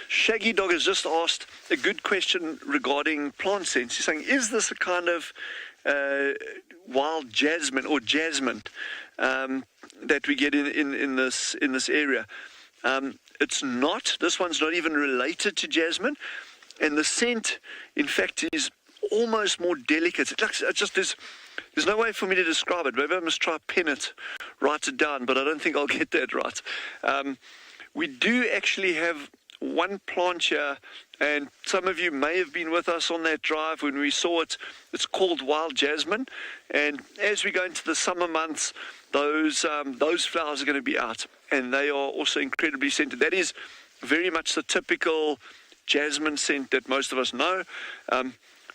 Shaggy Dog has just asked a good question regarding plant scents. He's saying, is this a kind of wild jasmine or jasmine that we get in this area? It's not. This one's not even related to jasmine, and the scent, in fact, is almost more delicate. There's no way for me to describe it. Maybe I must try pen it, write it down, but I don't think I'll get that right. We do actually have one plant here, and some of you may have been with us on that drive when we saw it. It's called wild jasmine, and as we go into the summer months, those flowers are going to be out, and they are also incredibly scented. That is very much the typical jasmine scent that most of us know.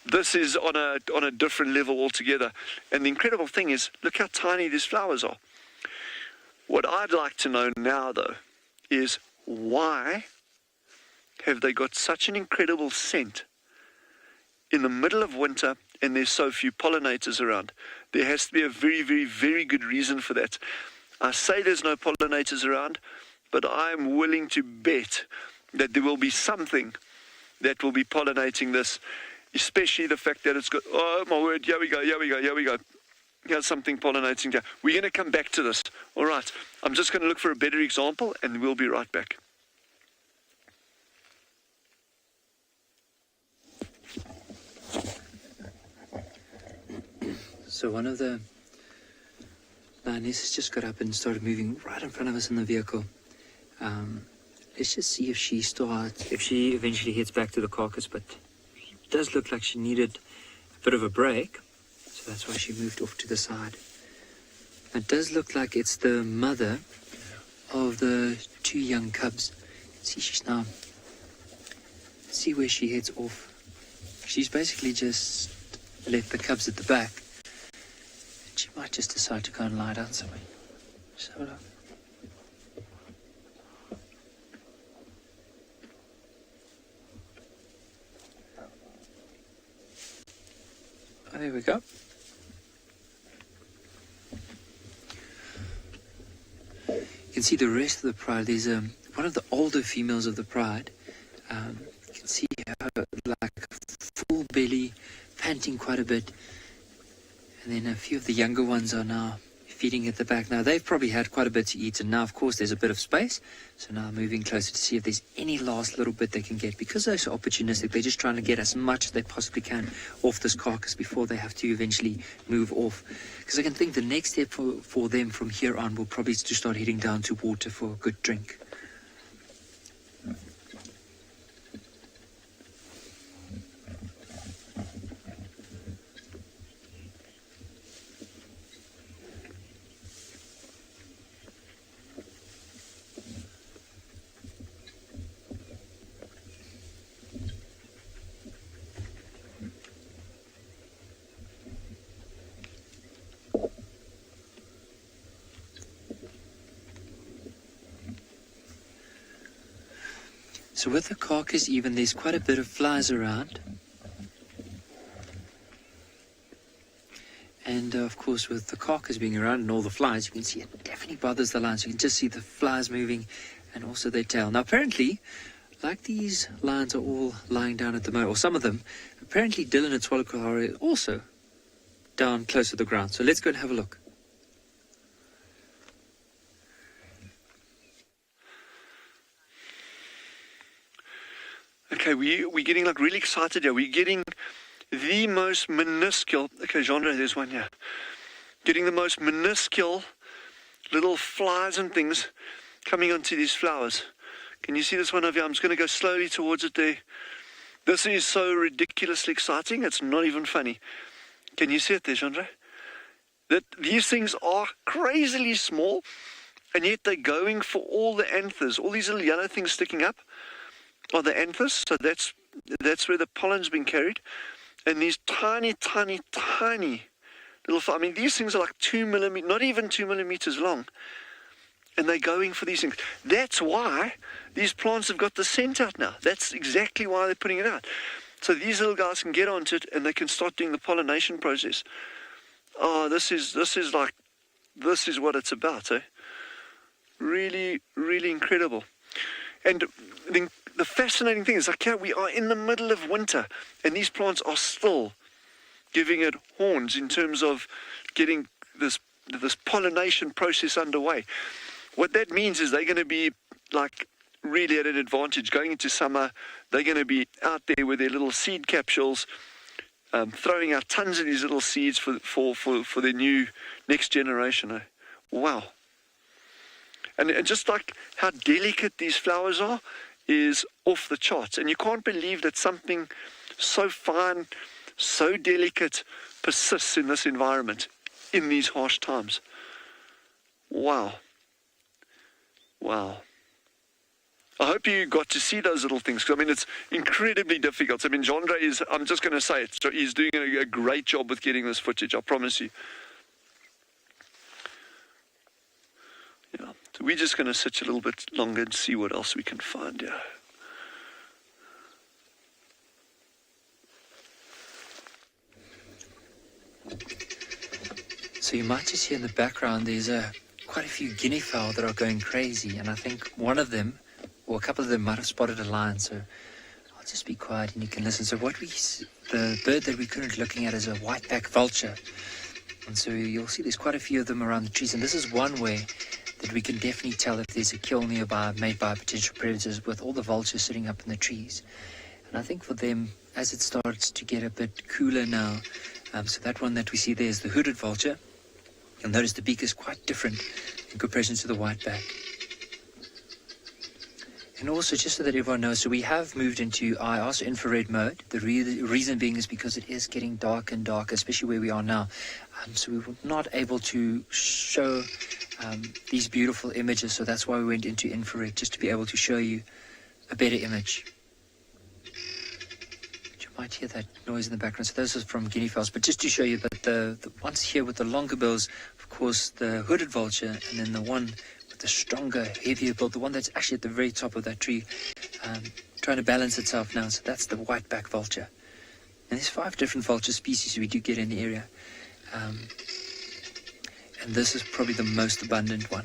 This is on a different level altogether. And the incredible thing is, look how tiny these flowers are. What I'd like to know now, though, is why have they got such an incredible scent in the middle of winter and there's so few pollinators around? There has to be a very good reason for that. I say there's no pollinators around, but I'm willing to bet that there will be something that will be pollinating this, especially the fact that it's got, oh my word, here we go. Here's something pollinating here. We're going to come back to this. All right, I'm just going to look for a better example and we'll be right back.
So one of the lionesses just got up and started moving right in front of us in the vehicle. Let's just see if she eventually heads back to the carcass, but it does look like she needed a bit of a break, so that's why she moved off to the side. It does look like it's the mother of the two young cubs. See, she's now, see where she heads off. She's basically just left the cubs at the back. She might just decide to go and lie down somewhere. Just have a look. Oh, there we go. You can see the rest of the pride. There's one of the older females of the pride. You can see her like full belly, panting quite a bit. And then a few of the younger ones are now feeding at the back. Now, they've probably had quite a bit to eat, and now, of course, there's a bit of space. So now moving closer to see if there's any last little bit they can get. Because they're so opportunistic, they're just trying to get as much as they possibly can off this carcass before they have to eventually move off. Because I can think the next step for them from here on will probably to start heading down to water for a good drink. So with the carcass even, there's quite a bit of flies around. And of course, with the carcass being around and all the flies, you can see it definitely bothers the lions. You can just see the flies moving and also their tail. Now apparently, like these lions are all lying down at the moment, or some of them, apparently Dylan at Tswalu Kalahari is also down close to the ground. So let's go and have a look.
Okay, we're getting like really excited here. We're getting the most minuscule, okay, Genre, there's one here. Getting the most minuscule little flies and things coming onto these flowers. Can you see this one over here? I'm just going to go slowly towards it there. This is so ridiculously exciting, it's not even funny. Can you see it there, Genre? That these things are crazily small, and yet they're going for all the anthers. All these little yellow things sticking up are the anthers, so that's where the pollen's been carried. And these tiny, tiny, tiny little, I mean, these things are like 2 millimeters, not even 2 millimeters long. And they're going for these things. That's why these plants have got the scent out now. That's exactly why they're putting it out. So these little guys can get onto it and they can start doing the pollination process. Oh, this is what it's about, eh? Really, really incredible. And the fascinating thing is, like, yeah, we are in the middle of winter, and these plants are still giving it horns in terms of getting this pollination process underway. What that means is they're going to be like really at an advantage going into summer. They're going to be out there with their little seed capsules, throwing out tons of these little seeds for their new next generation. Eh? Wow. And just like how delicate these flowers are is off the charts. And you can't believe that something so fine, so delicate persists in this environment in these harsh times. Wow. Wow. I hope you got to see those little things, because I mean, it's incredibly difficult. I mean, Genre is, I'm just going to say it, so he's doing a great job with getting this footage, I promise you. Yeah, so we're just going to sit a little bit longer and see what else we can find here.
So you might just hear in the background there's quite a few guinea fowl that are going crazy, and I think one of them, or a couple of them, might have spotted a lion. So I'll just be quiet and you can listen. So the bird that we're currently looking at is a white-backed vulture, and so you'll see there's quite a few of them around the trees, and this is one way that we can definitely tell if there's a kill nearby made by potential predators, with all the vultures sitting up in the trees. And I think for them, as it starts to get a bit cooler now, so that one that we see there is the hooded vulture. You'll notice the beak is quite different in comparison to the whiteback. And also, just so that everyone knows, so we have moved into IR, so infrared mode. The reason being is because it is getting darker and darker, especially where we are now. So we were not able to show these beautiful images, so that's why we went into infrared, just to be able to show you a better image. You might hear that noise in the background. So those are from guinea fowls, but just to show you that the ones here with the longer bills, of course, the hooded vulture, and then the one with the stronger, heavier bill, the one that's actually at the very top of that tree, trying to balance itself now. So that's the white-back vulture. And there's 5 different vulture species we do get in the area. And this is probably the most abundant one.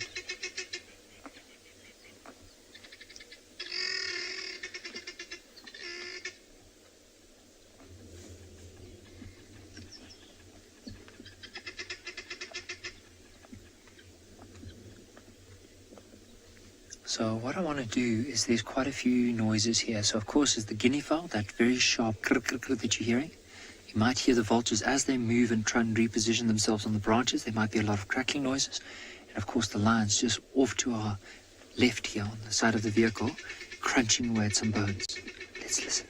So what I want to do is, there's quite a few noises here. So of course there's the guinea fowl, that very sharp that you're hearing. You might hear the vultures as they move and try and reposition themselves on the branches. There might be a lot of crackling noises. And of course the lions just off to our left here on the side of the vehicle, crunching away at some bones. Let's listen.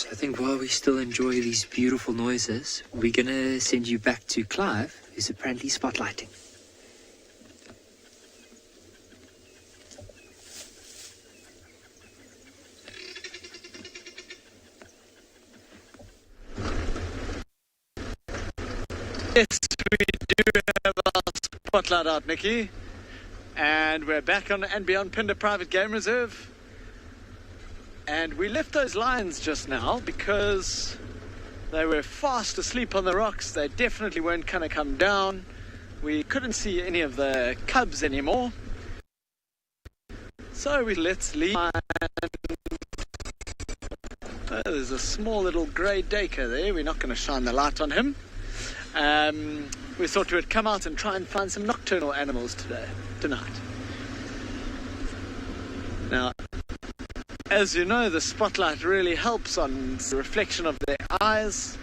So I think while we still enjoy these beautiful noises, we're going to send you back to Clive, who's apparently spotlighting.
Yes, we do have our spotlight out, Nikki. And we're back on and beyond Phinda Private Game Reserve. And we left those lions just now because they were fast asleep on the rocks. They definitely weren't going to come down. We couldn't see any of the cubs anymore. So let's leave. Oh, there's a small little grey daker there. We're not going to shine the light on him. We thought we would come out and try and find some nocturnal animals tonight. Now, as you know, the spotlight really helps on the reflection of their eyes.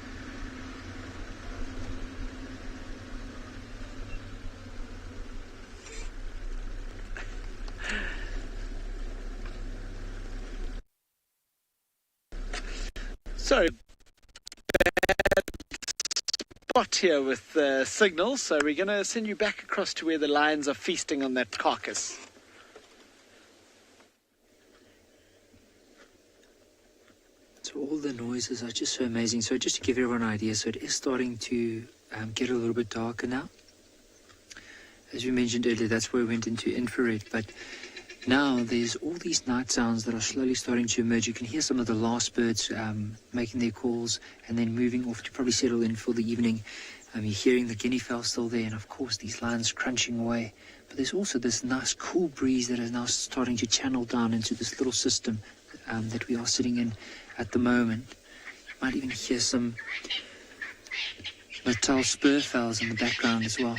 So, bad spot here with the signal, so we're going to send you back across to where the lions are feasting on that carcass.
So all the noises are just so amazing. So just to give everyone an idea, so it is starting to get a little bit darker now. As we mentioned earlier, that's where we went into infrared, but now there's all these night sounds that are slowly starting to emerge. You can hear some of the last birds making their calls and then moving off to probably settle in for the evening. You're hearing the guinea fowl still there, and of course these lions crunching away. But there's also this nice cool breeze that is now starting to channel down into this little system that we are sitting in at the moment. You might even hear some Natal spur fowls in the background as well.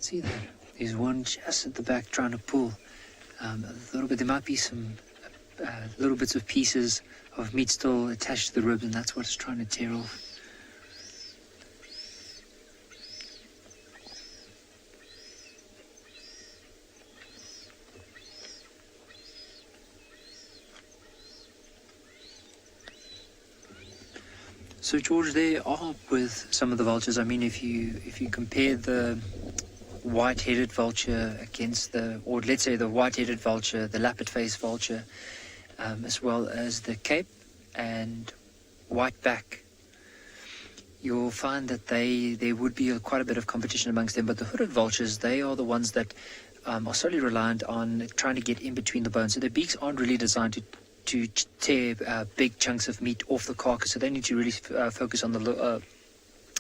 See that? There's one just at the back trying to pull a little bit. There might be some little bits of pieces of meat still attached to the ribs, and that's what it's trying to tear off. So George, there are with some of the vultures. I mean, if you compare the white-headed vulture against or let's say the white-headed vulture, the lappet-faced vulture, as well as the Cape and whiteback, you'll find that there would be quite a bit of competition amongst them. But the hooded vultures, they are the ones that are solely reliant on trying to get in between the bones. So their beaks aren't really designed to tear big chunks of meat off the carcass. So they need to really focus on the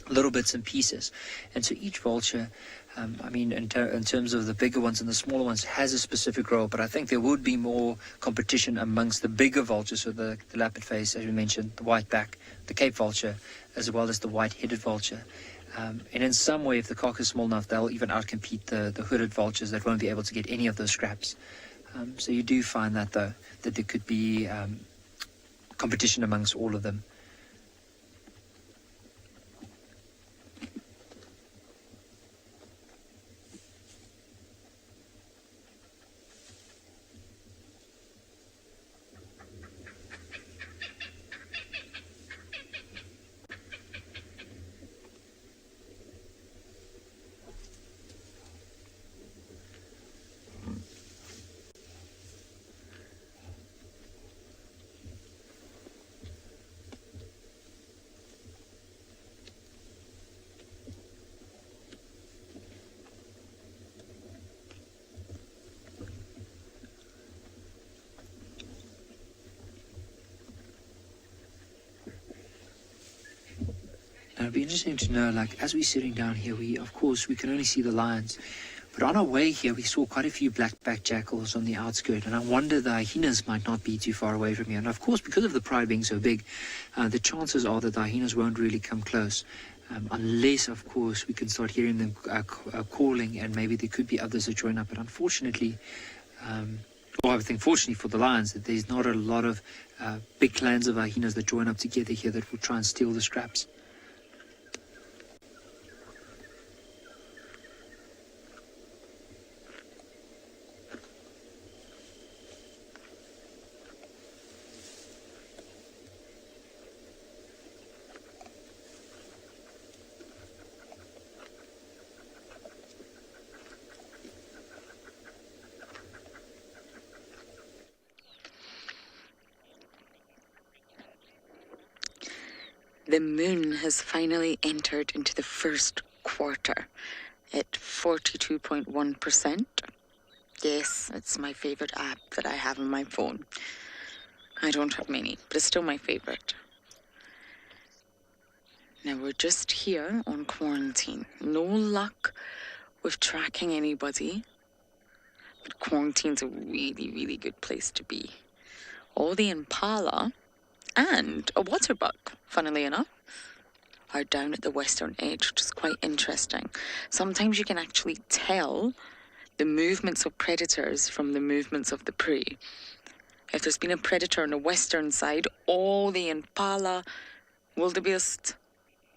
little bits and pieces. And so each vulture, I mean, in terms of the bigger ones and the smaller ones, has a specific role. But I think there would be more competition amongst the bigger vultures, so the lappet face, as we mentioned, the whiteback, the Cape vulture, as well as the white-headed vulture. And in some way, if the carcass is small enough, they'll even outcompete the hooded vultures that won't be able to get any of those scraps. So you do find that, though, that there could be competition amongst all of them. And it'd be interesting to know, like, as we're sitting down here, of course, we can only see the lions. But on our way here, we saw quite a few black-backed jackals on the outskirts, and I wonder the hyenas might not be too far away from here. And of course, because of the pride being so big, the chances are that the hyenas won't really come close, unless, of course, we can start hearing them calling, and maybe there could be others that join up. But unfortunately, I think fortunately for the lions, that there's not a lot of big clans of hyenas that join up together here that will try and steal the scraps.
The moon has finally entered into the first quarter at 42.1%. Yes, it's my favorite app that I have on my phone. I don't have many, but it's still my favorite. Now we're just here on quarantine. No luck with tracking anybody, but quarantine's a really, really good place to be. All the impala and a waterbuck, funnily enough, are down at the western edge, which is quite interesting. Sometimes you can actually tell the movements of predators from the movements of the prey. If there's been a predator on the western side, all the impala, wildebeest,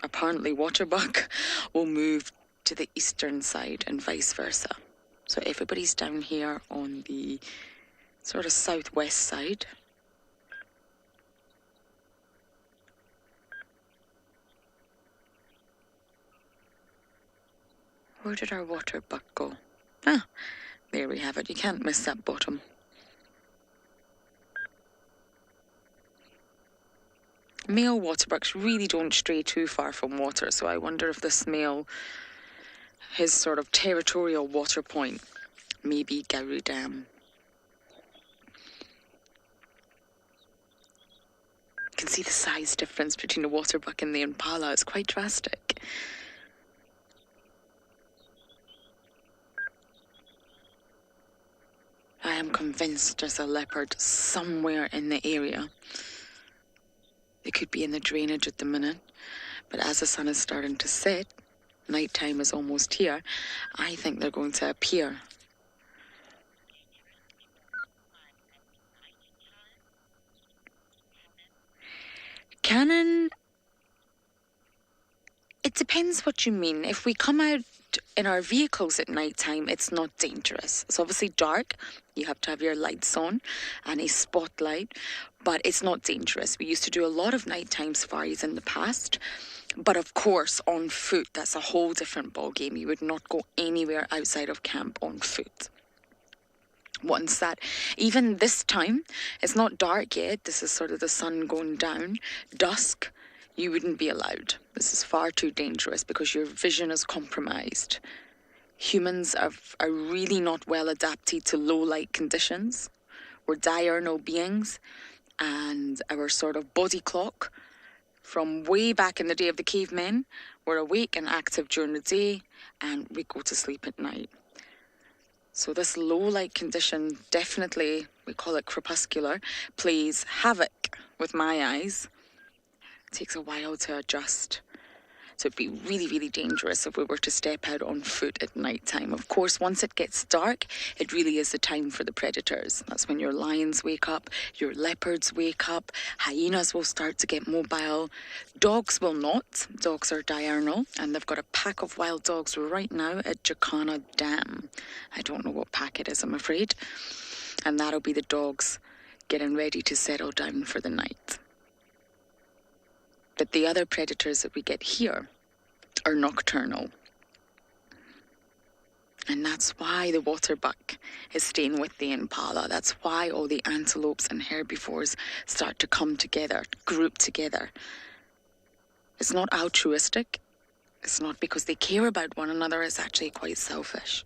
apparently waterbuck, will move to the eastern side and vice versa. So everybody's down here on the sort of southwest side. Where did our waterbuck go? Ah, there we have it. You can't miss that bottom. Male waterbucks really don't stray too far from water, so I wonder if this male, his sort of territorial water point, may be COWIE Dam. You can see the size difference between the waterbuck and the impala. It's quite drastic. I am convinced there's a leopard somewhere in the area. It could be in the drainage at the minute, but as the sun is starting to set, nighttime is almost here, I think they're going to appear. Cannon, it depends what you mean. If we come out in our vehicles at night time, it's not dangerous. It's obviously dark. You have to have your lights on and a spotlight, but it's not dangerous. We used to do a lot of nighttime safaris in the past, but of course on foot, that's a whole different ballgame. You would not go anywhere outside of camp on foot. Once that, even this time, it's not dark yet. This is sort of the sun going down, dusk. You wouldn't be allowed. This is far too dangerous because your vision is compromised. Humans are really not well adapted to low light conditions. We're diurnal beings, and our sort of body clock from way back in the day of the cavemen, we're awake and active during the day, and we go to sleep at night. So this low light condition definitely, we call it crepuscular, plays havoc with my eyes. Takes a while to adjust. So it'd be really, really dangerous if we were to step out on foot at night time. Of course, once it gets dark, it really is the time for the predators. That's when your lions wake up, your leopards wake up, hyenas will start to get mobile. Dogs will not. Dogs are diurnal, and they've got a pack of wild dogs right now at Jacana Dam. I don't know what pack it is, I'm afraid. And that'll be the dogs getting ready to settle down for the night. But the other predators that we get here are nocturnal. And that's why the waterbuck is staying with the impala. That's why all the antelopes and herbivores start to come together, group together. It's not altruistic. It's not because they care about one another. It's actually quite selfish.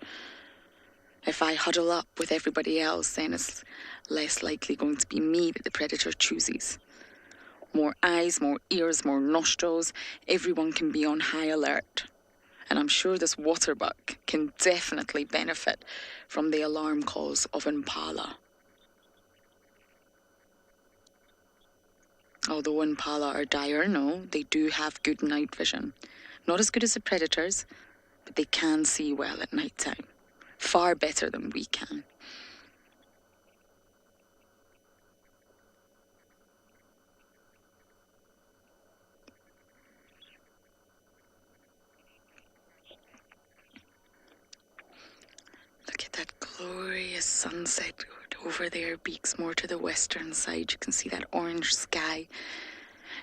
If I huddle up with everybody else, then it's less likely going to be me that the predator chooses. More eyes, more ears, more nostrils. Everyone can be on high alert. And I'm sure this waterbuck can definitely benefit from the alarm calls of impala. Although impala are diurnal, they do have good night vision. Not as good as the predators, but they can see well at night time. Far better than we can. Look at that glorious sunset over there, Beaks, more to the western side. You can see that orange sky.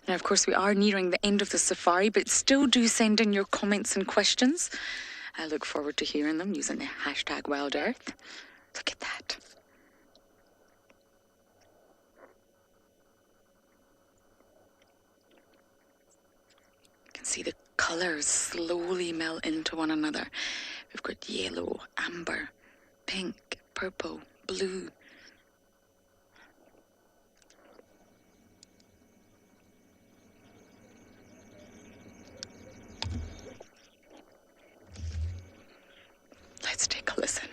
Now, of course, we are nearing the end of the safari, but still do send in your comments and questions. I look forward to hearing them using the hashtag WildEarth. Look at that. You can see the colours slowly melt into one another. We've got yellow, amber, pink, purple, blue. Let's take a listen.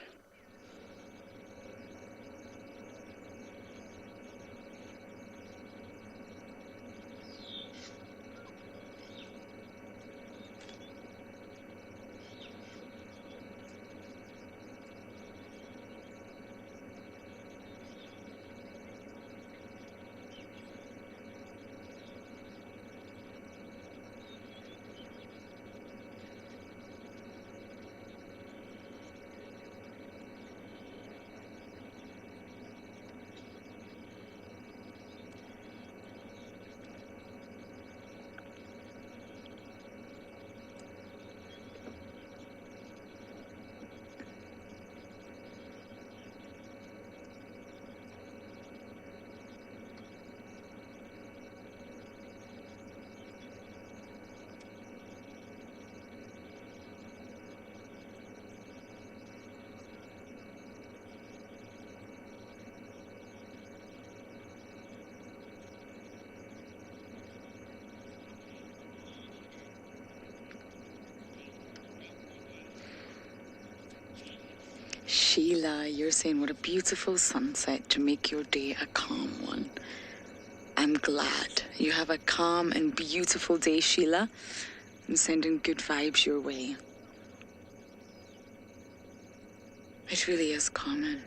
Sheila, you're saying what a beautiful sunset to make your day a calm one. I'm glad you have a calm and beautiful day, Sheila. I'm sending good vibes your way. It really is common.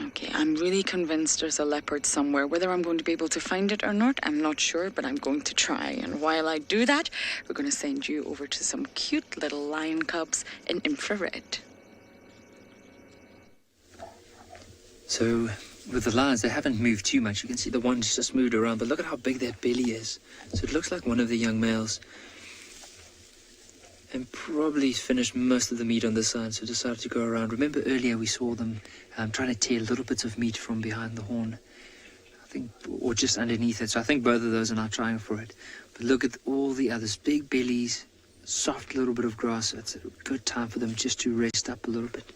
Okay, I'm really convinced there's a leopard somewhere. Whether I'm going to be able to find it or not, I'm not sure, but I'm going to try. And while I do that, we're going to send you over to some cute little lion cubs in infrared.
So with the lions, they haven't moved too much. You can see the one's just moved around, but look at how big that belly is. So it looks like one of the young males. And probably finished most of the meat on this side, so decided to go around. Remember earlier we saw them trying to tear little bits of meat from behind the horn, I think, or just underneath it. So I think both of those are now trying for it. But look at all the others, big bellies, soft little bit of grass. It's a good time for them just to rest up a little bit.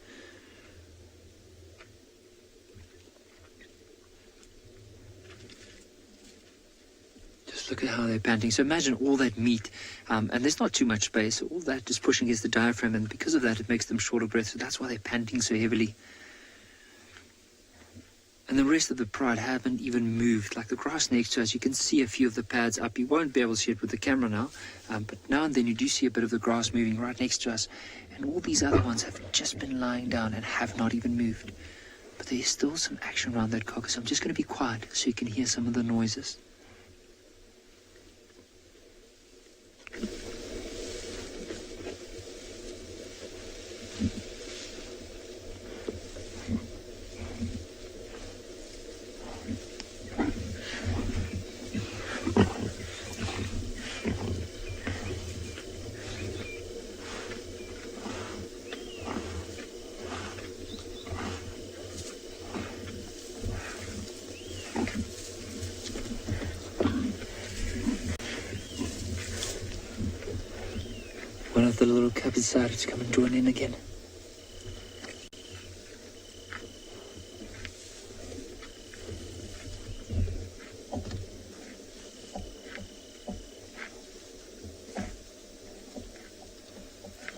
Look at how they're panting. So imagine all that meat, and there's not too much space. All that is pushing against the diaphragm, and because of that, it makes them short of breath. So that's why they're panting so heavily. And the rest of the pride haven't even moved. Like the grass next to us, you can see a few of the pads up. You won't be able to see it with the camera now, but now and then you do see a bit of the grass moving right next to us. And all these other ones have just been lying down and have not even moved. But there's still some action around that carcass. I'm just going to be quiet so you can hear some of the noises. if the little cub decided to come and join in again.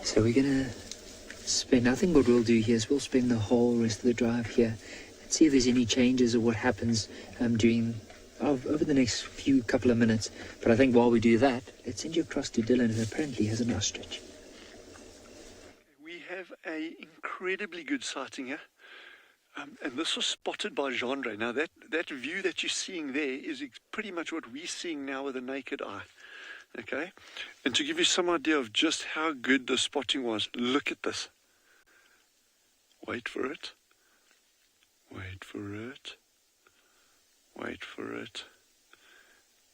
So we're gonna spend, I think what we'll do here is we'll spend the whole rest of the drive here and see if there's any changes or what happens over the next couple of minutes. But I think while we do that, let's send you across to Dylan, who apparently has an ostrich.
We have an incredibly good sighting here. And this was spotted by Gendre. Now that view that you're seeing there is pretty much what we're seeing now with the naked eye. Okay, and to give you some idea of just how good the spotting was, look at this. Wait for it. Wait for it. Wait for it.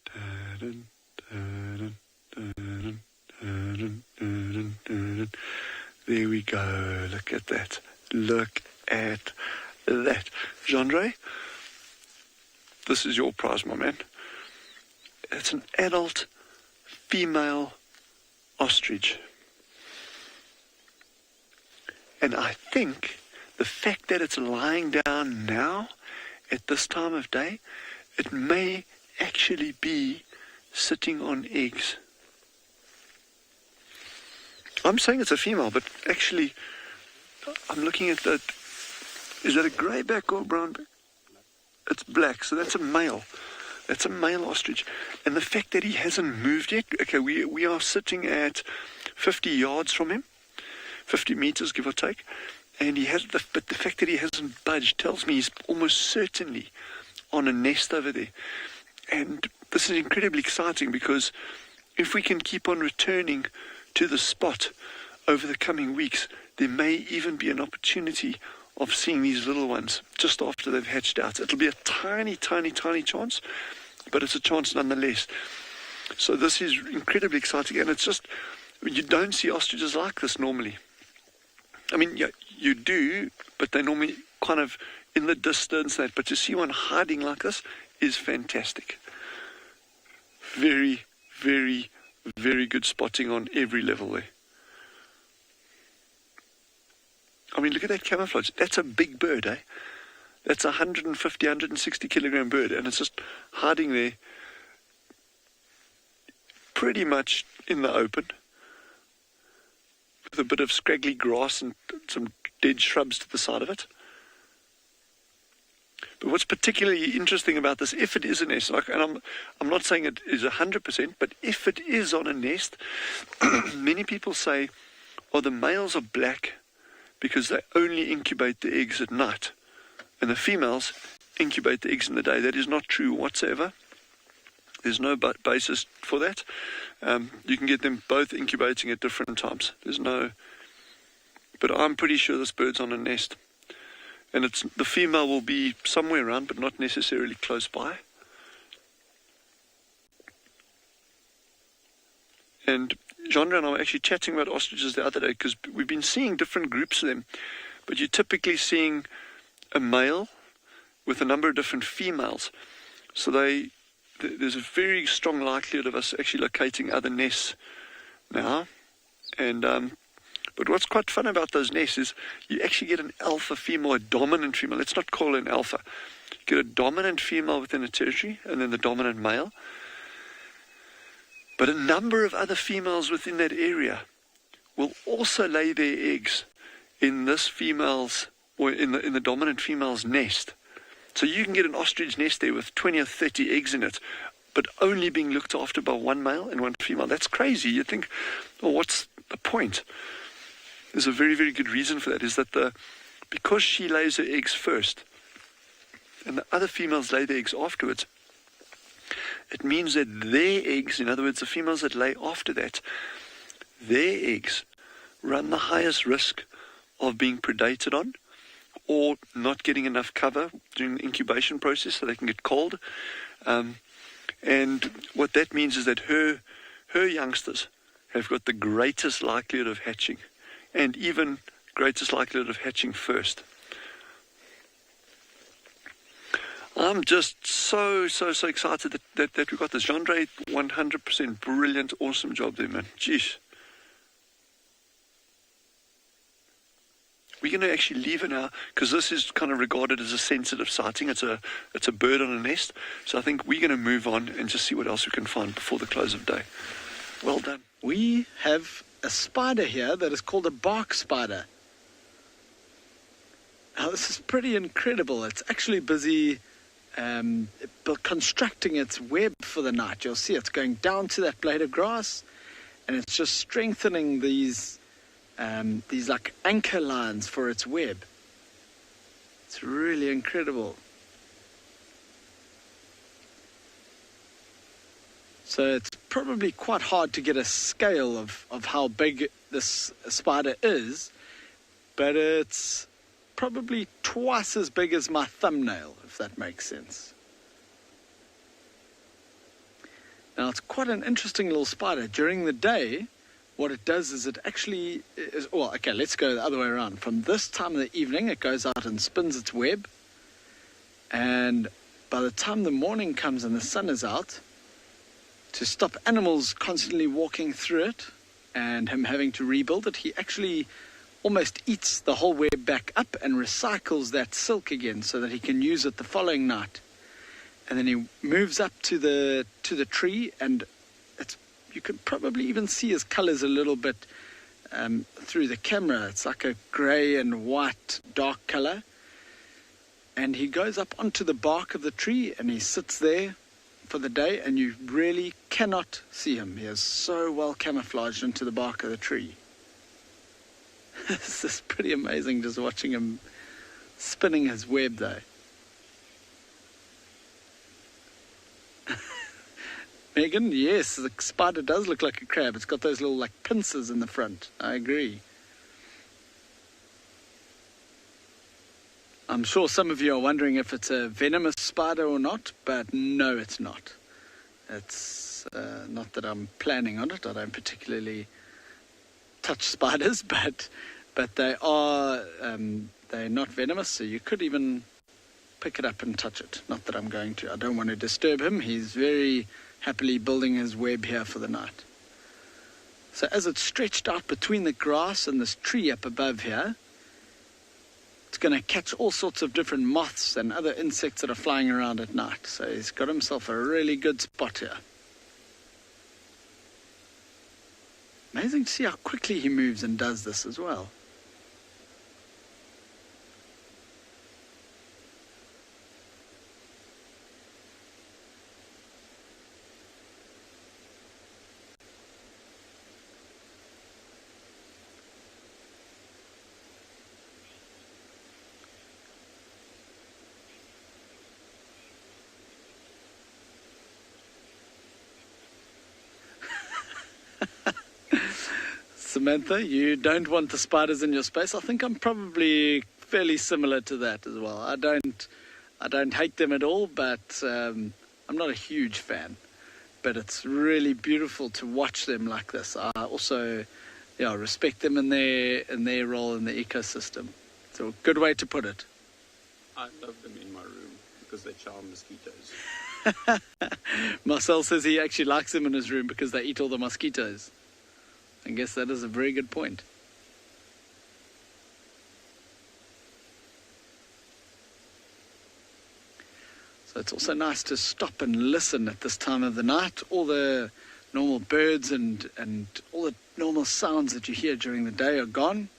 Da-dun, da-dun, da-dun, da-dun, da-dun, da-dun. There we go. Look at that. Look at that. Gendre, this is your prize, my man. It's an adult female ostrich. And I think the fact that it's lying down now at this time of day, it may actually be sitting on eggs. I'm saying it's a female, but actually I'm looking at that. Is that a greyback or a brownback? It's black, so that's a male. That's a male ostrich. And the fact that he hasn't moved yet, okay, we are sitting at 50 yards from him, 50 meters, give or take, and but the fact that he hasn't budged tells me he's almost certainly on a nest over there. And this is incredibly exciting, because if we can keep on returning to the spot over the coming weeks, there may even be an opportunity of seeing these little ones just after they've hatched out. It'll be a tiny, tiny, tiny chance, but it's a chance nonetheless. So this is incredibly exciting, and it's just, you don't see ostriches like this normally. I mean, yeah, you do, but they're normally kind of in the distance, but to see one hiding like this is fantastic. Very, very, very good spotting on every level there. I mean, look at that camouflage. That's a big bird, eh? That's a 150, 160 kilogram bird, and it's just hiding there pretty much in the open with a bit of scraggly grass and some dead shrubs to the side of it. But what's particularly interesting about this, if it is a nest, and I'm not saying it is 100%, but if it is on a nest, many people say, oh, the males are black because they only incubate the eggs at night, and the females incubate the eggs in the day. That is not true whatsoever. There's no basis for that. You can get them both incubating at different times. But I'm pretty sure this bird's on a nest. And the female will be somewhere around, but not necessarily close by. And Genre and I were actually chatting about ostriches the other day, because we've been seeing different groups of them, but you're typically seeing a male with a number of different females. So there's a very strong likelihood of us actually locating other nests now. And but what's quite fun about those nests is you actually get an alpha female, a dominant female. Let's not call it an alpha. You get a dominant female within a territory, and then the dominant male. But a number of other females within that area will also lay their eggs in this female's, or in the dominant female's nest. So you can get an ostrich nest there with 20 or 30 eggs in it, but only being looked after by one male and one female. That's crazy. You think, oh, what's the point? There's a very, very good reason for that, is that because she lays her eggs first and the other females lay their eggs afterwards, it means that their eggs, in other words, the females that lay after that, their eggs run the highest risk of being predated on or not getting enough cover during the incubation process so they can get cold. And what that means is that her youngsters have got the greatest likelihood of hatching, and even greatest likelihood of hatching first. I'm just so excited that we got this. Genre, 100% brilliant, awesome job there, man. Jeez. we're going to actually leave it now, because this is kind of regarded as a sensitive sighting. It's a bird on a nest. So I think we're going to move on and just see what else we can find before the close of day. Well done.
We have a spider here that is called a bark spider. Now this is pretty incredible. It's actually busy constructing its web for the night. You'll see it's going down to that blade of grass, and it's just strengthening these like anchor lines for its web. It's really incredible. So it's probably quite hard to get a scale of how big this spider is, but it's probably twice as big as my thumbnail, if that makes sense. Now it's quite an interesting little spider. During the day, what it does is it actually is, well, okay, let's go the other way around. From this time of the evening, it goes out and spins its web, and by the time the morning comes and the sun is out, to stop animals constantly walking through it and him having to rebuild it, he actually almost eats the whole web back up and recycles that silk again so that he can use it the following night. And then he moves up to the tree, and you can probably even see his colors a little bit through the camera. It's like a gray and white dark color. And he goes up onto the bark of the tree and he sits there for the day, and you really cannot see him. He is so well camouflaged into the bark of the tree. This is pretty amazing just watching him spinning his web though. Megan, yes, the spider does look like a crab. It's got those little like pincers in the front. I agree. I'm sure some of you are wondering if it's a venomous spider or not, but no, it's not. It's not that I'm planning on it. I don't particularly touch spiders, but they are they're not venomous, so you could even pick it up and touch it. Not that I'm going to. I don't want to disturb him. He's very happily building his web here for the night. So as it's stretched out between the grass and this tree up above here, it's going to catch all sorts of different moths and other insects that are flying around at night. So he's got himself a really good spot here. Amazing to see how quickly he moves and does this as well. Samantha, you don't want the spiders in your space. I think I'm probably fairly similar to that as well. I don't hate them at all, but I'm not a huge fan. But it's really beautiful to watch them like this. I also, respect them in their role in the ecosystem. So a good way to put it.
I love them in my room because they charm mosquitoes.
Marcel says he actually likes them in his room because they eat all the mosquitoes. I guess that is a very good point. So it's also nice to stop and listen at this time of the night. All the normal birds and all the normal sounds that you hear during the day are gone.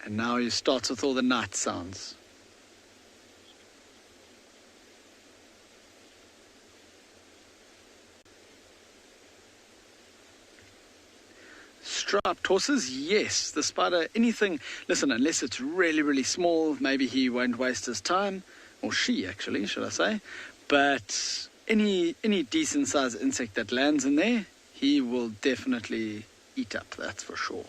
And now you start with all the night sounds. Striped horses, yes. The spider, anything, listen, unless it's really, really small, maybe he won't waste his time, or she actually, should I say. But any decent sized insect that lands in there, he will definitely eat up, that's for sure.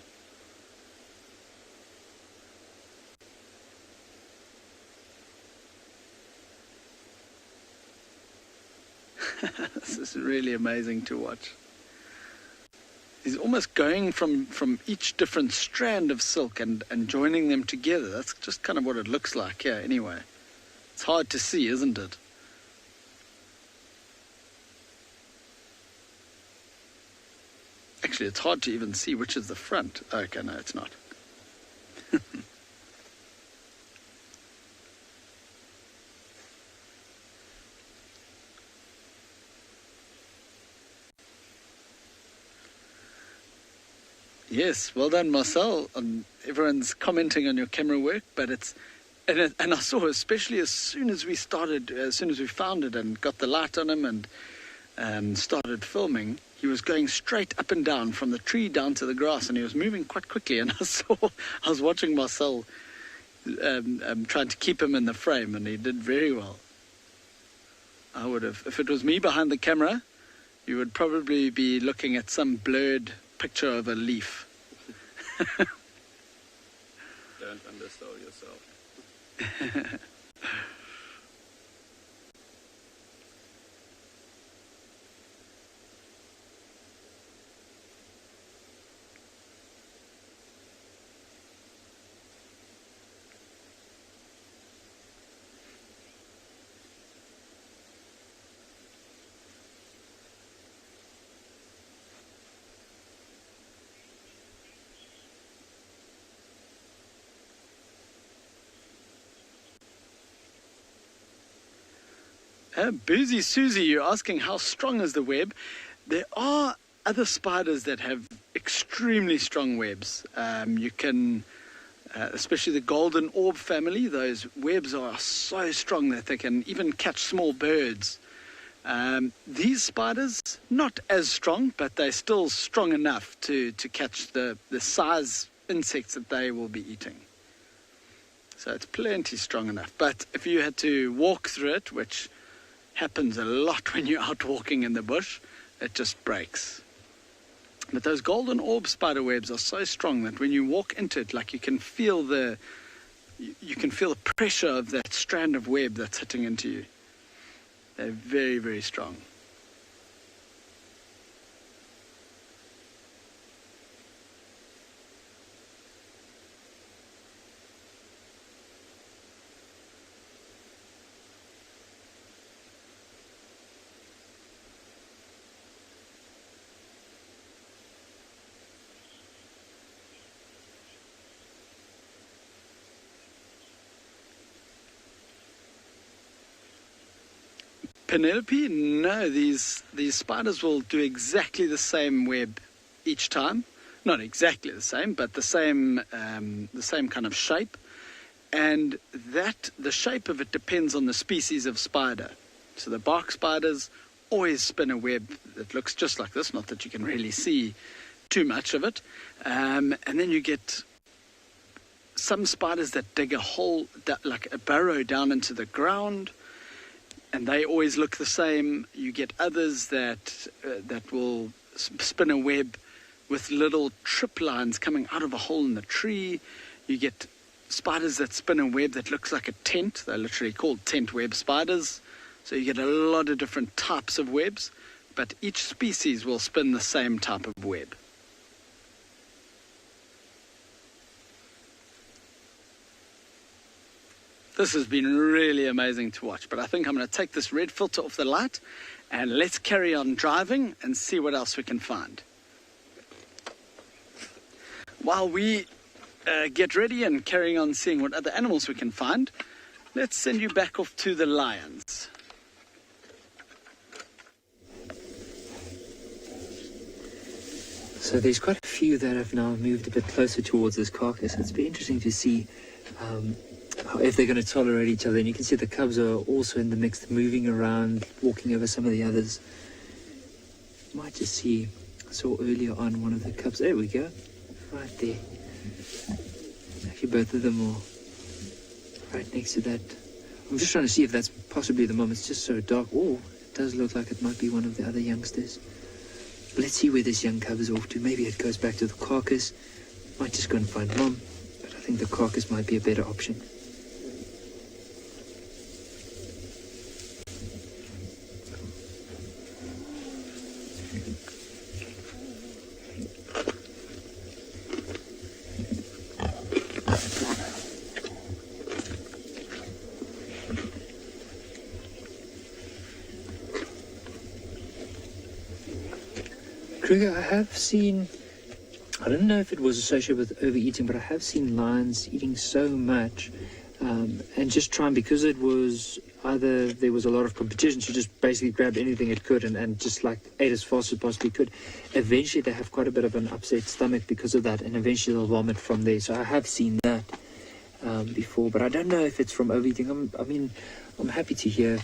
This is really amazing to watch. He's almost going from each different strand of silk and joining them together. That's just kind of what it looks like here anyway. It's hard to see, isn't it? Actually, it's hard to even see which is the front. Okay, no, it's not. Yes, well done, Marcel. Everyone's commenting on your camera work, but and I saw, especially as soon as we found it and got the light on him and started filming, he was going straight up and down from the tree down to the grass, and he was moving quite quickly. And I was watching Marcel trying to keep him in the frame, and he did very well. I would have, if it was me behind the camera, you would probably be looking at some blurred picture of a leaf.
Don't undersell yourself.
Boozy Susie, you're asking how strong is the web. There are other spiders that have extremely strong webs. You can, especially the golden orb family, those webs are so strong that they can even catch small birds. These spiders, not as strong, but they're still strong enough to catch the size insects that they will be eating. So it's plenty strong enough. But if you had to walk through it, which happens a lot when you're out walking in the bush, it just breaks. But those golden orb spider webs are so strong that when you walk into it, like you can feel the pressure of that strand of web that's hitting into you. They're very, very strong. Penelope, no, these spiders will do exactly the same web each time. Not exactly the same, but the same kind of shape. And the shape of it depends on the species of spider. So the bark spiders always spin a web that looks just like this, not that you can really see too much of it. And then you get some spiders that dig a hole, like a burrow down into the ground, and they always look the same. You get others that will spin a web with little trip lines coming out of a hole in the tree. You get spiders that spin a web that looks like a tent. They're literally called tent web spiders. So you get a lot of different types of webs, but each species will spin the same type of web. This has been really amazing to watch, but I think I'm going to take this red filter off the light and let's carry on driving and see what else we can find. While we get ready and carrying on seeing what other animals we can find, let's send you back off to the lions.
So there's quite a few that have now moved a bit closer towards this carcass. It's been interesting to see if they're going to tolerate each other. And you can see the cubs are also in the mix, moving around, walking over some of the others. Might just see, I saw earlier on one of the cubs. There we go, right there. Actually, both of them are right next to that. I'm just trying to see if that's possibly the mom. It's just so dark. Oh, it does look like it might be one of the other youngsters. Let's see where this young cub is off to. Maybe it goes back to the carcass. Might just go and find mom. But I think the carcass might be a better option. Kruger, I have seen, I don't know if it was associated with overeating, but I have seen lions eating so much and just trying, because it was, either there was a lot of competition, so just basically grabbed anything it could and just like ate as fast as possibly could. Eventually they have quite a bit of an upset stomach because of that, and eventually they'll vomit from there. So I have seen that before, but I don't know if it's from overeating. I'm happy to hear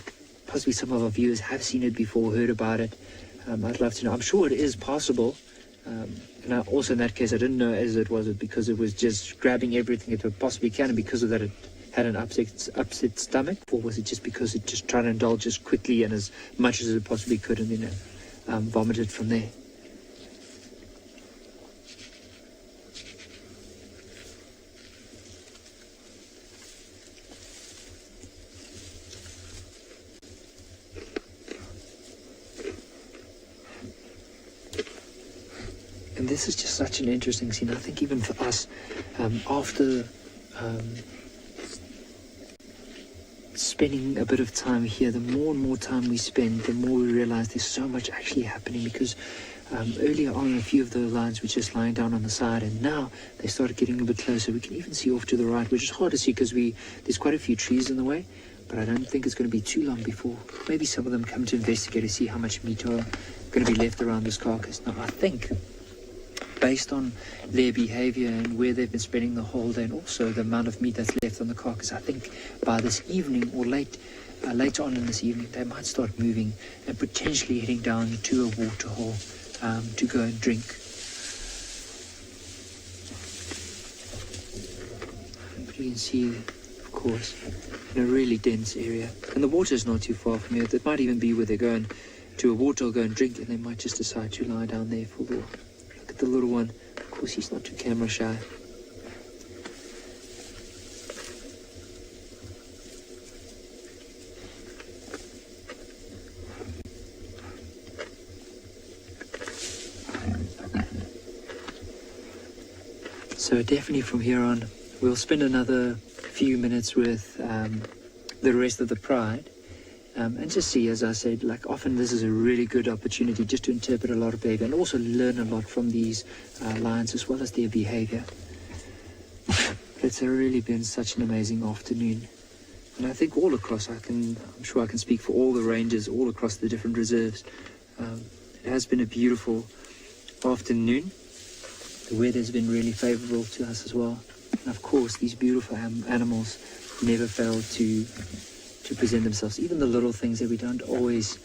possibly some of our viewers have seen it before, heard about it. I'd love to know. I'm sure it is possible. And also in that case, I didn't know as it was because it was just grabbing everything it possibly can, and because of that it had an upset stomach, or was it just because it just tried to indulge as quickly and as much as it possibly could, and then vomited from there? And this is just such an interesting scene. I think even for us, after spending a bit of time here, the more and more time we spend, the more we realize there's so much actually happening, because earlier on a few of the lions were just lying down on the side, and now they started getting a bit closer. We can even see off to the right, which is hard to see because there's quite a few trees in the way, but I don't think it's going to be too long before maybe some of them come to investigate to see how much meat are going to be left around this carcass. Now I think, based on their behavior and where they've been spending the whole day, and also the amount of meat that's left on the carcass, I think by this evening or later on in this evening, they might start moving and potentially heading down to a water hole to go and drink. But you can see, of course, in a really dense area, and the water is not too far from here. It might even be where they're going to a water hole, go and drink, and they might just decide to lie down there for a while. The little one, of course, he's not too camera shy. So definitely from here on, we'll spend another few minutes with the rest of the pride. And just see, as I said, like often this is a really good opportunity just to interpret a lot of behavior and also learn a lot from these lions as well as their behavior. It's really been such an amazing afternoon. And I think all across, I'm sure I can speak for all the rangers all across the different reserves. It has been a beautiful afternoon. The weather's been really favorable to us as well. And of course, these beautiful animals never fail to present themselves, even the little things that we don't always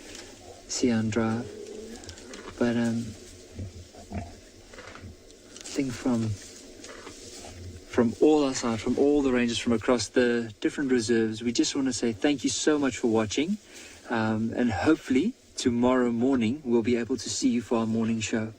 see on drive. But I think from all our side, from all the rangers from across the different reserves, we just want to say thank you so much for watching, and hopefully tomorrow morning we'll be able to see you for our morning show.